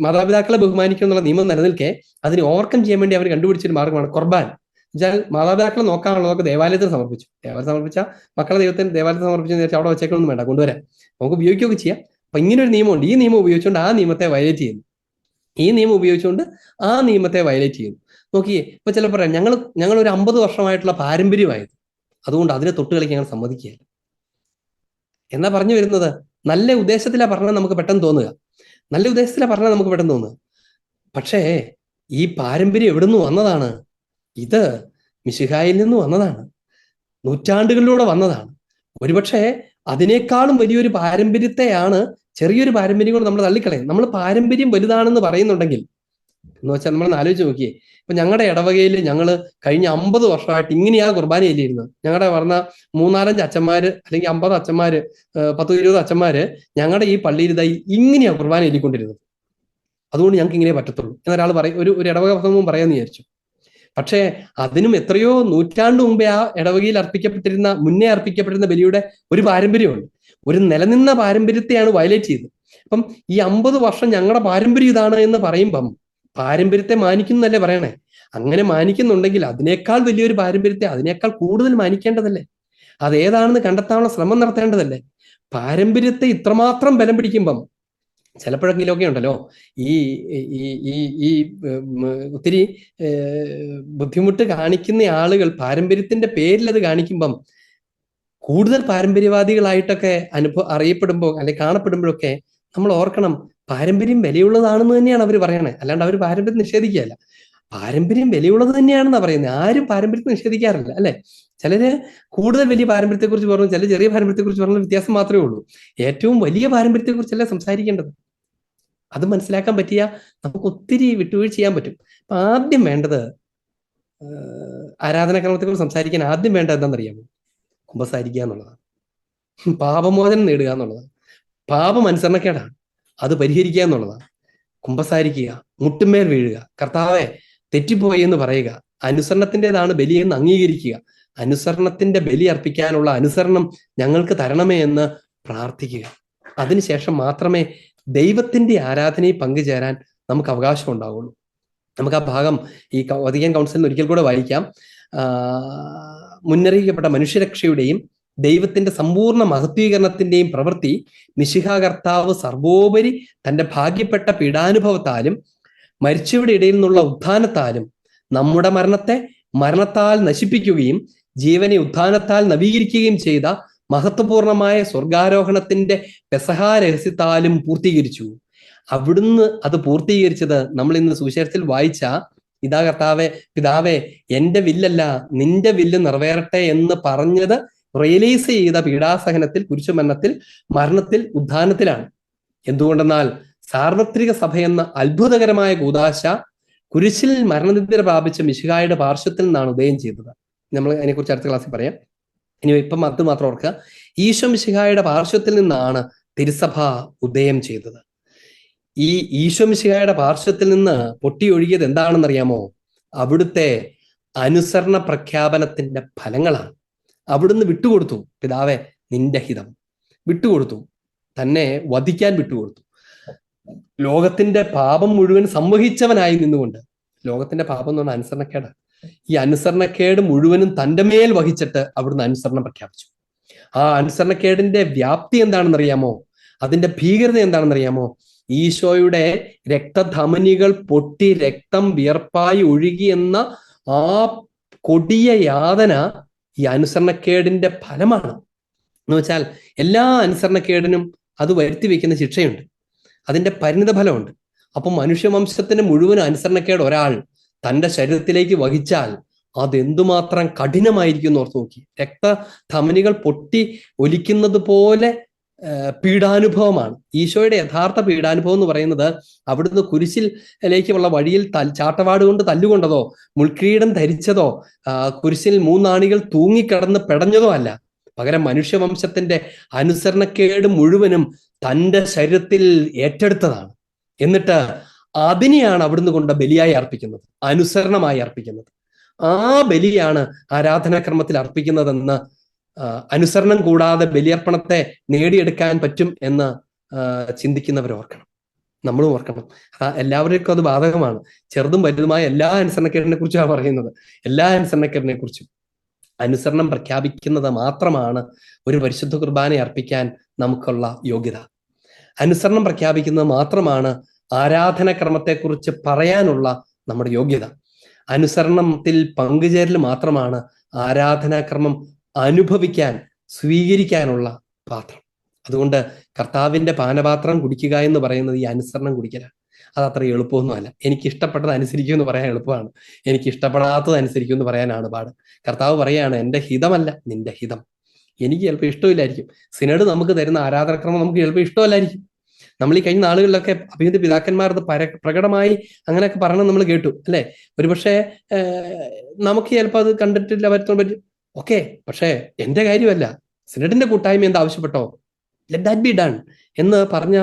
മാതാപിതാക്കളെ ബഹുമാനിക്കുക എന്നുള്ള നിയമം നിലനിൽക്കെ അതിനെ ഓവർകം ചെയ്യാൻ വേണ്ടി അവർ കണ്ടുപിടിച്ചൊരു മാർഗമാണ് ഖുർബാൻ. എന്നുവെച്ചാൽ മാതാപിതാക്കളെ നോക്കാനുള്ളതൊക്കെ ദേവാലയത്തിൽ സമർപ്പിച്ച മക്കളെ ദേവാലയത്തിൽ സമർപ്പിച്ചെന്ന് വെച്ചാൽ അവിടെ വെച്ചേക്കൊന്നും വേണ്ട, കൊണ്ടുവരാം, നമുക്ക് ഉപയോഗിക്കുകയൊക്കെ ചെയ്യാം. അപ്പൊ ഇങ്ങനെ ഒരു നിയമമുണ്ട്, ഈ നിയമം ഉപയോഗിച്ചുകൊണ്ട് ആ നിയമത്തെ വയലേറ്റ് ചെയ്യുന്നു, ഈ നിയമം ഉപയോഗിച്ചുകൊണ്ട് ആ നിയമത്തെ വയലേറ്റ് ചെയ്യുന്നു. നോക്കിയേ, ഇപ്പൊ ചില പറയാം ഞങ്ങൾ ഒരു 50 വർഷമായിട്ടുള്ള പാരമ്പര്യമായത്, അതുകൊണ്ട് അതിനെ തൊട്ട് കളിക്കാൻ ഞങ്ങൾ സമ്മതിക്കുകയില്ല എന്നാ പറഞ്ഞു വരുന്നത്. നല്ല ഉദ്ദേശത്തിലാണ് പറഞ്ഞാൽ നമുക്ക് പെട്ടെന്ന് തോന്നുക, പക്ഷേ ഈ പാരമ്പര്യം എവിടെ നിന്ന് വന്നതാണ്? ഇത് മിശിഹായിൽ നിന്ന് വന്നതാണ്, നൂറ്റാണ്ടുകളിലൂടെ വന്നതാണ്. ഒരുപക്ഷെ അതിനേക്കാളും വലിയൊരു പാരമ്പര്യത്തെയാണ് ചെറിയൊരു പാരമ്പര്യം കൊണ്ട് നമ്മൾ തള്ളിക്കളയും. നമ്മൾ പാരമ്പര്യം വലുതാണെന്ന് പറയുന്നുണ്ടെങ്കിൽ എന്ന് വെച്ചാൽ നമ്മൾ ആലോചിച്ച് നോക്കിയേ, ഇപ്പൊ ഞങ്ങളുടെ ഇടവകയിൽ ഞങ്ങൾ കഴിഞ്ഞ 50 വർഷമായിട്ട് ഇങ്ങനെയാ കുർബാനയിലിരുന്നത്. ഞങ്ങളുടെ പറഞ്ഞ 3-4-5 അച്ഛന്മാര് അല്ലെങ്കിൽ 50 അച്ഛന്മാര് 10-20 അച്ഛന്മാര് ഞങ്ങളുടെ ഈ പള്ളിയിൽ ഇതായി ഇങ്ങനെയാ കുർബാന എഴുതിക്കൊണ്ടിരുന്നത്, അതുകൊണ്ട് ഞങ്ങൾക്ക് ഇങ്ങനെ പറ്റത്തുള്ളൂ എന്നൊരാൾ ഒരു ഇടവക പ്രസംഗവും പറയാന്ന് വിചാരിച്ചു. പക്ഷേ അതിനും എത്രയോ നൂറ്റാണ്ട് മുമ്പേ ആ ഇടവകയിൽ മുന്നേ അർപ്പിക്കപ്പെട്ടിരുന്ന ബലിയുടെ ഒരു പാരമ്പര്യമുണ്ട്. ഒരു നിലനിന്ന പാരമ്പര്യത്തെയാണ് വയലേറ്റ് ചെയ്തത്. അപ്പം ഈ 50 വർഷം ഞങ്ങളുടെ പാരമ്പര്യം ഇതാണ് എന്ന് പറയുമ്പം പാരമ്പര്യത്തെ മാനിക്കുന്നല്ലേ പറയണേ? അങ്ങനെ മാനിക്കുന്നുണ്ടെങ്കിൽ അതിനേക്കാൾ വലിയൊരു പാരമ്പര്യത്തെ അതിനേക്കാൾ കൂടുതൽ മാനിക്കേണ്ടതല്ലേ? അതേതാണെന്ന് കണ്ടെത്താനുള്ള ശ്രമം നടത്തേണ്ടതല്ലേ? പാരമ്പര്യത്തെ ഇത്രമാത്രം ബലം പിടിക്കുമ്പം ചിലപ്പോഴെങ്കിലുമൊക്കെ ഉണ്ടല്ലോ ഈ ഈ ഈ ഈ ഒത്തിരി ബുദ്ധിമുട്ട് കാണിക്കുന്ന ആളുകൾ പാരമ്പര്യത്തിന്റെ പേരിൽ അത് കാണിക്കുമ്പം കൂടുതൽ പാരമ്പര്യവാദികളായിട്ടൊക്കെ അറിയപ്പെടുമ്പോൾ അല്ലെങ്കിൽ കാണപ്പെടുമ്പോഴൊക്കെ നമ്മൾ ഓർക്കണം, പാരമ്പര്യം വിലയുള്ളതാണെന്ന് തന്നെയാണ് അവർ പറയണേ. അല്ലാണ്ട് അവർ പാരമ്പര്യം നിഷേധിക്കുകയല്ല. പാരമ്പര്യം വിലയുള്ളത് തന്നെയാണെന്നാ പറയുന്നത്. ആരും പാരമ്പര്യത്തെ നിഷേധിക്കാറില്ല, അല്ലെ? ചിലര് കൂടുതൽ വലിയ പാരമ്പര്യത്തെ കുറിച്ച് പറഞ്ഞു, ചില ചെറിയ പാരമ്പര്യത്തെ കുറിച്ച് പറഞ്ഞ വ്യത്യാസം മാത്രമേ ഉള്ളൂ. ഏറ്റവും വലിയ പാരമ്പര്യത്തെ കുറിച്ചല്ല സംസാരിക്കേണ്ടത്. അത് മനസ്സിലാക്കാൻ പറ്റിയ നമുക്ക് ഒത്തിരി വിട്ടുവീഴ്ച ചെയ്യാൻ പറ്റും. അപ്പൊ ആദ്യം വേണ്ടത്, ആരാധനാക്രമത്തെ കുറിച്ച് സംസാരിക്കാൻ ആദ്യം വേണ്ടത് എന്താണെന്നറിയാമോ? കുമ്പസാരിക്കുക എന്നുള്ളതാണ്. പാപമോചനം നേടുക എന്നുള്ളതാണ്. പാപം അനുസരണക്കേടാണ്, അത് പരിഹരിക്കുക എന്നുള്ളതാണ്. കുമ്പസാരിക്കുക, മുട്ടുമേൽ വീഴുക, കർത്താവെ തെറ്റിപ്പോയി എന്ന് പറയുക, അനുസരണത്തിൻ്റെതാണ് ബലിയെന്ന് അംഗീകരിക്കുക, അനുസരണത്തിന്റെ ബലി അർപ്പിക്കാനുള്ള അനുസരണം ഞങ്ങൾക്ക് തരണമേ എന്ന് പ്രാർത്ഥിക്കുക. അതിനുശേഷം മാത്രമേ ദൈവത്തിന്റെ ആരാധനയിൽ പങ്കുചേരാൻ നമുക്ക് അവകാശം ഉണ്ടാവുള്ളൂ. നമുക്ക് ആ ഭാഗം ഈ വത്തിക്കാൻ കൗൺസിലിൽ ഒരിക്കൽ കൂടെ വായിക്കാം. മുന്നറിയിക്കപ്പെട്ട മനുഷ്യരക്ഷയുടെയും ദൈവത്തിന്റെ സമ്പൂർണ്ണ മഹത്വീകരണത്തിന്റെയും പ്രവൃത്തി മിശിഹാ കർത്താവ് സർവോപരി തന്റെ ഭാഗ്യപ്പെട്ട പീഡാനുഭവത്താലും മരിച്ചവരുടെ ഇടയിൽ നിന്നുള്ള ഉത്ഥാനത്താലും നമ്മുടെ മരണത്തെ മരണത്താൽ നശിപ്പിക്കുകയും ജീവനെ ഉത്ഥാനത്താൽ നവീകരിക്കുകയും ചെയ്ത മഹത്വപൂർണമായ സ്വർഗാരോഹണത്തിന്റെ പെസഹാ രഹസ്യത്താലും പൂർത്തീകരിച്ചു. അവിടുന്ന് അത് പൂർത്തീകരിച്ചത് നമ്മൾ ഇന്ന് സുവിശേഷത്തിൽ വായിച്ച ഇതാ കർത്താവെ പിതാവേ എന്റെ വില്ലല്ല നിന്റെ വില്ല് നിറവേറട്ടെ എന്ന് പറഞ്ഞത് റിയലൈസ് ചെയ്ത പീഡാസഹനത്തിൽ, കുരിശുമരണത്തിൽ, മരണത്തിൽ, ഉത്ഥാനത്തിലാണ്. എന്തുകൊണ്ടെന്നാൽ സാർവത്രിക സഭയെന്ന അത്ഭുതകരമായ കൂദാശ കുരിശിൽ മരണനിദ്ര പ്രാപിച്ച മിശിഹായുടെ പാർശ്വത്തിൽ നിന്നാണ് ഉദയം ചെയ്തത്. നമ്മൾ അതിനെക്കുറിച്ച് അടുത്ത ക്ലാസ്സിൽ പറയാം. ഇനി ഇപ്പം അത് മാത്രം ഓർക്കുക, ഈശോ മിശിഹായുടെ പാർശ്വത്തിൽ നിന്നാണ് തിരുസഭ ഉദയം ചെയ്തത്. ഈ ഈശോ മിശിഹായുടെ പാർശ്വത്തിൽ നിന്ന് പൊട്ടിയൊഴുകിയത് എന്താണെന്നറിയാമോ? അവിടുത്തെ അനുസരണ പ്രഖ്യാപനത്തിന്റെ ഫലങ്ങളാണ്. അവിടുന്ന് വിട്ടുകൊടുത്തു, പിതാവെ നിന്റെ ഹിതം വിട്ടുകൊടുത്തു, തന്നെ വധിക്കാൻ വിട്ടുകൊടുത്തു. ലോകത്തിന്റെ പാപം മുഴുവൻ സംവഹിച്ചവനായി നിന്നുകൊണ്ട്, ലോകത്തിന്റെ പാപം എന്ന് പറഞ്ഞാൽ അനുസരണക്കേട്, ഈ അനുസരണക്കേട് മുഴുവനും തൻ്റെ മേൽ വഹിച്ചിട്ട് അവിടുന്ന് അനുസരണം പ്രഖ്യാപിച്ചു. ആ അനുസരണക്കേടിന്റെ വ്യാപ്തി എന്താണെന്നറിയാമോ? അതിന്റെ ഭീകരത എന്താണെന്നറിയാമോ? ഈശോയുടെ രക്തധമനികൾ പൊട്ടി രക്തം വിയർപ്പായി ഒഴുകി എന്ന ആ കൊടിയ യാതന ഈ അനുസരണക്കേടിന്റെ ഫലമാണ്. എന്ന് വെച്ചാൽ എല്ലാ അനുസരണക്കേടിനും അത് വരുത്തി വെക്കുന്ന ശിക്ഷയുണ്ട്, അതിന്റെ പരിണിത ഫലമുണ്ട്. അപ്പം മനുഷ്യവംശത്തിന് മുഴുവൻ അനുസരണക്കേട് ഒരാൾ തൻ്റെ ശരീരത്തിലേക്ക് വഹിച്ചാൽ അതെന്തുമാത്രം കഠിനമായിരിക്കും എന്ന് ഓർത്ത് നോക്കി. രക്തധമനികൾ പൊട്ടി ഒലിക്കുന്നത് പോലെ പീഡാനുഭവമാണ് ഈശോയുടെ യഥാർത്ഥ പീഡാനുഭവം എന്ന് പറയുന്നത്. അവിടുന്ന് കുരിശിലേക്കുള്ള വഴിയിൽ ചാട്ടവാട് കൊണ്ട് തല്ലുകൊണ്ടതോ, മുൾക്കിരീടം ധരിച്ചതോ, കുരിശിൽ 3 ആണികൾ തൂങ്ങിക്കിടന്ന് പെടഞ്ഞതോ അല്ല. പകരം മനുഷ്യവംശത്തിന്റെ അനുസരണക്കേട് മുഴുവനും തൻ്റെ ശരീരത്തിൽ ഏറ്റെടുത്തതാണ്. എന്നിട്ട് അതിനെയാണ് അവിടുന്ന് കൊണ്ട് ബലിയായി അർപ്പിക്കുന്നത്, അനുസരണമായി അർപ്പിക്കുന്നത്. ആ ബലിയാണ് ആരാധനാക്രമത്തിൽ അർപ്പിക്കുന്നതെന്ന്, അനുസരണം കൂടാതെ ബലിയർപ്പണത്തെ നേടിയെടുക്കാൻ പറ്റും എന്ന് ചിന്തിക്കുന്നവർ ഓർക്കണം, നമ്മളും ഓർക്കണം. എല്ലാവർക്കും അത് ബാധകമാണ്. ചെറുതും വലുതുമായ എല്ലാ അനുസരണക്കേടിനെ കുറിച്ചാണ് പറയുന്നത്. എല്ലാ അനുസരണക്കേടിനെ കുറിച്ചും അനുസരണം പ്രഖ്യാപിക്കുന്നത് മാത്രമാണ് ഒരു പരിശുദ്ധ കുർബാന അർപ്പിക്കാൻ നമുക്കുള്ള യോഗ്യത. അനുസരണം പ്രഖ്യാപിക്കുന്നത് മാത്രമാണ് ആരാധനാക്രമത്തെക്കുറിച്ച് പറയാനുള്ള നമ്മുടെ യോഗ്യത. അനുസരണത്തിൽ പങ്കുചേരൽ മാത്രമാണ് ആരാധനാക്രമം അനുഭവിക്കാൻ, സ്വീകരിക്കാനുള്ള പാത്രം. അതുകൊണ്ട് കർത്താവിന്റെ പാനപാത്രം കുടിക്കുക എന്ന് പറയുന്നത് ഈ അനുസരണം കുടിക്കലാണ്. അത് അത്ര എളുപ്പമൊന്നുമല്ല. എനിക്ക് ഇഷ്ടപ്പെട്ടത് അനുസരിക്കും എന്ന് പറയാൻ എളുപ്പമാണ്, എനിക്ക് ഇഷ്ടപ്പെടാത്തത് അനുസരിക്കും എന്ന് പറയാനാണ് പാട്. കർത്താവ് പറയാണ്, എൻ്റെ ഹിതമല്ല നിന്റെ ഹിതം. എനിക്ക് ചിലപ്പോൾ ഇഷ്ടമില്ലായിരിക്കും. സിനഡ് നമുക്ക് തരുന്ന ആരാധനാക്രമം നമുക്ക് ചിലപ്പോൾ ഇഷ്ടമല്ലായിരിക്കും. നമ്മൾ ഈ കഴിഞ്ഞ നാളുകളിലൊക്കെ അഭിനന്ദ പിതാക്കന്മാർ പ്രകടമായി അങ്ങനെയൊക്കെ പറയണം നമ്മൾ കേട്ടു, അല്ലെ? ഒരുപക്ഷെ നമുക്ക് ചിലപ്പോൾ അത് കണ്ടിട്ടില്ല വരുത്താൻ പറ്റും. ഓക്കെ, പക്ഷേ എന്റെ കാര്യമല്ല, സിനഡിന്റെ കൂട്ടായ്മ എന്താ ആവശ്യപ്പെട്ടോ, ലെറ്റ് ദാറ്റ് ബി ഡൺ എന്ന് പറഞ്ഞ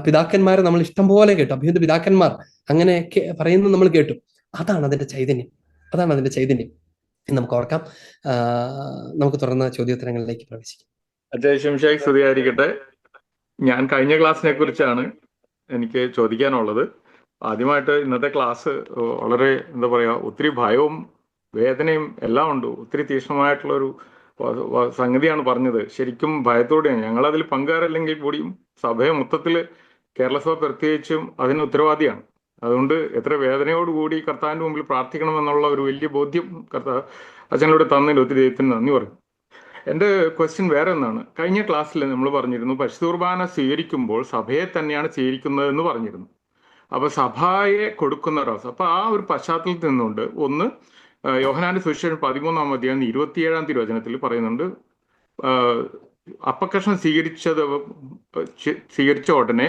പിതാക്കന്മാരെ നമ്മൾ ഇഷ്ടം പോലെ കേട്ടു. അഭിനന്ദ പിതാക്കന്മാർ അങ്ങനെ പറയുന്നത് നമ്മൾ കേട്ടു. അതാണ് അതിന്റെ ചൈതന്യം, അതാണ് അതിന്റെ ചൈതന്യം എന്ന് നമുക്ക് ഓർക്കാം. നമുക്ക് തുറന്ന ചോദ്യോത്തരങ്ങളിലേക്ക് പ്രവേശിക്കാം. അത്യാവശ്യം സ്തുതിയായിരിക്കട്ടെ. ഞാൻ കഴിഞ്ഞ ക്ലാസ്സിനെ കുറിച്ചാണ് എനിക്ക് ചോദിക്കാനുള്ളത്. ആദ്യമായിട്ട് ഇന്നത്തെ ക്ലാസ് വളരെ എന്താ പറയുക, ഒത്തിരി ഭയവും വേദനയും എല്ലാം ഉണ്ട്. ഒത്തിരി തീക്ഷ്ണമായിട്ടുള്ളൊരു സംഗതിയാണ് പറഞ്ഞത്. ശരിക്കും ഭയത്തോടെയാണ്. ഞങ്ങളതിൽ പങ്കുകാരല്ലെങ്കിൽ കൂടിയും സഭയെ മൊത്തത്തിൽ കേരള സഭ പ്രത്യേകിച്ചും അതിന് ഉത്തരവാദിയാണ്. അതുകൊണ്ട് എത്ര വേദനയോടുകൂടി കർത്താവിൻ്റെ മുമ്പിൽ പ്രാർത്ഥിക്കണമെന്നുള്ള ഒരു വലിയ ബോധ്യം അച്ഛനോട് തന്നതിൽ ഒത്തിരി ദൈവത്തിന് നന്ദി പറയും. എൻ്റെ ക്വസ്റ്റ്യൻ വേറെ ഒന്നാണ്. കഴിഞ്ഞ ക്ലാസ്സിൽ നമ്മൾ പറഞ്ഞിരുന്നു പരിശുദ്ധ കുർബാന സ്വീകരിക്കുമ്പോൾ സഭയെ തന്നെയാണ് സ്വീകരിക്കുന്നതെന്ന് പറഞ്ഞിരുന്നു. അപ്പോൾ സഭയെ കൊടുക്കുന്ന ഒരവസ്ഥ. അപ്പോൾ ആ ഒരു പശ്ചാത്തലത്തിൽ നിന്നുകൊണ്ട് ഒന്ന് യോഹന്നാന്റെ സുവിശേഷം 13-ാം അധ്യായം 27-ാം തിരുവചനത്തിൽ പറയുന്നുണ്ട്, അപ്പക്കഷ്ണം സ്വീകരിച്ച ഉടനെ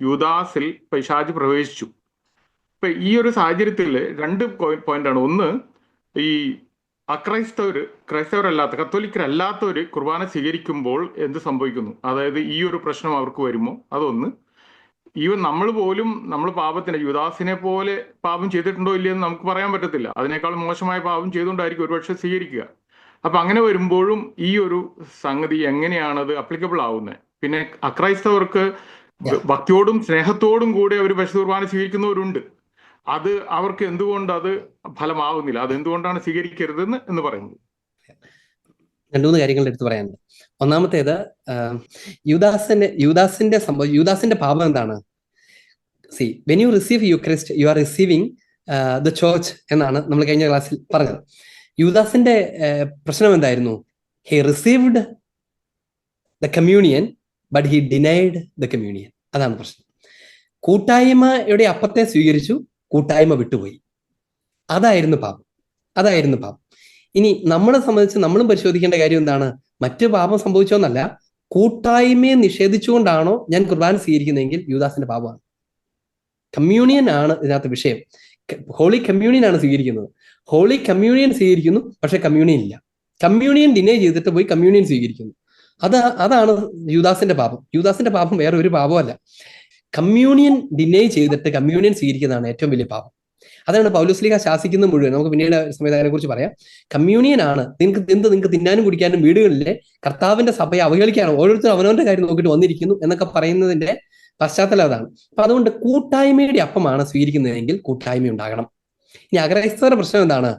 യൂദാസിൽ പൈശാച് പ്രവേശിച്ചു. ഇപ്പൊ ഈ ഒരു സാഹചര്യത്തിൽ 2 പോയിന്റാണ്. ഒന്ന്, ഈ ക്രൈസ്തവരല്ലാത്ത കത്തോലിക്കരല്ലാത്തവർ കുർബാന സ്വീകരിക്കുമ്പോൾ എന്ത് സംഭവിക്കുന്നു, അതായത് ഈ ഒരു പ്രശ്നം അവർക്ക് വരുമോ? അതൊന്ന്. ഈവൻ നമ്മൾ പോലും നമ്മൾ പാപത്തിന് യുദാസിനെ പോലെ പാപം ചെയ്തിട്ടുണ്ടോ ഇല്ലയെന്ന് നമുക്ക് പറയാൻ പറ്റത്തില്ല. അതിനേക്കാൾ മോശമായ പാപം ചെയ്തുകൊണ്ടായിരിക്കും ഒരുപക്ഷെ സ്വീകരിക്കുക. അപ്പൊ അങ്ങനെ വരുമ്പോഴും ഈ ഒരു സംഗതി എങ്ങനെയാണത് അപ്ലിക്കബിൾ ആവുന്നത്? പിന്നെ അക്രൈസ്തവർക്ക് ഭക്തിയോടും സ്നേഹത്തോടും കൂടി അവർ പരിശുദ്ധ കുർബാന സ്വീകരിക്കുന്നവരുണ്ട്. അത് അവർക്ക് എന്തുകൊണ്ട് അത് ഫലമാവുന്നില്ല? അത് എന്തുകൊണ്ടാണ് സ്വീകരിക്കരുതെന്ന് എന്ന് പറയുന്നത്? 2-3 കാര്യങ്ങൾ എടുത്ത് പറയാനുണ്ട്. ഒന്നാമത്തേത്, യൂദാസിന്റെ പാപം എന്താണ്? C, when you receive Eucharist you are receiving the church എന്നാണ് നമ്മൾ കഴിഞ്ഞ ക്ലാസ്സിൽ പറഞ്ഞത്. യൂദാസിന്റെ പ്രശ്നം എന്തായിരുന്നു? He received the communion but he denied the communion. അതാണ് പ്രശ്നം. കൂട്ടായ്മയുടെ അപ്പത്തെ സ്വീകരിച്ചു, കൂട്ടായ്മ വിട്ടുപോയി. അതായിരുന്നു പാപം. ഇനി നമ്മളെ സംബന്ധിച്ച് നമ്മളും പരിശോധിക്കേണ്ട കാര്യം എന്താണ്? മറ്റു പാപം സംഭവിച്ചോന്നല്ല, കൂട്ടായ്മയെ നിഷേധിച്ചുകൊണ്ടാണോ ഞാൻ കുർബാന സ്വീകരിക്കുന്നതെങ്കിൽ യൂദാസിന്റെ പാപമാണ്. കമ്മ്യൂണിയൻ ആണ് ഇതിനകത്ത് വിഷയം. ഹോളി കമ്മ്യൂണിയൻ ആണ് സ്വീകരിക്കുന്നത്. ഹോളി കമ്മ്യൂണിയൻ സ്വീകരിക്കുന്നു, പക്ഷെ കമ്മ്യൂണിയൻ ഇല്ല. കമ്മ്യൂണിയൻ ഡിനൈ ചെയ്തിട്ട് പോയി കമ്മ്യൂണിയൻ സ്വീകരിക്കുന്നു. അതാണ് യൂദാസിന്റെ പാപം. യൂദാസിന്റെ പാപം വേറെ ഒരു പാപമല്ല. കമ്മ്യൂണിയൻ ഡിനൈ ചെയ്തിട്ട് കമ്മ്യൂണിയൻ സ്വീകരിക്കുന്നതാണ് ഏറ്റവും വലിയ പാപം. അതാണ് പൗലോസ്ലീഹ ശാസിക്കുന്നത് മുഴുവൻ. നമുക്ക് പിന്നീട് സമയത്ത് അതിനെ കുറിച്ച് പറയാം. കമ്മ്യൂണിയൻ ആണ് നിങ്ങൾക്ക് തിന്നാനും കുടിക്കാനും വീടുകളിലെ കർത്താവിന്റെ സഭയെ അവഹേളിക്കാനും ഓരോരുത്തരും അവനവന്റെ കാര്യം നോക്കിയിട്ട് വന്നിരിക്കുന്നു എന്നൊക്കെ പറയുന്നതിന്റെ പശ്ചാത്തലം അതാണ്. അപ്പൊ അതുകൊണ്ട് കൂട്ടായ്മയുടെ അപ്പമാണ് സ്വീകരിക്കുന്നതെങ്കിൽ കൂട്ടായ്മ ഉണ്ടാകണം. ഇനി അക്രൈസ്തവരുടെ പ്രശ്നം എന്താണ്?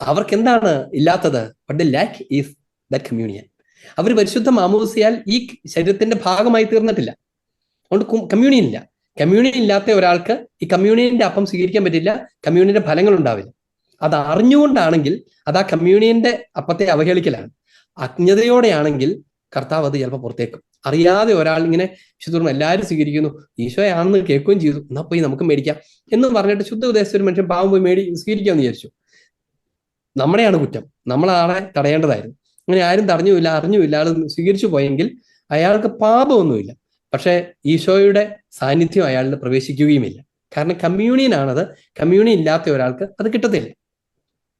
അവർക്ക് എന്താണ് ഇല്ലാത്തത്? But the lack is that communion. അവർ പരിശുദ്ധ മാമോദിസയാൽ ഈ ശരീരത്തിന്റെ ഭാഗമായി തീർന്നിട്ടില്ല. അതുകൊണ്ട് കമ്മ്യൂണിയൻ ഇല്ല. കമ്മ്യൂണിയൻ ഇല്ലാത്ത ഒരാൾക്ക് ഈ കമ്മ്യൂണിയന്റെ അപ്പം സ്വീകരിക്കാൻ പറ്റില്ല, കമ്മ്യൂണിയന്റെ ഫലങ്ങൾ ഉണ്ടാവില്ല. അത് അറിഞ്ഞുകൊണ്ടാണെങ്കിൽ അത് ആ കമ്മ്യൂണിയന്റെ അപ്പത്തെ അവഹേളിക്കലാണ്. അജ്ഞതയോടെയാണെങ്കിൽ കർത്താവ് അത് ചിലപ്പോൾ പുറത്തേക്കും. അറിയാതെ ഒരാൾ ഇങ്ങനെ വിശുദ്ധ എല്ലാവരും സ്വീകരിക്കുന്നു, ഈശോയാണെന്ന് കേൾക്കുകയും ചെയ്തു, എന്നാൽ പോയി നമുക്ക് മേടിക്കാം എന്ന് പറഞ്ഞിട്ട് ശുദ്ധ ഉദ്ദേശിച്ച ഒരു മനുഷ്യൻ പാവം പോയി സ്വീകരിക്കാമെന്ന് വിചാരിച്ചു. നമ്മുടെയാണ് കുറ്റം. നമ്മളാളെ തടയേണ്ടതായിരുന്നു. അങ്ങനെ ആരും തടഞ്ഞുമില്ല, അറിഞ്ഞുമില്ല, ആൾ സ്വീകരിച്ചു പോയെങ്കിൽ അയാൾക്ക് പാപമൊന്നുമില്ല. പക്ഷെ ഈശോയുടെ സാന്നിധ്യം അയാളിൽ പ്രവേശിക്കുകയുമില്ല. കാരണം കമ്മ്യൂണിയൻ ആണത്. കമ്മ്യൂണിയൻ ഇല്ലാത്ത ഒരാൾക്ക് അത് കിട്ടത്തില്ല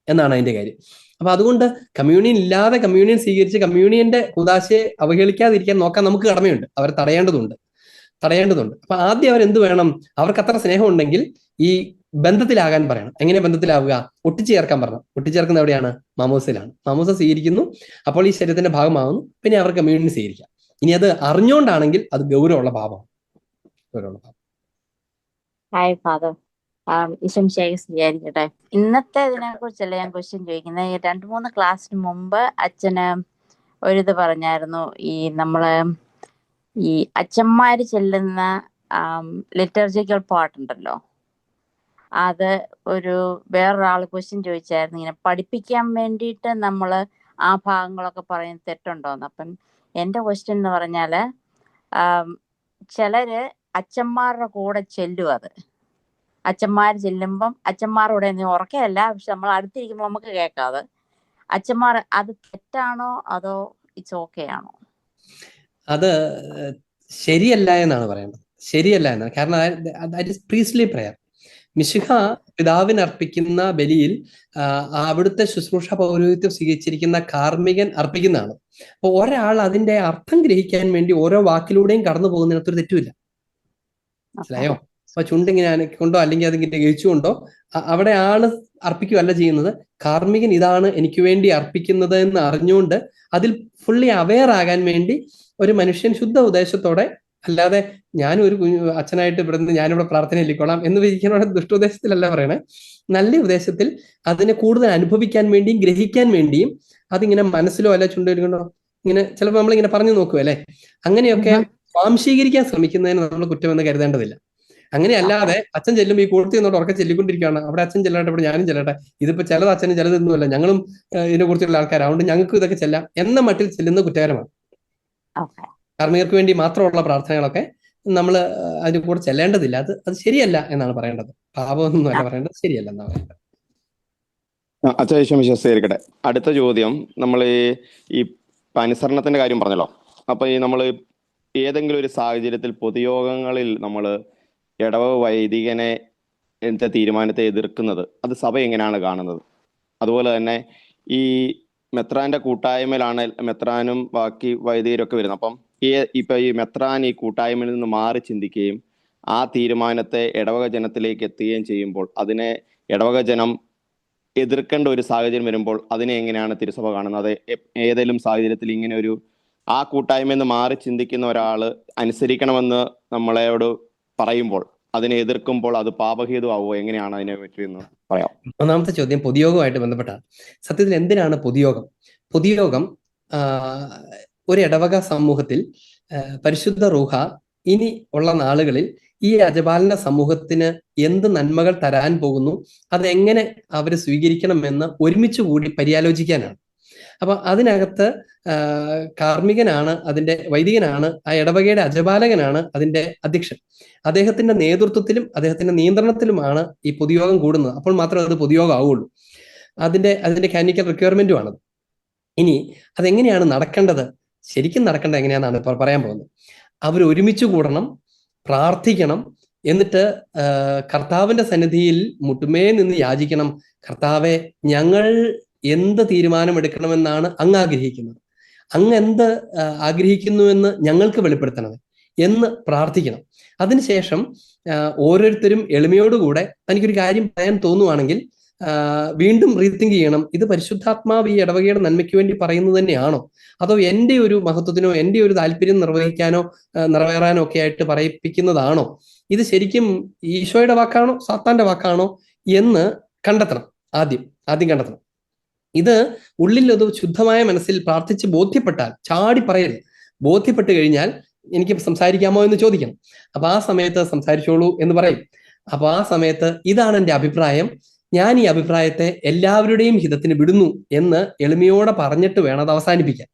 എന്നാണ് അതിന്റെ കാര്യം. അപ്പൊ അതുകൊണ്ട് കമ്മ്യൂണിയൻ ഇല്ലാതെ കമ്മ്യൂണിയൻ സ്വീകരിച്ച് കമ്മ്യൂണിയന്റെ ഉദാശയെ അവഹേളിക്കാതിരിക്കാൻ നോക്കാൻ നമുക്ക് കടമയുണ്ട്. അവരെ തടയേണ്ടതുണ്ട്. അപ്പൊ ആദ്യം അവരെന്ത് വേണം? അവർക്ക് അത്ര സ്നേഹം ഉണ്ടെങ്കിൽ ഈ ബന്ധത്തിലാകാൻ പറയണം. എങ്ങനെ ബന്ധത്തിലാവുക? ഒട്ടിച്ചേർക്കാൻ പറയണം. ഒട്ടിച്ചേർക്കുന്ന എവിടെയാണ്? മാമോസയിലാണ്. മാമോസ സ്വീകരിക്കുന്നു, അപ്പോൾ ഈ ശരീരത്തിന്റെ ഭാഗമാകുന്നു, പിന്നെ അവർ കമ്മ്യൂണിയൻ സ്വീകരിക്കാം. ഇനി അത് അറിഞ്ഞുകൊണ്ടാണെങ്കിൽ അത് ഗൗരവമുള്ള പാപമാണ്. ഹായ് ഫാദർ, വിചാരിക്കട്ടെ. ഇന്നത്തെ ഇതിനെ കുറിച്ചല്ല ഞാൻ ക്വസ്റ്റ്യൻ ചോദിക്കുന്നത്. 2-3 ക്ലാസ്സിന് മുമ്പ് അച്ഛന് ഒരിത് പറഞ്ഞായിരുന്നു, ഈ നമ്മള് ഈ അച്ഛന്മാര് ചെല്ലുന്ന ലിറ്റർജിക്കൽ പാട്ടുണ്ടല്ലോ, അത് വേറൊരാൾ ക്വസ്റ്റ്യൻ ചോദിച്ചായിരുന്നു, ഇങ്ങനെ പഠിപ്പിക്കാൻ വേണ്ടിയിട്ട് നമ്മള് ആ ഭാഗങ്ങളൊക്കെ പറയുന്നത് തെറ്റുണ്ടോന്ന്. അപ്പം എൻ്റെ ക്വസ്റ്റ്യൻ എന്ന് പറഞ്ഞാല്, ചിലര് അച്ഛന്മാരുടെ കൂടെ ചെല്ലും. അച്ഛന്മാർ ചെല്ലുമ്പം അച്ഛന്മാരുടെ ഉറക്കയല്ല, പക്ഷെ നമ്മൾ അടുത്തിരിക്കുമ്പോൾ നമുക്ക് കേൾക്കാതെ അച്ഛന്മാർ, അത് തെറ്റാണോ അതോ ഇറ്റ്സ് ഓക്കെ ആണോ? അത് ശരിയല്ല എന്നാണ് പറയുന്നത്. ശരിയല്ല എന്നാണ്. കാരണം ദാറ്റ് ഈസ് പ്രീസ്ലി പ്രയർ. മിശിഹ പിതാവിന് അർപ്പിക്കുന്ന ബലിയിൽ അവിടുത്തെ ശുശ്രൂഷ പൗരോഹിത്യം സ്വീകരിച്ചിരിക്കുന്ന കാർമ്മികൻ അർപ്പിക്കുന്നതാണ്. അപ്പൊ ഒരാൾ അതിന്റെ അർത്ഥം ഗ്രഹിക്കാൻ വേണ്ടി ഓരോ വാക്കിലൂടെയും കടന്നു പോകുന്നതിനകത്തൊരു തെറ്റുമില്ല. മനസ്സിലായോ? അപ്പൊ ചുണ്ടിങ്ങനെ അനക്കൊണ്ടോ അല്ലെങ്കിൽ അതിങ്ങനെ കഴിച്ചുകൊണ്ടോ അവിടെ ആള് അർപ്പിക്കുകയല്ല ചെയ്യുന്നത്. കാർമ്മികൻ ഇതാണ് എനിക്ക് വേണ്ടി അർപ്പിക്കുന്നത് എന്ന് അറിഞ്ഞുകൊണ്ട് അതിൽ ഫുള്ളി അവെയർ ആകാൻ വേണ്ടി ഒരു മനുഷ്യൻ ശുദ്ധ ഉദ്ദേശത്തോടെ അല്ലാതെ ഞാനും ഒരു അച്ഛനായിട്ട് ഇവിടുന്ന് ഞാനിവിടെ പ്രാർത്ഥന ചൊല്ലിക്കോളാം എന്ന് വിചാരിക്കുന്ന ദുഷ്ടോദ്ദേശത്തിലല്ല പറയണേ. നല്ല ഉദ്ദേശത്തിൽ അതിനെ കൂടുതൽ അനുഭവിക്കാൻ വേണ്ടിയും ഗ്രഹിക്കാൻ വേണ്ടിയും അതിങ്ങനെ മനസ്സിലോ അല്ല ചുണ്ടുകൊണ്ടോ ഇങ്ങനെ ചിലപ്പോൾ നമ്മളിങ്ങനെ പറഞ്ഞു നോക്കും അല്ലെ, അങ്ങനെയൊക്കെ സ്വാംശീകരിക്കാൻ ശ്രമിക്കുന്നതിന് നമ്മൾ കുറ്റമെന്ന് കരുതേണ്ടതില്ല. അങ്ങനെയല്ലാതെ അച്ഛൻ ചെല്ലുമ്പോൾ ഈ കൂട്ടത്തിൽ നിന്നോട് ഉറക്കെ ചെല്ലിക്കൊണ്ടിരിക്കുകയാണ്, അവിടെ അച്ഛൻ ചെല്ലട്ടെ ഇവിടെ ഞാനും ചെല്ലട്ടെ, ഇതിപ്പോ ചിലത് അച്ഛനും ചിലതൊന്നുമല്ല, ഞങ്ങളും ഇതിനെ കുറിച്ചുള്ള ആൾക്കാരാവുകൊണ്ട് ഞങ്ങൾക്കും ഇതൊക്കെ ചെല്ലാം എന്ന മട്ടിൽ ചെല്ലുന്ന കുറ്റകരമാണ്. കാർമ്മികർക്ക് വേണ്ടി മാത്രമുള്ള പ്രാർത്ഥനകളൊക്കെ നമ്മൾ അതിന് കൂടെ ചെല്ലേണ്ടതില്ല. അത് ശരിയല്ല എന്നാണ് പറയേണ്ടത്. പാപമൊന്നും അല്ല പറയേണ്ടത്, ശരിയല്ല എന്നാണ് പറയേണ്ടത്. അച്ഛൻ വിശ്വസിച്ചിരിക്കട്ടെ. അടുത്ത ചോദ്യം, നമ്മൾ ഈ അനുസരണത്തിന്റെ കാര്യം പറഞ്ഞല്ലോ. അപ്പൊ ഈ നമ്മൾ ഏതെങ്കിലും ഒരു സാഹചര്യത്തിൽ പൊതുയോഗങ്ങളിൽ നമ്മൾ ഇടവക വൈദികനെ എന്താ തീരുമാനത്തെ എതിർക്കുന്നത്, അത് സഭ എങ്ങനെയാണ് കാണുന്നത്? അതുപോലെ തന്നെ ഈ മെത്രാന്റെ കൂട്ടായ്മയിലാണ് മെത്രാനും ബാക്കി വൈദികരൊക്കെ വരുന്നത്. അപ്പം ഇപ്പൊ ഈ മെത്രാൻ ഈ കൂട്ടായ്മയിൽ നിന്ന് മാറി ചിന്തിക്കുകയും ആ തീരുമാനത്തെ ഇടവക ജനത്തിലേക്ക് എത്തുകയും ചെയ്യുമ്പോൾ അതിനെ ഇടവക ജനം എതിർക്കേണ്ട ഒരു സാഹചര്യം വരുമ്പോൾ അതിനെ എങ്ങനെയാണ് തിരുസഭ കാണുന്നത്? ഏതെങ്കിലും സാഹചര്യത്തിൽ ഇങ്ങനെ ഒരു ആ കൂട്ടായ്മയിൽ നിന്ന് മാറി ചിന്തിക്കുന്ന ഒരാള് അനുസരിക്കണമെന്ന് നമ്മളോട് പറയുമ്പോൾ അതിനെ എതിർക്കുമ്പോൾ അത് പാപഹേതുവാകുമോ? എങ്ങനെയാണ് അതിനെ പറ്റിയെന്ന് പറയാം. ഒന്നാമത്തെ ചോദ്യം പൊതുയോഗമായിട്ട് ബന്ധപ്പെട്ടാണ്. സത്യത്തിൽ എന്തിനാണ് പൊതുയോഗം? പൊതുയോഗം ഒരു ഇടവക സമൂഹത്തിൽ പരിശുദ്ധ റൂഹ ഇനി ഉള്ള നാളുകളിൽ ഈ അജപാലന സമൂഹത്തിന് എന്ത് നന്മകൾ തരാൻ പോകുന്നു, അതെങ്ങനെ അവർ സ്വീകരിക്കണമെന്ന് ഒരുമിച്ച് കൂടി പര്യാലോചിക്കാനാണ്. അപ്പൊ അതിനകത്ത് കാർമ്മികനാണ് അതിന്റെ വൈദികനാണ്, ആ ഇടവകയുടെ അജപാലകനാണ് അതിന്റെ അധ്യക്ഷൻ. അദ്ദേഹത്തിന്റെ നേതൃത്വത്തിലും അദ്ദേഹത്തിന്റെ നിയന്ത്രണത്തിലുമാണ് ഈ പൊതുയോഗം കൂടുന്നത്. അപ്പോൾ മാത്രമേ അത് പൊതുയോഗം ആവുകയുള്ളൂ. അതിന്റെ കാനിക്കൽ റിക്വയർമെന്റും ആണത്. ഇനി അതെങ്ങനെയാണ് നടക്കേണ്ടത്? ശരിക്കും നടക്കേണ്ടത് എങ്ങനെയാണെന്നാണ് ഇപ്പോൾ പറയാൻ പോകുന്നത്. അവർ ഒരുമിച്ച് കൂടണം, പ്രാർത്ഥിക്കണം, എന്നിട്ട് കർത്താവിന്റെ സന്നിധിയിൽ മുട്ടുമേ നിന്ന് യാചിക്കണം, കർത്താവെ ഞങ്ങൾ എന്ത് തീരുമാനം എടുക്കണമെന്നാണ് അങ്ങ് ആഗ്രഹിക്കുന്നത്, അങ്ങ് എന്ത് ആഗ്രഹിക്കുന്നുവെന്ന് ഞങ്ങൾക്ക് വെളിപ്പെടുത്തണമേ എന്ന് പ്രാർത്ഥിക്കണം. അതിനുശേഷം ഓരോരുത്തരും എളിമയോടുകൂടെ തനിക്കൊരു കാര്യം പറയാൻ തോന്നുവാണെങ്കിൽ വീണ്ടും റീതിങ്ക് ചെയ്യണം. ഇത് പരിശുദ്ധാത്മാവ് ഈ ഇടവകയുടെ നന്മയ്ക്ക് വേണ്ടി പറയുന്നത് തന്നെയാണോ, അതോ എൻ്റെ ഒരു മഹത്വത്തിനോ എൻ്റെ ഒരു താല്പര്യം നിറവേറാനോ ഒക്കെ ആയിട്ട് പറയിപ്പിക്കുന്നതാണോ, ഇത് ശരിക്കും ഈശോയുടെ വാക്കാണോ സാത്താന്റെ വാക്കാണോ എന്ന് കണ്ടെത്തണം. ആദ്യം കണ്ടെത്തണം. ഇത് ഉള്ളിൽ അത് ശുദ്ധമായ മനസ്സിൽ പ്രാർത്ഥിച്ച് ബോധ്യപ്പെട്ടാൽ ചാടി പറയരുത്. ബോധ്യപ്പെട്ട് കഴിഞ്ഞാൽ എനിക്ക് സംസാരിക്കാമോ എന്ന് ചോദിക്കണം. അപ്പൊ ആ സമയത്ത് സംസാരിച്ചോളൂ എന്ന് പറയും. അപ്പൊ ആ സമയത്ത് ഇതാണ് എൻ്റെ അഭിപ്രായം, ഞാൻ ഈ അഭിപ്രായത്തെ എല്ലാവരുടെയും ഹിതത്തിന് വിടുന്നു എന്ന് എളിമയോടെ പറഞ്ഞിട്ട് വേണം അത് അവസാനിപ്പിക്കാൻ.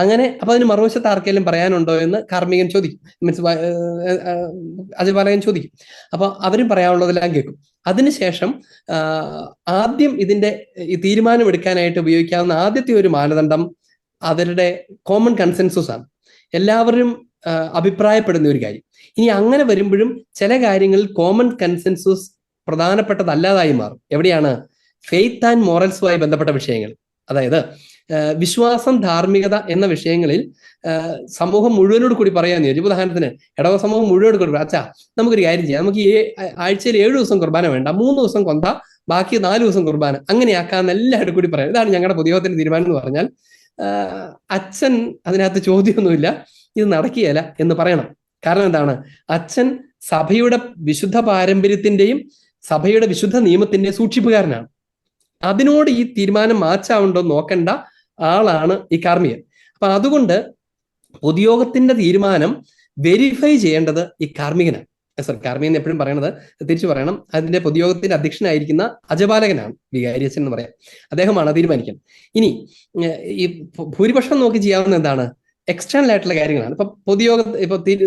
അങ്ങനെ അപ്പൊ അതിന് മറുവശത്ത് ആർക്കെങ്കിലും പറയാനുണ്ടോ എന്ന് കാർമ്മികൻ ചോദിക്കും, മീൻസ് അജപാലകൻ ചോദിക്കും. അപ്പൊ അവരും പറയാനുള്ളതെല്ലാം കേൾക്കും. അതിനുശേഷം ആദ്യം ഇതിന്റെ ഈ തീരുമാനം എടുക്കാനായിട്ട് ഉപയോഗിക്കാവുന്ന ആദ്യത്തെ ഒരു മാനദണ്ഡം അവരുടെ കോമൺ കൺസെൻസസ് ആണ്, എല്ലാവരും അഭിപ്രായപ്പെടുന്ന ഒരു കാര്യം. ഇനി അങ്ങനെ വരുമ്പോഴും ചില കാര്യങ്ങളിൽ കോമൺ കൺസെൻസസ് പ്രധാനപ്പെട്ടതല്ലാതായി മാറും. എവിടെയാണ്? ഫെയ്ത്ത് ആൻഡ് മോറൽസുമായി ബന്ധപ്പെട്ട വിഷയങ്ങൾ, അതായത് വിശ്വാസം, ധാർമ്മികത എന്ന വിഷയങ്ങളിൽ സമൂഹം മുഴുവനോട് കൂടി പറയാന്ന് ചോദിച്ചു. ഉദാഹരണത്തിന് ഇടവ സമൂഹം മുഴുവനോട് കൂടി അച്ഛാ നമുക്കൊരു കാര്യം ചെയ്യാം, നമുക്ക് ഈ ആഴ്ചയിൽ 7 ദിവസം കുർബാന വേണ്ട, 3 ദിവസം കൊന്ത, ബാക്കി 4 ദിവസം കുർബാന, അങ്ങനെയാക്കാന്ന് എല്ലാവരും കൂടി പറയാം. ഇതാണ് ഞങ്ങളുടെ പൊതുയോഗത്തിന്റെ തീരുമാനം എന്ന് പറഞ്ഞാൽ അച്ഛൻ അതിനകത്ത് ചോദ്യമൊന്നുമില്ല, ഇത് നടക്കുകയില്ല എന്ന് പറയണം. കാരണം എന്താണ്? അച്ഛൻ സഭയുടെ വിശുദ്ധ പാരമ്പര്യത്തിന്റെയും സഭയുടെ വിശുദ്ധ നിയമത്തിന്റെയും സൂക്ഷിപ്പുകാരനാണ്. അതിനോട് ഈ തീരുമാനം മാച്ചാവുണ്ടോ നോക്കേണ്ട ആളാണ് ഈ കാർമ്മികൻ. അപ്പൊ അതുകൊണ്ട് പൊതുയോഗത്തിന്റെ തീരുമാനം വെരിഫൈ ചെയ്യേണ്ടത് ഈ കാർമ്മികനാണ്. കാർമ്മികൻ എപ്പോഴും പറയണത്, തിരിച്ചു പറയണം, അതിന്റെ പൊതുയോഗത്തിന്റെ അധ്യക്ഷനായിരിക്കുന്ന അജപാലകനാണ്, വികാരിയച്ഛൻ എന്ന് പറയാം. അദ്ദേഹമാണ് തീരുമാനിക്കുന്നത്. ഇനി ഈ ഭൂരിപക്ഷം നോക്കി ചെയ്യാവുന്ന എന്താണ്? എക്സ്റ്റേണൽ ആയിട്ടുള്ള കാര്യങ്ങളാണ്. ഇപ്പൊ പൊതുയോഗ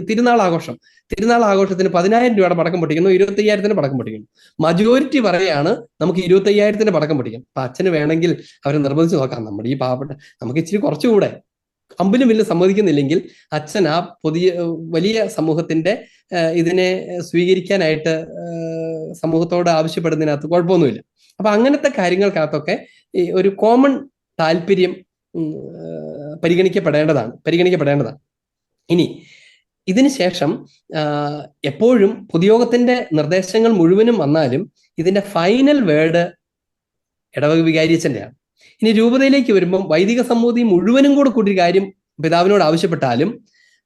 തിരുനാൾ ആഘോഷത്തിന് 10,000 രൂപയുടെ പടക്കം പൊട്ടിക്കുന്നു, 25,000 പടക്കം പൊട്ടിക്കുന്നു. മജോറിറ്റി പറയാണ് നമുക്ക് 25,000 പടക്കം പൊട്ടിക്കണം. അപ്പൊ അച്ഛന് വേണമെങ്കിൽ അവരെ നിർബന്ധിച്ച് നോക്കാം, നമ്മുടെ ഈ പാവപ്പെട്ട നമുക്ക് ഇച്ചിരി കുറച്ചുകൂടെ, അമ്പലും വില്ലും സമ്മതിക്കുന്നില്ലെങ്കിൽ അച്ഛൻ ആ വലിയ സമൂഹത്തിന്റെ ഇതിനെ സ്വീകരിക്കാനായിട്ട് സമൂഹത്തോട് ആവശ്യപ്പെടുന്നതിനകത്ത് കുഴപ്പമൊന്നുമില്ല. അപ്പൊ അങ്ങനത്തെ കാര്യങ്ങൾക്കകത്തൊക്കെ ഈ ഒരു കോമൺ താല്പര്യം പരിഗണിക്കപ്പെടേണ്ടതാണ്. ഇനി ഇതിന് ശേഷം എപ്പോഴും പൊതുയോഗത്തിന്റെ നിർദ്ദേശങ്ങൾ മുഴുവനും വന്നാലും ഇതിന്റെ ഫൈനൽ വേർഡ് ഇടവക വികാരിയച്ഛൻ്റെയാണ്. ഇനി രൂപതയിലേക്ക് വരുമ്പം വൈദിക സമൂഹം മുഴുവനും കൂടി കാര്യം പിതാവിനോട് ആവശ്യപ്പെട്ടാലും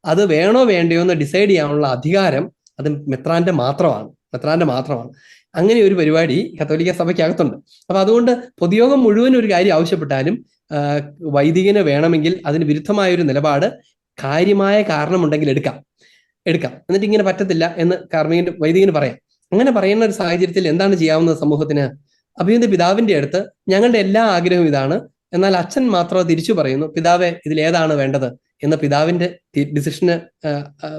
അത് വേണോ വേണ്ടയോ എന്ന് ഡിസൈഡ് ചെയ്യാനുള്ള അധികാരം അത് മെത്രാന്റെ മാത്രമാണ്. അങ്ങനെ ഒരു പരിപാടി കത്തോലിക്ക സഭയ്ക്കകത്തുണ്ട്. അപ്പൊ അതുകൊണ്ട് പൊതുയോഗം മുഴുവൻ ഒരു കാര്യം ആവശ്യപ്പെട്ടാലും വൈദികന് വേണമെങ്കിൽ അതിന് വിരുദ്ധമായ ഒരു നിലപാട് കാര്യമായ കാരണമുണ്ടെങ്കിൽ എടുക്കാം. എന്നിട്ട് ഇങ്ങനെ പറ്റത്തില്ല എന്ന് വൈദികന് പറയാം. അങ്ങനെ പറയുന്ന ഒരു സാഹചര്യത്തിൽ എന്താണ് ചെയ്യാവുന്നത് സമൂഹത്തിന്? അഭിനന്ദ പിതാവിന്റെ അടുത്ത് ഞങ്ങളുടെ എല്ലാ ആഗ്രഹവും ഇതാണ്, എന്നാൽ അച്ഛൻ മാത്രം തിരിച്ചു പറയുന്നു, പിതാവെ ഇതിൽ ഏതാണ് വേണ്ടത് എന്ന പിതാവിന്റെ ഡിസിഷന്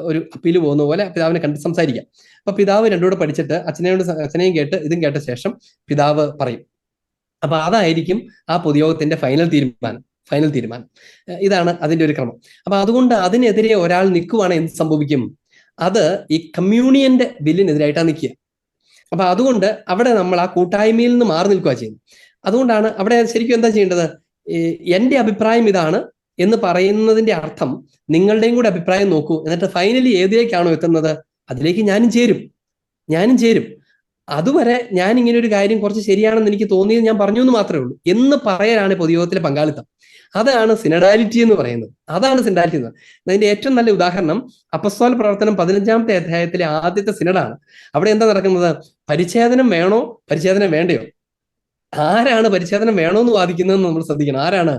ഒരു അപ്പീല് പോകുന്ന പോലെ പിതാവിനെ കണ്ട് സംസാരിക്കാം. അപ്പൊ പിതാവ് രണ്ടുകൂടെ പഠിച്ചിട്ട് അച്ഛനെയും കേട്ട് ഇതും കേട്ട ശേഷം പിതാവ് പറയും. അപ്പൊ അതായിരിക്കും ആ പൊതുയോഗത്തിന്റെ ഫൈനൽ തീരുമാനം. ഇതാണ് അതിന്റെ ഒരു ക്രമം. അപ്പൊ അതുകൊണ്ട് അതിനെതിരെ ഒരാൾ നിൽക്കുവാണെങ്കിൽ എന്ത് സംഭവിക്കും? അത് ഈ കമ്മ്യൂണിയന്റെ ബില്ലിനെതിരായിട്ടാണ് നിൽക്കുക. അപ്പൊ അതുകൊണ്ട് അവിടെ നമ്മൾ ആ കൂട്ടായ്മയിൽ നിന്ന് മാറി നിൽക്കുക ചെയ്യുന്നത്. അതുകൊണ്ടാണ് അവിടെ ശരിക്കും എന്താ ചെയ്യേണ്ടത്? എന്റെ അഭിപ്രായം ഇതാണ് എന്ന് പറയുന്നതിന്റെ അർത്ഥം നിങ്ങളുടെയും കൂടെ അഭിപ്രായം നോക്കൂ, എന്നിട്ട് ഫൈനലി ഏതിലേക്കാണോ എത്തുന്നത് അതിലേക്ക് ഞാനും ചേരും. അതുവരെ ഞാൻ ഇങ്ങനെ ഒരു കാര്യം കുറച്ച് ശരിയാണെന്ന് എനിക്ക് തോന്നിയത് ഞാൻ പറഞ്ഞു എന്ന് മാത്രമേ ഉള്ളൂ എന്ന് പറയലാണ് പൊതുയോഗത്തിലെ പങ്കാളിത്തം. അതാണ് സിനഡാലിറ്റി എന്ന് പറയുന്നത്. അതിന്റെ ഏറ്റവും നല്ല ഉദാഹരണം അപ്പസ്തോല പ്രവർത്തനം 15-ാമത്തെ അധ്യായത്തിലെ ആദ്യത്തെ സിനഡാണ്. അവിടെ എന്താ നടക്കുന്നത്? പരിച്ഛേദനം വേണോ പരിച്ഛേദനം വേണ്ടയോ? ആരാണ് പരിച്ഛേദനം വേണോ എന്ന് വാദിക്കുന്നതെന്ന് നമ്മൾ ശ്രദ്ധിക്കണം. ആരാണ്?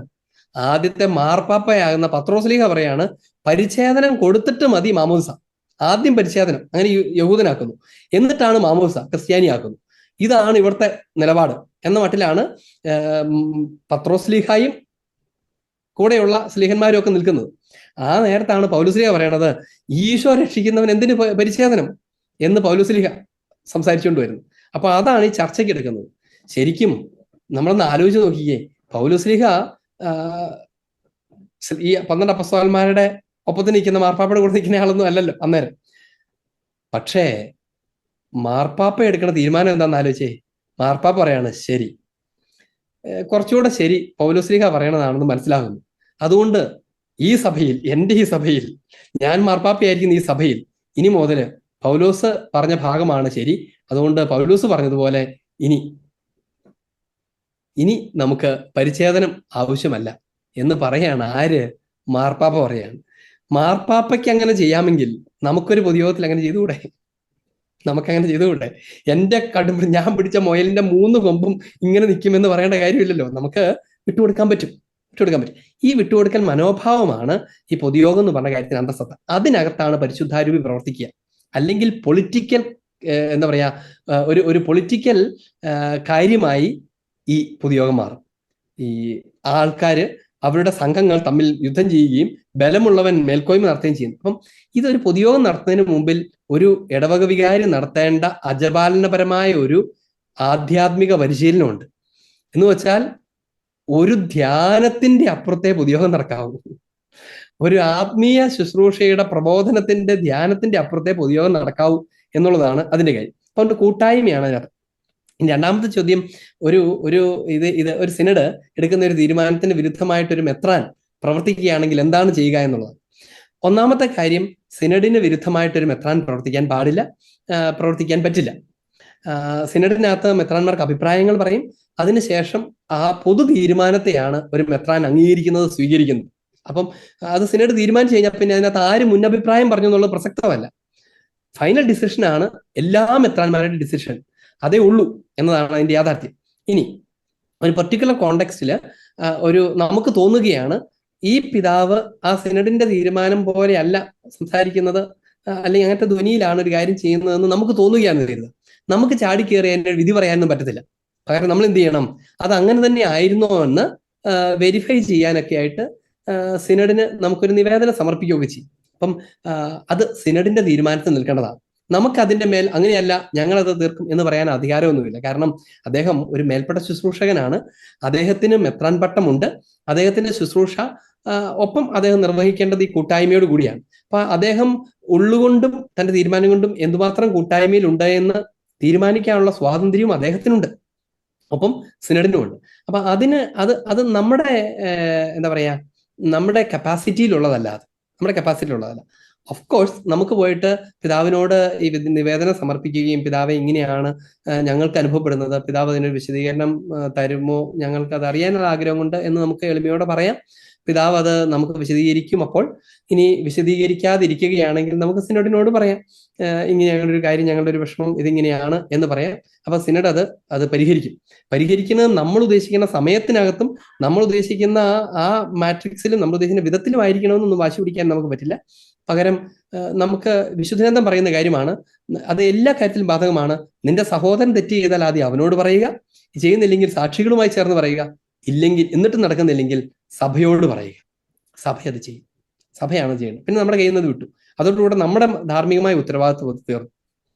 ആദ്യത്തെ മാർപ്പാപ്പയാകുന്ന പത്രോസ്ലീഹ പറയാണ് പരിച്ഛേദനം കൊടുത്തിട്ട് മതി മാമോദിസ. ആദ്യം പരിച്ഛേദനം, അങ്ങനെ യഹൂദനാക്കുന്നു, എന്നിട്ടാണ് മാമോദിസ ക്രിസ്ത്യാനിയാക്കുന്നു. ഇതാണ് ഇവിടുത്തെ നിലപാട് എന്ന മട്ടിലാണ് പത്രോസ്ലീഹായും കൂടെയുള്ള സ്ലീഹന്മാരും ഒക്കെ നിൽക്കുന്നത്. ആ നേരത്താണ് പൗലോസ്ലീഹ പറയണത് ഈശോ രക്ഷിക്കുന്നവൻ എന്തിന് പരിച്ഛേദനം എന്ന് പൗലോസ്ലീഹ സംസാരിച്ചുകൊണ്ട് വരുന്നു. അപ്പൊ അതാണ് ഈ ചർച്ചയ്ക്ക് എടുക്കുന്നത്. ശരിക്കും നമ്മളൊന്ന് ആലോചിച്ച് നോക്കിയേ, പൗലോസ്ലീഹ ഈ 12 അപ്പസ്തോലന്മാരുടെ ഒപ്പത്തിന് നിൽക്കുന്ന മാർപ്പാപ്പയുടെ കൂടെ നിൽക്കുന്ന ആളൊന്നും അല്ലല്ലോ അന്നേരം. പക്ഷേ മാർപ്പാപ്പ എടുക്കുന്ന തീരുമാനം എന്താണെന്ന് ആലോചിച്ചേ. മാർപ്പാപ്പ പറയാണ് ശരി, കുറച്ചുകൂടെ ശരി പൗലോസ്ലീഹ പറയണതാണെന്ന് മനസ്സിലാകുന്നു. അതുകൊണ്ട് ഈ സഭയിൽ, എൻ്റെ ഈ സഭയിൽ, ഞാൻ മാർപ്പാപ്പയായിരിക്കുന്ന ഈ സഭയിൽ ഇനി മുതൽ പൗലോസ് പറഞ്ഞ ഭാഗമാണ് ശരി. അതുകൊണ്ട് പൗലോസ് പറഞ്ഞതുപോലെ ഇനി നമുക്ക് പരിച്ഛേദനം ആവശ്യമല്ല എന്ന് പറയാണ്. ആര്? മാർപ്പാപ്പ പറയാണ്. മാർപ്പാപ്പയ്ക്ക് അങ്ങനെ ചെയ്യാമെങ്കിൽ നമുക്കൊരു പൊതുയോഗത്തിൽ അങ്ങനെ ചെയ്തുകൂടെ? എന്റെ ഞാൻ പിടിച്ച മുയലിന്റെ 3 കൊമ്പും ഇങ്ങനെ നിൽക്കുമെന്ന് പറയേണ്ട കാര്യമില്ലല്ലോ. നമുക്ക് വിട്ടുകൊടുക്കാൻ പറ്റും. ഈ വിട്ടുകൊടുക്കൽ മനോഭാവമാണ് ഈ പൊതുയോഗം എന്ന് പറഞ്ഞ കാര്യത്തിന് അന്തസത്ത. അതിനകത്താണ് പരിശുദ്ധാരൂപി പ്രവർത്തിക്കുക. അല്ലെങ്കിൽ പൊളിറ്റിക്കൽ എന്താ പറയാ, ഒരു പൊളിറ്റിക്കൽ കാര്യമായി ഈ പൊതുയോഗം മാറും. ഈ ആൾക്കാര് അവരുടെ സംഘങ്ങൾ തമ്മിൽ യുദ്ധം ചെയ്യുകയും ബലമുള്ളവൻ മേൽക്കോയ്മ നടത്തുകയും ചെയ്യുന്നു. അപ്പം ഇതൊരു പൊതുയോഗം നടത്തുന്നതിന് മുമ്പിൽ ഒരു ഇടവക വികാരി നടത്തേണ്ട അജപാലനപരമായ ഒരു ആധ്യാത്മിക പരിശീലനമുണ്ട്. എന്ന് വെച്ചാൽ ഒരു ധ്യാനത്തിന്റെ അപ്പുറത്തെ പൊതുയോഗം നടക്കാവൂ. ഒരു ആത്മീയ ശുശ്രൂഷയുടെ പ്രബോധനത്തിന്റെ ധ്യാനത്തിന്റെ അപ്പുറത്തെ പൊതുയോഗം നടക്കാവൂ എന്നുള്ളതാണ് അതിന്റെ കാര്യം. അതുകൊണ്ട് കൂട്ടായ്മയാണ് അതിനകത്ത്. രണ്ടാമത്തെ ചോദ്യം, ഒരു സിനഡ് എടുക്കുന്ന ഒരു തീരുമാനത്തിന് വിരുദ്ധമായിട്ടൊരു മെത്രാൻ പ്രവർത്തിക്കുകയാണെങ്കിൽ എന്താണ് ചെയ്യുക എന്നുള്ളത്. ഒന്നാമത്തെ കാര്യം, സിനഡിന് വിരുദ്ധമായിട്ടൊരു മെത്രാൻ പ്രവർത്തിക്കാൻ പറ്റില്ല. സിനഡിനകത്ത് മെത്രാന്മാർക്ക് അഭിപ്രായങ്ങൾ പറയും. അതിനുശേഷം ആ പൊതു തീരുമാനത്തെയാണ് ഒരു മെത്രാൻ അംഗീകരിക്കുന്നത്, സ്വീകരിക്കുന്നത്. അപ്പം അത് സിനഡ് തീരുമാനിച്ചു കഴിഞ്ഞാൽ പിന്നെ അതിനകത്ത് ആര് മുന്നഭിപ്രായം പറഞ്ഞു എന്നുള്ളത് പ്രസക്തമല്ല. ഫൈനൽ ഡിസിഷനാണ് എല്ലാ മെത്രാന്മാരുടെ ഡിസിഷൻ, അതേ ഉള്ളൂ എന്നതാണ് അതിന്റെ യാഥാർത്ഥ്യം. ഇനി ഒരു പെർട്ടിക്കുലർ കോണ്ടെക്സ്റ്റില് നമുക്ക് തോന്നുകയാണ് ഈ പിതാവ് ആ സിനഡിന്റെ തീരുമാനം പോലെ അല്ല സംസാരിക്കുന്നത്, അല്ലെങ്കിൽ അങ്ങനത്തെ ധ്വനിയിലാണ് ഒരു കാര്യം ചെയ്യുന്നതെന്ന് നമുക്ക് തോന്നുകയാണ് കരുതുന്നത്. നമുക്ക് ചാടിക്കേറി അതിന്റെ വിധി പറയാനൊന്നും പറ്റത്തില്ല. പകരം നമ്മൾ എന്ത് ചെയ്യണം, അത് അങ്ങനെ തന്നെ ആയിരുന്നോ എന്ന് വെരിഫൈ ചെയ്യാനൊക്കെ ആയിട്ട് സിനഡിന് നമുക്കൊരു നിവേദനം സമർപ്പിക്കുകയൊക്കെ ചെയ്യും. അപ്പം അത് സിനഡിന്റെ തീരുമാനത്തിൽ നിൽക്കേണ്ടതാണ്. നമുക്കതിന്റെ മേൽ അങ്ങനെയല്ല ഞങ്ങളത് തീർക്കും എന്ന് പറയാൻ അധികാരമൊന്നുമില്ല. കാരണം അദ്ദേഹം ഒരു മേൽപ്പെട്ട ശുശ്രൂഷകനാണ്, അദ്ദേഹത്തിന് മെത്രാൻ പട്ടമുണ്ട്, അദ്ദേഹത്തിന്റെ ശുശ്രൂഷ ഒപ്പം അദ്ദേഹം നിർവഹിക്കേണ്ടത് ഈ കൂട്ടായ്മയോട് കൂടിയാണ്. അപ്പൊ അദ്ദേഹം ഉള്ളുകൊണ്ടും തന്റെ തീരുമാനം കൊണ്ടും എന്തുമാത്രം കൂട്ടായ്മയിൽ ഉണ്ട് എന്ന് തീരുമാനിക്കാനുള്ള സ്വാതന്ത്ര്യവും അദ്ദേഹത്തിനുണ്ട്, ഒപ്പം സിനഡിനുമുണ്ട്. അപ്പൊ അത് നമ്മുടെ എന്താ പറയാ, നമ്മുടെ കപ്പാസിറ്റിയിലുള്ളതല്ല. ഓഫ് കോഴ്സ് നമുക്ക് പോയിട്ട് പിതാവിനോട് ഈ നിവേദനം സമർപ്പിക്കുകയും പിതാവെ ഇങ്ങനെയാണ് ഞങ്ങൾക്ക് അനുഭവപ്പെടുന്നത്, പിതാവ് അതിനൊരു വിശദീകരണം തരുമോ, ഞങ്ങൾക്ക് അത് അറിയാനുള്ള ആഗ്രഹം കൊണ്ട് എന്ന് നമുക്ക് എളിമയോടെ പറയാം. പിതാവ് അത് നമുക്ക് വിശദീകരിക്കും. അപ്പോൾ ഇനി വിശദീകരിക്കാതിരിക്കുകയാണെങ്കിൽ നമുക്ക് സിനഡിനോട് പറയാം, ഇങ്ങനെ ഞങ്ങളുടെ ഒരു കാര്യം, ഞങ്ങളുടെ ഒരു വിഷമം ഇതിങ്ങനെയാണ് എന്ന് പറയാം. അപ്പൊ സിനഡ് അത് പരിഹരിക്കുന്നത് നമ്മൾ ഉദ്ദേശിക്കുന്ന സമയത്തിനകത്തും നമ്മൾ ഉദ്ദേശിക്കുന്ന ആ മാട്രിക്സിലും നമ്മൾ ഉദ്ദേശിക്കുന്ന വിധത്തിലും ആയിരിക്കണമെന്നൊന്നും വാശി പിടിക്കാൻ നമുക്ക് പറ്റില്ല. പകരം നമുക്ക് വിശുദ്ധഗ്രന്ഥം പറയുന്ന കാര്യമാണ്, അത് എല്ലാ കാര്യത്തിലും ബാധകമാണ്. നിന്റെ സഹോദരൻ തെറ്റ് ചെയ്താൽ ആദ്യം അവനോട് പറയുക, ചെയ്യുന്നില്ലെങ്കിൽ സാക്ഷികളുമായി ചേർന്ന് പറയുക, ഇല്ലെങ്കിൽ എന്നിട്ടും നടക്കുന്നില്ലെങ്കിൽ സഭയോട് പറയുക. സഭ അത് ചെയ്യും, സഭയാണ് ചെയ്യുന്നത്. പിന്നെ നമ്മുടെ കയ്യിൽ നിന്ന് വിട്ടു. അതോടുകൂടെ നമ്മുടെ ധാർമ്മികമായ ഉത്തരവാദിത്വം തീർന്നു.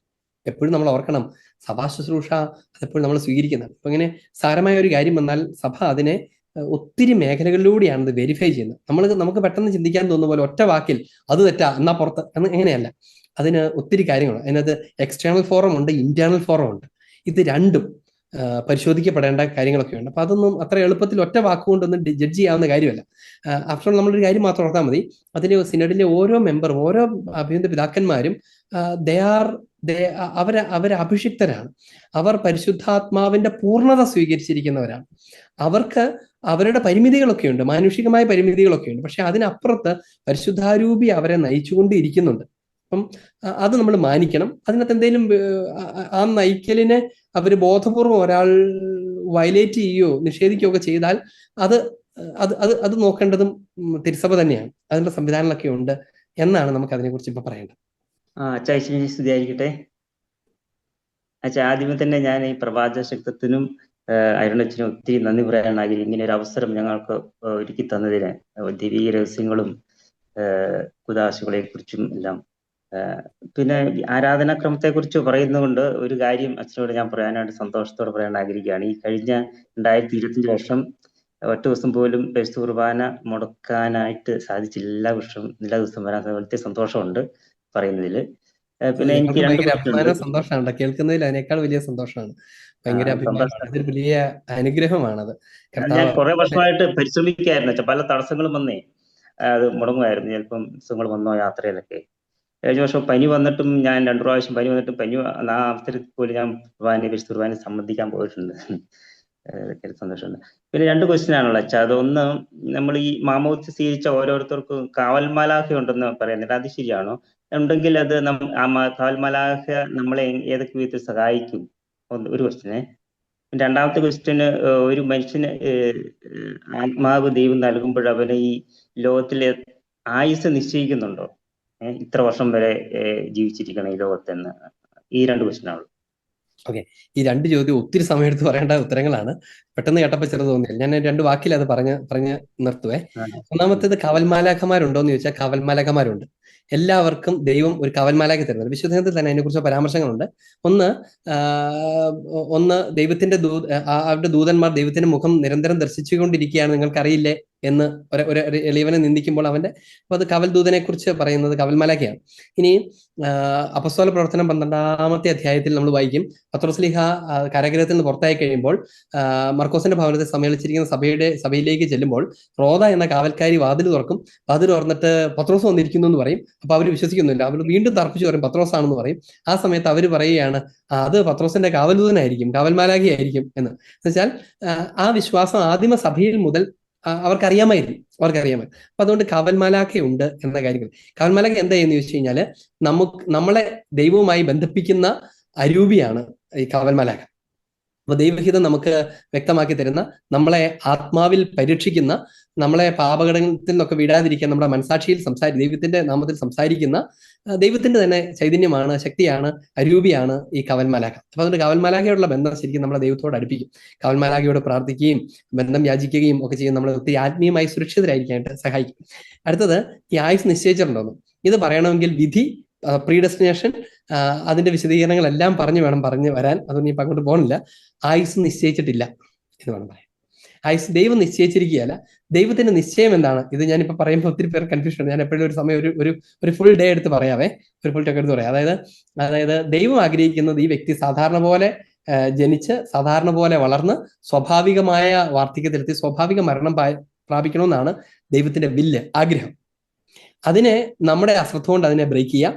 എപ്പോഴും നമ്മൾ ഓർക്കണം, സഭാ ശുശ്രൂഷ അതെപ്പോഴും നമ്മൾ സ്വീകരിക്കുന്നതാണ്. അപ്പൊ ഇങ്ങനെ സാരമായ ഒരു കാര്യം വന്നാൽ സഭ അതിനെ ഒത്തിരി മേഖലകളിലൂടെയാണ് ഇത് വെരിഫൈ ചെയ്യുന്നത്. നമുക്ക് പെട്ടെന്ന് ചിന്തിക്കാൻ തോന്നുന്ന പോലെ ഒറ്റ വാക്കിൽ അത് തെറ്റാ എന്നാ പുറത്ത് എന്ന് എങ്ങനെയല്ല. അതിന് ഒത്തിരി കാര്യങ്ങളുണ്ട്. അതിനകത്ത് എക്സ്റ്റേണൽ ഫോറം ഉണ്ട്, ഇന്റേണൽ ഫോറം ഉണ്ട്. ഇത് രണ്ടും പരിശോധിക്കപ്പെടേണ്ട കാര്യങ്ങളൊക്കെ ഉണ്ട്. അപ്പൊ അതൊന്നും അത്ര എളുപ്പത്തിൽ ഒറ്റ വാക്കുകൊണ്ടൊന്നും ജഡ്ജ് ചെയ്യാവുന്ന കാര്യമല്ല. ആഫ്റ്റർ ഓൾ നമ്മളൊരു കാര്യം മാത്രം ഓർത്താൽ മതി, അതിലെ സിനഡിലെ ഓരോ മെമ്പറും ഓരോ അഭിനന്ദ പിതാക്കന്മാരും അവര് അഭിഷിക്തരാണ്. അവർ പരിശുദ്ധാത്മാവിന്റെ പൂർണ്ണത സ്വീകരിച്ചിരിക്കുന്നവരാണ്. അവർക്ക് അവരുടെ പരിമിതികളൊക്കെ ഉണ്ട്, മാനുഷികമായ പരിമിതികളൊക്കെ ഉണ്ട്. പക്ഷെ അതിനപ്പുറത്ത് പരിശുദ്ധാരൂപി അവരെ നയിച്ചുകൊണ്ടിരിക്കുന്നുണ്ട്. അപ്പം അത് നമ്മൾ മാനിക്കണം. അതിനകത്ത് എന്തെങ്കിലും ആ നയിക്കലിനെ അവര് ബോധപൂർവം ഒരാൾ വയലേറ്റ് ചെയ്യുകയോ നിഷേധിക്കുകയോ ഒക്കെ ചെയ്താൽ അത് നോക്കേണ്ടതും തിരുസഭ തന്നെയാണ്. അതിനുള്ള സംവിധാനങ്ങളൊക്കെ ഉണ്ട് എന്നാണ് നമുക്ക് അതിനെക്കുറിച്ച് ഇപ്പൊ പറയേണ്ടത്. അച്ഛാ സ്തുതിയായിരിക്കട്ടെ. അച്ഛാ, ആദ്യമേ തന്നെ ഞാൻ ഈ പ്രവാചക ശക്തത്തിനും അരുണച്ചനും ഒത്തിരി നന്ദി പറയാൻ ആഗ്രഹിക്കും. ഇങ്ങനെ ഒരു അവസരം ഞങ്ങൾക്ക് ഒരുക്കി തന്നതിന്, ദൈവീക രഹസ്യങ്ങളും കുദാശകളെ കുറിച്ചും എല്ലാം. പിന്നെ ആരാധനാക്രമത്തെ കുറിച്ച് പറയുന്നതുകൊണ്ട് ഒരു കാര്യം അച്ഛനോട് ഞാൻ പറയാനായിട്ട് സന്തോഷത്തോടെ പറയാൻ ആഗ്രഹിക്കുകയാണ്. ഈ കഴിഞ്ഞ 2025 വർഷം ഒറ്റ ദിവസം പോലും പരിശുദ്ധ കുർബാന മുടക്കാനായിട്ട് സാധിച്ചില്ല. എല്ലാ വർഷവും എല്ലാ ദിവസവും വരാൻ വലിയ സന്തോഷമുണ്ട് പറയുന്നതിൽ. പിന്നെ എനിക്ക് സന്തോഷമാണ് കേൾക്കുന്നതിൽ, അതിനേക്കാൾ വലിയ സന്തോഷമാണ്. ഭയങ്കര അഭിമാനം, വലിയ അനുഗ്രഹമാണത്. ഞാൻ കുറെ വർഷമായിട്ട് പരിശ്രമിക്കായിരുന്നു അച്ഛാ. പല തടസ്സങ്ങളും വന്നേ അത് മുടങ്ങുമായിരുന്നു. ചിലപ്പം ദിവസങ്ങൾ വന്നോ യാത്രയിലൊക്കെ. കഴിഞ്ഞ വർഷം പനി വന്നിട്ടും, ഞാൻ 2 പ്രാവശ്യം പനി വന്നിട്ടും ആ അവസരത്തിൽ പോലും ഞാൻ പരിശുദ്ധ കുർബാന സംബന്ധിക്കാൻ പോയിട്ടുണ്ട്. സന്തോഷമുണ്ട്. പിന്നെ 2 ക്വസ്റ്റ്യൻ ആണല്ലോ അച്ഛാ. അതൊന്ന്, നമ്മൾ ഈ മാമോദിസ സ്വീകരിച്ച ഓരോരുത്തർക്കും കാവൽ മാലാഖ ഉണ്ടെന്ന് പറയുന്നുണ്ട്. അത് ശരിയാണോ? ഉണ്ടെങ്കിൽ അത് കാവൽ മാലാഖ നമ്മളെ ഏതൊക്കെ വിധത്തിൽ സഹായിക്കും? ഒരു ക്വസ്റ്റ്യന്. രണ്ടാമത്തെ ക്വസ്റ്റ്യന്, ഒരു മനുഷ്യന് ആത്മാവ് ദൈവം നൽകുമ്പോൾ അവന് ഈ ലോകത്തിലെ ആയുസ് നിശ്ചയിക്കുന്നുണ്ടോ? ഇത്ര വർഷം വരെ ജീവിച്ചിരിക്കണം ഈ ലോകത്തെന്ന്. ഈ 2 ക്വസ്റ്റ്യൻ ആണല്ലോ. ഓക്കെ, ഈ 2 ചോദ്യം ഒത്തിരി സമയം എടുത്ത് പറയേണ്ട ഉത്തരങ്ങളാണ്. പെട്ടെന്ന് കേട്ടപ്പോൾ ചെറുത് തോന്നിയില്ല. ഞാൻ 2 വാക്കിൽ അത് പറഞ്ഞ് നിർത്തുവേ. ഒന്നാമത്തേത് കാവൽമാലാഖമാരുണ്ടോ എന്ന് ചോദിച്ചാൽ കാവൽമാലാഖമാരുണ്ട്. എല്ലാവർക്കും ദൈവം ഒരു കാവൽമാലാഖ തരുന്നത്. വിശുദ്ധത്തിൽ തന്നെ അതിനെക്കുറിച്ച് പരാമർശങ്ങളുണ്ട്. ഒന്ന് ദൈവത്തിന്റെ അവരുടെ ദൂതന്മാർ ദൈവത്തിന്റെ മുഖം നിരന്തരം ദർശിച്ചുകൊണ്ടിരിക്കുകയാണ്, നിങ്ങൾക്കറിയില്ലേ എന്ന് ഒരു എളിയവനെ നിന്ദിക്കുമ്പോൾ അപ്പൊ അത് കവൽ ദൂതനെ കുറിച്ച് പറയുന്നത് കവൽമാലാഖയാണ്. ഇനി അപ്പസ്തോല പ്രവർത്തനം 12-ാമത്തെ അധ്യായത്തിൽ നമ്മൾ വായിക്കും, പത്രോസ്ലീഹ കാരാഗൃഹത്തിൽ നിന്ന് പുറത്തായി കഴിയുമ്പോൾ മർക്കോസിന്റെ ഭവനത്തെ സമ്മേളിച്ചിരിക്കുന്ന സഭയിലേക്ക് ചെല്ലുമ്പോൾ റോദ എന്ന കാവൽക്കാരി വാതിൽ തുറക്കും. വാതിൽ തുറന്നിട്ട് പത്രോസ് വന്നിരിക്കുന്നു എന്ന് പറയും. അപ്പൊ അവർ വിശ്വസിക്കുന്നില്ല. അവർ വീണ്ടും തർക്കിച്ചു പറയും പത്രോസ് ആണെന്ന് പറയും. ആ സമയത്ത് അവർ പറയുകയാണ് അത് പത്രോസിന്റെ കാവൽദൂതനായിരിക്കും, കാവൽമാലാഖയായിരിക്കും എന്ന്. വെച്ചാൽ ആ വിശ്വാസം ആദിമ സഭയിൽ മുതൽ അവർക്കറിയാമായിരുന്നു. അപ്പൊ അതുകൊണ്ട് കാവൽമാലാഖയുണ്ട് എന്ന കാര്യങ്ങൾ. കാവൽമാലാഖ എന്താ എന്ന് ചോദിച്ചു കഴിഞ്ഞാല് നമ്മളെ ദൈവവുമായി ബന്ധിപ്പിക്കുന്ന അരൂപിയാണ് ഈ കാവൽമാലാഖ. അപ്പൊ ദൈവഹിതം നമുക്ക് വ്യക്തമാക്കി തരുന്ന, നമ്മളെ ആത്മാവിൽ പരീക്ഷിക്കുന്ന, നമ്മളെ പാപഘടകത്തിൽ നിന്നൊക്കെ വിടാതിരിക്കാൻ നമ്മുടെ മനസാക്ഷിയിൽ ദൈവത്തിന്റെ നാമത്തിൽ സംസാരിക്കുന്ന ദൈവത്തിന്റെ തന്നെ ചൈതന്യമാണ്, ശക്തിയാണ്, അരൂപിയാണ് ഈ കവൽമാലാഖ. അപ്പൊ അതുകൊണ്ട് കവൽമാലാഖയോടുള്ള ബന്ധം ശരിക്കും നമ്മളെ ദൈവത്തോട് അടുപ്പിക്കും. കവൽമാലാഖയോട് പ്രാർത്ഥിക്കുകയും ബന്ധം യാചിക്കുകയും ഒക്കെ ചെയ്യും നമ്മളെ ഒത്തിരി ആത്മീയമായി സുരക്ഷിതരായിരിക്കാനായിട്ട് സഹായിക്കും. അടുത്തത്, ഈ ആയുസ് നിശ്ചയിച്ചിട്ടുണ്ടോന്ന് ഇത് പറയണമെങ്കിൽ വിധി, പ്രീഡെസ്റ്റിനേഷൻ, അതിന്റെ വിശദീകരണങ്ങളെല്ലാം പറഞ്ഞു വരാൻ. അതൊന്നും ഇപ്പൊ അങ്ങോട്ട് പോകണില്ല. ആയുസ് നിശ്ചയിച്ചിട്ടില്ല എന്ന് വേണം പറയാൻ. ആയുസ് ദൈവം നിശ്ചയിച്ചിരിക്കുകയല്ല. ദൈവത്തിന്റെ നിശ്ചയം എന്താണ്? ഇത് ഞാനിപ്പോ പറയുമ്പോൾ ഒത്തിരി പേർ കൺഫ്യൂഷൻ ഉണ്ട്. ഞാൻ എപ്പോഴും ഒരു സമയം ഒരു ഫുൾ ഡേ എടുത്ത് പറയാവേ, ഒരു ഫുൾ ടോക്ക് എടുത്ത് പറയാം. അതായത് ദൈവം ആഗ്രഹിക്കുന്നത് ഈ വ്യക്തി സാധാരണ പോലെ ജനിച്ച് സാധാരണ പോലെ വളർന്ന് സ്വാഭാവികമായ വാർദ്ധക്യത്തിലെത്തി സ്വാഭാവിക മരണം പ്രാപിക്കണമെന്നാണ് ദൈവത്തിന്റെ വില്ല്, ആഗ്രഹം. അതിനെ നമ്മുടെ അശ്രദ്ധ കൊണ്ട് അതിനെ ബ്രേക്ക് ചെയ്യാം.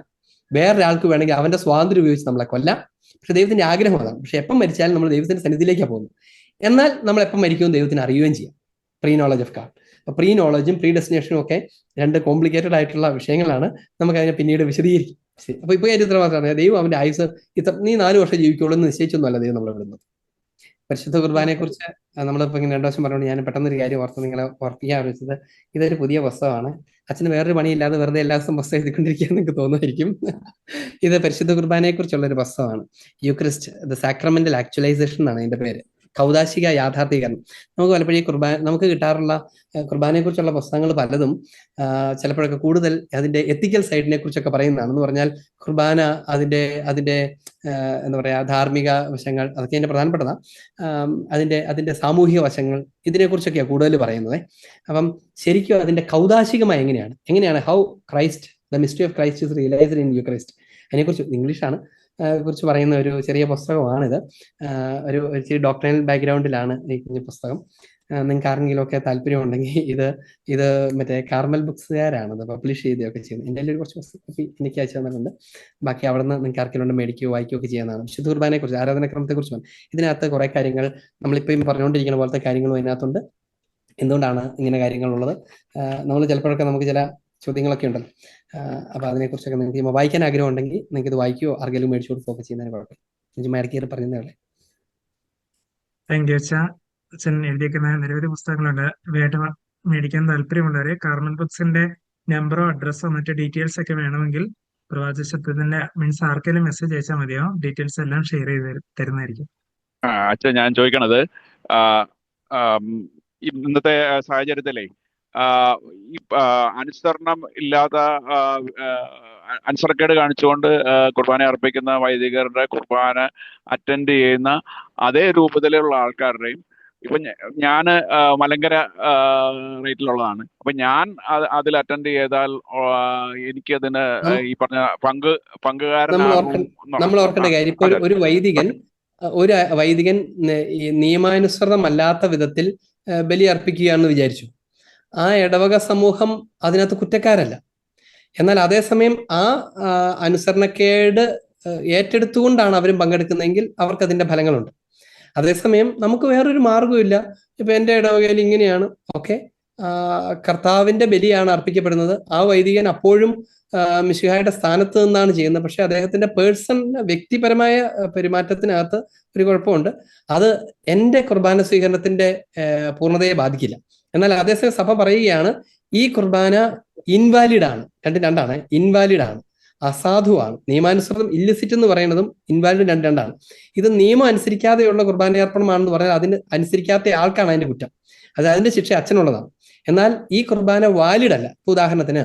വേറൊരാൾക്ക് വേണമെങ്കിൽ അവന്റെ സ്വാതന്ത്ര്യം ഉപയോഗിച്ച് നമ്മളെ കൊല്ലാം. പക്ഷെ ദൈവത്തിന്റെ ആഗ്രഹം അതാണ്. പക്ഷെ എപ്പം മരിച്ചാലും നമ്മൾ ദൈവത്തിന്റെ സന്നിധിയിലേക്കാണ് പോകുന്നത്. എന്നാൽ നമ്മൾ എപ്പം മരിക്കുമെന്ന് ദൈവത്തിന് അറിയുകയും ചെയ്യാം. Pre knowledge of God. അപ്പൊ പ്രീ നോളജും പ്രീ ഡെസ്റ്റിനേഷനും ഒക്കെ രണ്ട് കോംപ്ലിക്കേറ്റഡ് ആയിട്ടുള്ള വിഷയങ്ങളാണ്. നമുക്ക് അതിനെ പിന്നീട് വിശദീകരിക്കും. അപ്പൊ ഇപ്പൊ ഇത്ര മാത്രമാണ് ദൈവം അവന്റെ ആയുസ് നീ 4 വർഷം ജീവിക്കുള്ളൂ എന്ന് നിശ്ചയിച്ചൊന്നുമല്ല ദൈവം നമ്മളെ വിടുന്നത്. പരിശുദ്ധ കുർബാനയെ കുറിച്ച് നമ്മളിപ്പോ ഇങ്ങനെ 2 വർഷം പറഞ്ഞുകൊണ്ട് ഞാൻ പെട്ടെന്നൊരു കാര്യം ഓർത്ത് നിങ്ങളെ ഓർപ്പിക്കാൻ വെച്ചത്, ഇതൊരു പുതിയ പുസ്തകമാണ്. അച്ഛന് വേറൊരു പണിയില്ലാതെ വെറുതെ എല്ലാ ദിവസവും പുസ്തകം എഴുതിക്കൊണ്ടിരിക്കുക നിങ്ങൾക്ക് തോന്നുമായിരിക്കും. ഇത് പരിശുദ്ധ കുർബാനയെ കുറിച്ചുള്ള ഒരു പുസ്തകമാണ്. യൂക്രിസ്റ്റ് ദ സാക്രമെന്റൽ ആക്ച്വലൈസേഷൻ എന്നാണ് അതിന്റെ പേര്. കൗദാശിക യാഥാർത്ഥീകരണം. നമുക്ക് പലപ്പോഴും നമുക്ക് കിട്ടാറുള്ള കുർബാനയെ കുറിച്ചുള്ള പുസ്തകങ്ങൾ പലതും ചിലപ്പോഴൊക്കെ കൂടുതൽ അതിന്റെ എത്തിക്കൽ സൈഡിനെ കുറിച്ചൊക്കെ പറയുന്നതാണ്. എന്ന് പറഞ്ഞാൽ കുർബാന അതിന്റെ എന്താ പറയാ ധാർമ്മിക വശങ്ങൾ അതൊക്കെ അതിന്റെ പ്രധാനപ്പെട്ടതാണ്. അതിന്റെ സാമൂഹിക വശങ്ങൾ ഇതിനെക്കുറിച്ചൊക്കെയാണ് കൂടുതൽ പറയുന്നത്. അപ്പം ശരിക്കും അതിന്റെ കൗദാശികമായി എങ്ങനെയാണ് how Christ the mystery of Christ is realised in Eucharist, അതിനെക്കുറിച്ച് ഇംഗ്ലീഷാണ് കുറിച്ച് പറയുന്ന ഒരു ചെറിയ പുസ്തകമാണിത്. ഒരു ഇച്ചിരി ഡോക്ടറൽ ബാക്ക്ഗ്രൗണ്ടിലാണ് ഈ കുഞ്ഞു പുസ്തകം. നിങ്ങൾക്ക് ആരെങ്കിലും ഒക്കെ താല്പര്യം ഉണ്ടെങ്കിൽ ഇത് മറ്റേ കാർമൽ ബുക്സുകാരാണ് ഇത് പബ്ലിഷ് ചെയ്യുകയൊക്കെ ചെയ്യുന്നത്. എൻ്റെ ഒരു കുറച്ച് പുസ്തകം എനിക്ക് അയച്ചു തന്നിട്ടുണ്ട്. ബാക്കി അവിടെ നിന്ന് നിങ്ങൾക്ക് ആർക്കെങ്കിലും മേടിക്കുകയോ വായിക്കുകയോ ഒക്കെ ചെയ്യുന്നതാണ്. വിശുദ്ധ കുർബാനയെ കുറിച്ച്, ആരാധനാക്രമത്തെ കുറിച്ചാണ്. ഇതിനകത്ത് കുറെ കാര്യങ്ങൾ നമ്മളിപ്പം പറഞ്ഞുകൊണ്ടിരിക്കുന്ന പോലത്തെ കാര്യങ്ങളും അതിനകത്തുണ്ട്. എന്തുകൊണ്ടാണ് ഇങ്ങനെ കാര്യങ്ങളുള്ളത്, നമ്മൾ ചിലപ്പോഴൊക്കെ നമുക്ക് ചില ചോദ്യങ്ങളൊക്കെ ഉണ്ടല്ലോ. അപ്പൊ അതിനെക്കുറിച്ചൊക്കെ നിങ്ങൾക്ക് വായിക്കാൻ ആഗ്രഹം ഉണ്ടെങ്കിൽ നിങ്ങൾക്ക് ഇത് വായിക്കുകയോ ആർക്കെങ്കിലും മേടിച്ചു കൊടുക്കുകയൊക്കെ ചെയ്യുന്നതിന് കുഴപ്പമില്ല. മടക്കിയേറി പറഞ്ഞതേ. താങ്ക് യു അച്ഛാ. അച്ഛൻ എഴുതിയിരിക്കുന്ന നിരവധി പുസ്തകങ്ങളുണ്ട്. വേണ്ട മേടിക്കാൻ താല്പര്യമുള്ളവരെ കാർമൽ ബുക്സിന്റെ നമ്പറോ അഡ്രസ്സോ മറ്റു ഡീറ്റെയിൽസ് ഒക്കെ വേണമെങ്കിൽ പ്രവാചകത്വത്തിന്റെ മീൻസ് ആർക്കെങ്കിലും മെസ്സേജ് അയച്ചാൽ മതിയോ, ഡീറ്റെയിൽസ് എല്ലാം ഷെയർ ചെയ്ത് തരുന്നതായിരിക്കും. അച്ഛൻ ഞാൻ ചോദിക്കണത്, ഇന്നത്തെ സാഹചര്യത്തിലേ ഈ അനുസരണം ഇല്ലാത്ത അനുസരണക്കേട് കാണിച്ചുകൊണ്ട് കുർബാന അർപ്പിക്കുന്ന വൈദികരുടെ കുർബാന അറ്റൻഡ് ചെയ്യുന്ന അതേ രൂപത്തിലുള്ള ആൾക്കാരുടെയും, ഇപ്പൊ ഞാൻ മലങ്കര റേറ്റിലുള്ളതാണ്. അപ്പൊ ഞാൻ അതിൽ അറ്റൻഡ് ചെയ്താൽ എനിക്കതിന് ഈ പറഞ്ഞ പങ്കുകാരനാകും. നമ്മൾ ഓർക്കേണ്ട കാര്യം, ഇപ്പൊ ഒരു വൈദികൻ നിയമാനുസൃതമല്ലാത്ത വിധത്തിൽ ബലി അർപ്പിക്കുകയാണെന്ന് വിചാരിച്ചു. ആ ഇടവക സമൂഹം അതിനകത്ത് കുറ്റക്കാരല്ല. എന്നാൽ അതേസമയം ആ അനുസരണക്കേട് ഏറ്റെടുത്തുകൊണ്ടാണ് അവരും പങ്കെടുക്കുന്നതെങ്കിൽ അവർക്ക് അതിന്റെ ഫലങ്ങളുണ്ട്. അതേസമയം നമുക്ക് വേറൊരു മാർഗമില്ല. ഇപ്പൊ എന്റെ ഇടവകയിൽ ഇങ്ങനെയാണ്, ഓക്കെ, കർത്താവിന്റെ ബലിയാണ് അർപ്പിക്കപ്പെടുന്നത്. ആ വൈദികൻ അപ്പോഴും മിശിഹായുടെ സ്ഥാനത്ത് നിന്നാണ് ചെയ്യുന്നത്. പക്ഷെ അദ്ദേഹത്തിന്റെ വ്യക്തിപരമായ പെരുമാറ്റത്തിനകത്ത് ഒരു കുഴപ്പമുണ്ട്. അത് എന്റെ കുർബാന സ്വീകരണത്തിന്റെ പൂർണ്ണതയെ ബാധിക്കില്ല. എന്നാൽ അതേസമയം സഭ പറയുകയാണ് ഈ കുർബാന ഇൻവാലിഡ് ആണ്. രണ്ടാണ്, ഇൻവാലിഡ് ആണ്, അസാധുവാണ്. നിയമാനുസൃതം ഇല്ലിസിറ്റ് എന്ന് പറയുന്നതും ഇൻവാലിഡ് രണ്ടാണ്. ഇത് നിയമം അനുസരിക്കാതെയുള്ള കുർബാനയർപ്പണമാണെന്ന് പറഞ്ഞാൽ അതിന് അനുസരിക്കാത്ത ആൾക്കാണ് അതിന്റെ കുറ്റം. അതിന്റെ ശിക്ഷ അച്ഛനുള്ളതാണ്. എന്നാൽ ഈ കുർബാന വാലിഡ് അല്ല. ഉദാഹരണത്തിന്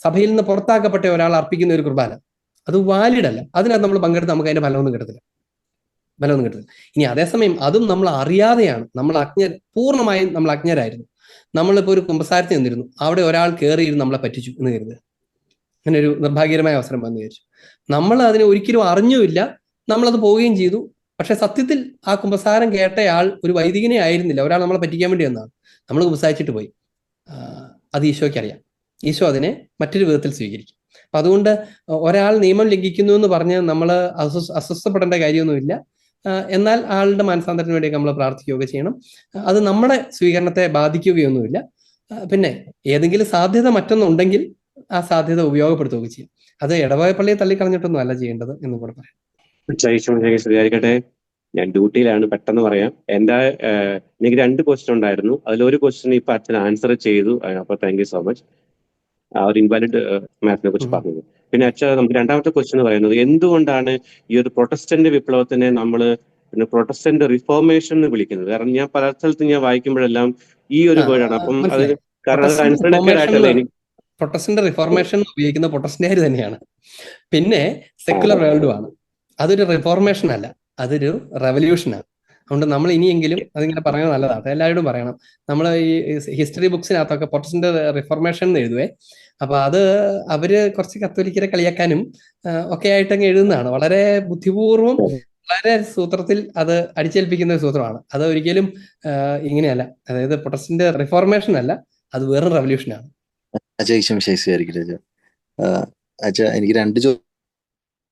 സഭയിൽ നിന്ന് പുറത്താക്കപ്പെട്ട ഒരാൾ അർപ്പിക്കുന്ന ഒരു കുർബാന, അത് വാലിഡ് അല്ല. അതിനകത്ത് നമ്മൾ പങ്കെടുത്ത് നമുക്ക് അതിന്റെ ഫലമൊന്നും കിട്ടത്തില്ല. ഇനി അതേസമയം അതും നമ്മൾ അറിയാതെയാണ്, പൂർണ്ണമായും നമ്മൾ അജ്ഞരായിരുന്നു. നമ്മളിപ്പോൾ ഒരു കുമ്പസാരത്തിൽ നിന്നിരുന്നു, അവിടെ ഒരാൾ കയറിയിരുന്ന് നമ്മളെ പറ്റിച്ചു എന്ന് കരുതുക. അങ്ങനെ ഒരു നിർഭാഗ്യകരമായ അവസരം വന്നു വിചാരിച്ചു. നമ്മൾ അതിനെ ഒരിക്കലും അറിഞ്ഞുമില്ല, നമ്മളത് പോവുകയും ചെയ്തു. പക്ഷെ സത്യത്തിൽ ആ കുമ്പസാരം കേട്ടയാൾ ഒരു വൈദികനെ ആയിരുന്നില്ല, ഒരാൾ നമ്മളെ പറ്റിക്കാൻ വേണ്ടി വന്നതാണ്. നമ്മൾ കുമ്പസാരിച്ചിട്ട് പോയി. അത് ഈശോയ്ക്ക് അറിയാം. ഈശോ അതിനെ മറ്റൊരു വിധത്തിൽ സ്വീകരിക്കും. അപ്പൊ അതുകൊണ്ട് ഒരാൾ നിയമം ലംഘിക്കുന്നു എന്ന് പറഞ്ഞ് നമ്മൾ അസ്വസ്ഥപ്പെടേണ്ട കാര്യമൊന്നുമില്ല. എന്നാൽ ആളുടെ മാനസാന്തരത്തിന് വേണ്ടിയൊക്കെ നമ്മൾ പ്രാർത്ഥിക്കുകയൊക്കെ ചെയ്യണം. അത് നമ്മുടെ സ്വീകരണത്തെ ബാധിക്കുകയൊന്നുമില്ല. പിന്നെ ഏതെങ്കിലും സാധ്യത മറ്റൊന്നുണ്ടെങ്കിൽ ആ സാധ്യത ഉപയോഗപ്പെടുത്തുകയൊക്കെ ചെയ്യും. അത് ഇടവക പള്ളിയെ തള്ളിക്കളഞ്ഞിട്ടൊന്നും അല്ല ചെയ്യേണ്ടത് എന്ന് കൂടെ പറയാം. ശരിയായിരിക്കട്ടെ. ഞാൻ ഡ്യൂട്ടിയിലാണ്, പെട്ടെന്ന് പറയാം. എനിക്ക് 2 ക്വസ്റ്റ്യൻ ഉണ്ടായിരുന്നു. അതിലൊരു ക്വസ്റ്റ്യൻ ഇപ്പൊ അച്ഛൻ ആൻസർ ചെയ്തു. അപ്പൊ താങ്ക് യു സോ മച്ച് ആ ഒരു ഇൻവാലിഡ് മാത്തിനെ കുറിച്ച് പറഞ്ഞത്. പിന്നെ നമുക്ക് രണ്ടാമത്തെ ക്വസ്റ്റ്യൻ എന്ന് പറയുന്നത്, എന്തുകൊണ്ടാണ് ഈ ഒരു പ്രൊട്ടസ്റ്റന്റ് വിപ്ലവത്തിനെ നമ്മൾ പ്രൊട്ടസ്റ്റന്റ് റിഫോർമേഷൻ എന്ന് വിളിക്കുന്നത്? കാരണം ഞാൻ പല സ്ഥലത്ത് ഞാൻ വായിക്കുമ്പോഴെല്ലാം ഈ ഒരു വേർഡാണ്. അപ്പം അത് കാരണം അത് അനുസരണക്കേടായിട്ടല്ല. എനിക്ക് പ്രൊട്ടസ്റ്റന്റ് റിഫോർമേഷൻ ഉപയോഗിക്കുന്ന പ്രൊട്ടസ്റ്റന്റുകാർ തന്നെയാണ്. പിന്നെ സെക്കുലർ വേൾഡുമാണ്. അതൊരു റിഫോർമേഷൻ അല്ല, അതൊരു റെവല്യൂഷനാണ്. അതുകൊണ്ട് നമ്മൾ ഇനിയെങ്കിലും അതിങ്ങനെ പറയുന്നത് നല്ലതാണ്, എല്ലാവരോടും പറയണം. നമ്മൾ ഈ ഹിസ്റ്ററി ബുക്സിനകത്തൊക്കെ പ്രൊട്ടസ്റ്റന്റ് റിഫോർമേഷൻ എന്ന് എഴുതുവേ. അപ്പൊ അത് അവര് കുറച്ച് കത്തോലിക്കരെ കളിയാക്കാനും ഒക്കെ ആയിട്ടങ്ങ് എഴുതുന്നതാണ്. വളരെ ബുദ്ധിപൂർവം, വളരെ സൂത്രത്തിൽ അത് അടിച്ചേൽപ്പിക്കുന്ന ഒരു സൂത്രമാണ്. അത് ഒരിക്കലും ഇങ്ങനെയല്ല. അതായത് പ്രൊട്ടസ്റ്റന്റ് റിഫോർമേഷൻ അല്ല, അത് വേറെ റെവല്യൂഷനാണ്. അച്ഛൻ എനിക്ക്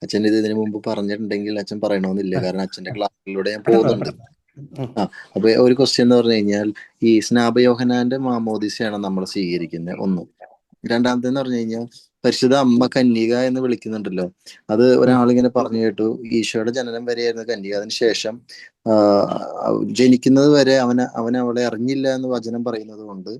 അച്ഛൻ ഇതിനു മുമ്പ് പറഞ്ഞിട്ടുണ്ടെങ്കിൽ അച്ഛൻ പറയണമെന്നില്ല, കാരണം അച്ഛന്റെ ക്ലാസ്സിലൂടെ ഞാൻ പോകുന്നുണ്ട്. അപ്പൊ ഒരു ക്വസ്റ്റ്യൻ എന്ന് പറഞ്ഞു കഴിഞ്ഞാൽ, ഈ സ്നാപയോഹനാന്റെ മാമോദിസയാണ് നമ്മൾ സ്വീകരിക്കുന്നത് ഒന്ന്. രണ്ടാമത്തെന്ന് പറഞ്ഞു കഴിഞ്ഞാൽ പരിശുദ്ധ അമ്മ കന്യക എന്ന് വിളിക്കുന്നുണ്ടല്ലോ, അത് ഒരാളിങ്ങനെ പറഞ്ഞു കേട്ടു, ഈശോയുടെ ജനനം വരെയായിരുന്നു കന്യക, അതിനുശേഷം ജനിക്കുന്നത് വരെ അവൻ അവളെ അറിഞ്ഞില്ല എന്ന് വചനം പറയുന്നത് കൊണ്ട്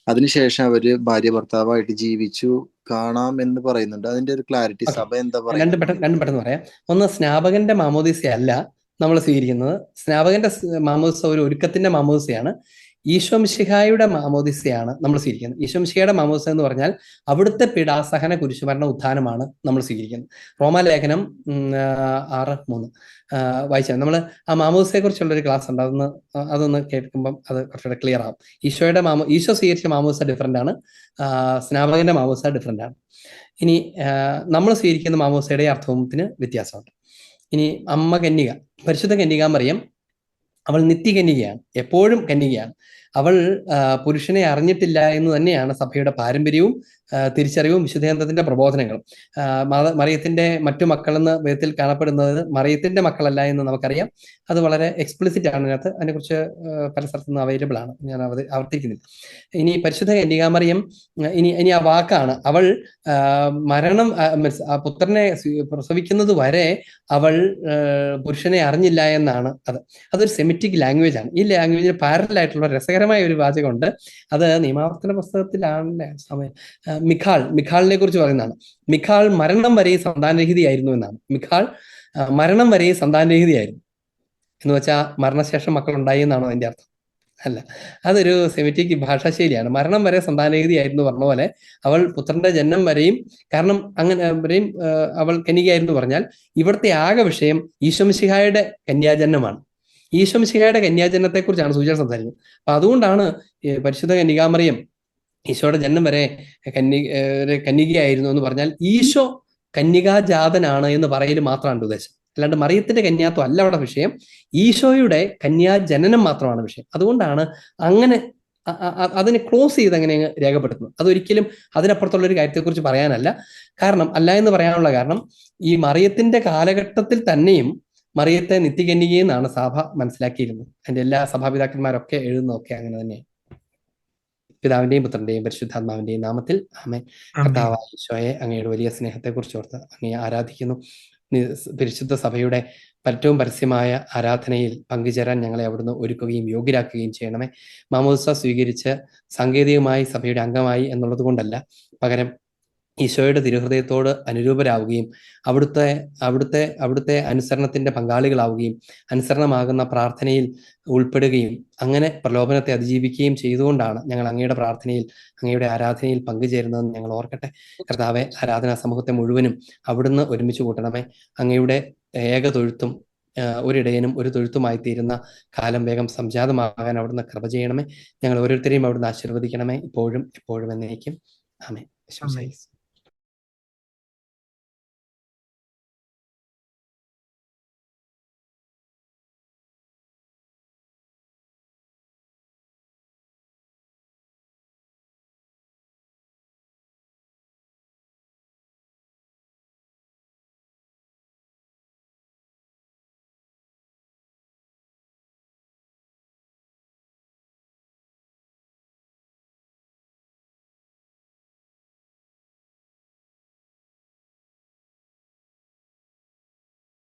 അതിനുശേഷം അവര് ഭാര്യ ഭർത്താവായിട്ട് ജീവിച്ചു കാണാം എന്ന് പറയുന്നുണ്ട്. അതിന്റെ ഒരു ക്ലാരിറ്റി സഭ എന്താ പറയുന്നത്? രണ്ടും പെട്ടെന്ന് പറയാം. ഒന്ന്, സ്നാപകന്റെ മാമോദിസ അല്ല നമ്മൾ സ്വീകരിക്കുന്നത്. സ്നാപകന്റെ മാമോദിസ ഒരു ഒരുക്കത്തിന്റെ മാമോദിസയാണ്. ഈശോ മിശിഹായുടെ മാമോദിസയാണ് നമ്മൾ സ്വീകരിക്കുന്നത്. ഈശോ മിശിഹായുടെ മാമോദിസ എന്ന് പറഞ്ഞാൽ അവിടുത്തെ പീഡാസഹന കുരിശുമരണ ഉത്ഥാനമാണ് നമ്മൾ സ്വീകരിക്കുന്നത്. റോമാലേഖനം 6:3 വായിച്ചാൽ നമ്മൾ ആ മാമോദിസയെ കുറിച്ചുള്ള ഒരു ക്ലാസ് ഉണ്ട്, അതൊന്ന് കേൾക്കുമ്പം അത് കുറച്ചുകൂടെ ക്ലിയർ ആവും. ഈശോ സ്വീകരിച്ച മാമോദിസ ഡിഫറെന്റ് ആണ്, സ്നാപകന്റെ മാമോദിസ ഡിഫറെന്റ് ആണ്. ഇനി നമ്മൾ സ്വീകരിക്കുന്ന മാമോദിസയുടെ അർത്ഥത്തിന് വ്യത്യാസമുണ്ട്. ഇനി അമ്മ കന്യക, പരിശുദ്ധ കന്യകാമറിയം, അവൾ നിത്യകന്യകയാണ്, എപ്പോഴും കന്യകയാണ്. അവൾ പുരുഷനെ അറിഞ്ഞിട്ടില്ല എന്ന് തന്നെയാണ് സഭയുടെ പാരമ്പര്യവും തിരിച്ചറിവും വിശുദ്ധഗ്രന്ഥത്തിന്റെ പ്രബോധനങ്ങളും. മറിയത്തിന്റെ മറ്റു മക്കളെന്ന് വേദത്തിൽ കാണപ്പെടുന്നത് മറിയത്തിന്റെ മക്കളല്ല എന്ന് നമുക്കറിയാം. അത് വളരെ എക്സ്പ്ലിസിറ്റ് ആണ് അതിനകത്ത്, അതിനെക്കുറിച്ച് പല സ്ഥലത്തുനിന്ന് അവൈലബിൾ ആണ്, ഞാൻ ആവർത്തിക്കുന്നില്ല. ഇനി പരിശുദ്ധ കന്യകാമറിയം, ഇനി ആ വാക്കാണ്, അവൾ മരണം പുത്രനെ പ്രസവിക്കുന്നത് വരെ അവൾ പുരുഷനെ അറിഞ്ഞില്ല എന്നാണ്. അതൊരു സെമിറ്റിക് ലാംഗ്വേജ് ആണ്. ഈ ലാംഗ്വേജിന് പാരലൽ ആയിട്ടുള്ള രസകരമായ ഒരു വാചകമുണ്ട്, അത് നിയമാവർത്തന പുസ്തകത്തിലാണ്. മിഖാളിനെ കുറിച്ച് പറയുന്നതാണ്. മിഖാൾ മരണം വരെ സന്താനരഹിതയായിരുന്നു എന്നാണ്. മിഖാൾ മരണം വരെ സന്താനരഹിതയായിരുന്നു എന്ന് വെച്ചാൽ മരണശേഷം മക്കൾ ഉണ്ടായി എന്നാണോ അതിന്റെ അർത്ഥം? അല്ല, അതൊരു സെമിറ്റിക് ഭാഷാശൈലിയാണ്. മരണം വരെ സന്താനരഹിതയായിരുന്നു പറഞ്ഞ പോലെ അവൾ പുത്രന്റെ ജന്മം വരെയും, കാരണം അങ്ങനെ വരെയും അവൾ കന്യകയായിരുന്നു പറഞ്ഞാൽ ഇവിടുത്തെ ആകെ വിഷയം ഈശോ മിശിഹായുടെ കന്യാജന്മമാണ്. ഈശോ മിശിഹായുടെ കന്യാജന്മത്തെ കുറിച്ചാണ് സൂചന സംസാരിക്കുന്നത്. അപ്പൊ അതുകൊണ്ടാണ് പരിശുദ്ധ കന്യകാമറിയം ഈശോയുടെ ജന്മം വരെ കന്യകയായിരുന്നു എന്ന് പറഞ്ഞാൽ ഈശോ കന്യകാജാതനാണ് എന്ന് പറയൽ മാത്രമാണ് ഉദ്ദേശം. അല്ലാണ്ട് മറിയത്തിന്റെ കന്യാത്വം അല്ല അവിടെ വിഷയം, ഈശോയുടെ കന്യാജനനം മാത്രമാണ് വിഷയം. അതുകൊണ്ടാണ് അങ്ങനെ അതിനെ ക്ലോസ് ചെയ്ത് അങ്ങനെ രേഖപ്പെടുത്തുന്നത്. അതൊരിക്കലും അതിനപ്പുറത്തുള്ള ഒരു കാര്യത്തെക്കുറിച്ച് പറയാനല്ല. കാരണം അല്ല എന്ന് പറയാനുള്ള കാരണം, ഈ മറിയത്തിന്റെ കാലഘട്ടത്തിൽ തന്നെയും മറിയത്തെ നിത്യകന്യകയെന്നാണ് സഭ മനസ്സിലാക്കിയിരുന്നത്. അതിന്റെ എല്ലാ സഭാപിതാക്കന്മാരൊക്കെ എഴുതുന്നതൊക്കെ അങ്ങനെ തന്നെയാണ്. പിതാവിന്റെയും പുത്രന്റെയും പരിശുദ്ധാത്മാവിന്റെയും നാമത്തിൽ ആമേൻ. കർത്താവായ ഈശോയെ, അങ്ങയുടെ വലിയ സ്നേഹത്തെക്കുറിച്ച് ഓർത്ത് അങ്ങയെ ആരാധിക്കുന്നു. പരിശുദ്ധ സഭയുടെ ഏറ്റവും പരസ്യമായ ആരാധനയിൽ പങ്കുചേരാൻ ഞങ്ങളെ അവിടുന്ന് ഒരുക്കുകയും യോഗ്യരാക്കുകയും ചെയ്യണമേ. മാമോദിസ സ്വീകരിച്ച് സാങ്കേതികമായി സഭയുടെ അംഗമായി എന്നുള്ളത് കൊണ്ടല്ല, പകരം ഈശോയുടെ തിരുഹൃദയത്തോട് അനുരൂപരാവുകയും അവിടുത്തെ അനുസരണത്തിന്റെ പങ്കാളികളാവുകയും അനുസരണമാകുന്ന പ്രാർത്ഥനയിൽ ഉൾപ്പെടുകയും അങ്ങനെ പ്രലോഭനത്തെ അതിജീവിക്കുകയും ചെയ്തുകൊണ്ടാണ് ഞങ്ങൾ അങ്ങയുടെ പ്രാർത്ഥനയിൽ, അങ്ങയുടെ ആരാധനയിൽ പങ്കുചേരുന്നതെന്ന് ഞങ്ങൾ ഓർക്കട്ടെ. കർത്താവെ, ആരാധനാ സമൂഹത്തെ മുഴുവനും അവിടുന്ന് ഒരുമിച്ച് കൂട്ടണമേ. അങ്ങയുടെ ഏക തൊഴുത്തും ഒരിടയനും ഒരു തൊഴുത്തുമായി തീരുന്ന കാലം വേഗം സംജാതമാകാൻ അവിടുന്ന് കൃപ ചെയ്യണമേ. ഞങ്ങൾ ഓരോരുത്തരെയും അവിടുന്ന് ആശീർവദിക്കണമേ, ഇപ്പോഴും എപ്പോഴും എന്നേക്കും. ആമേൻ.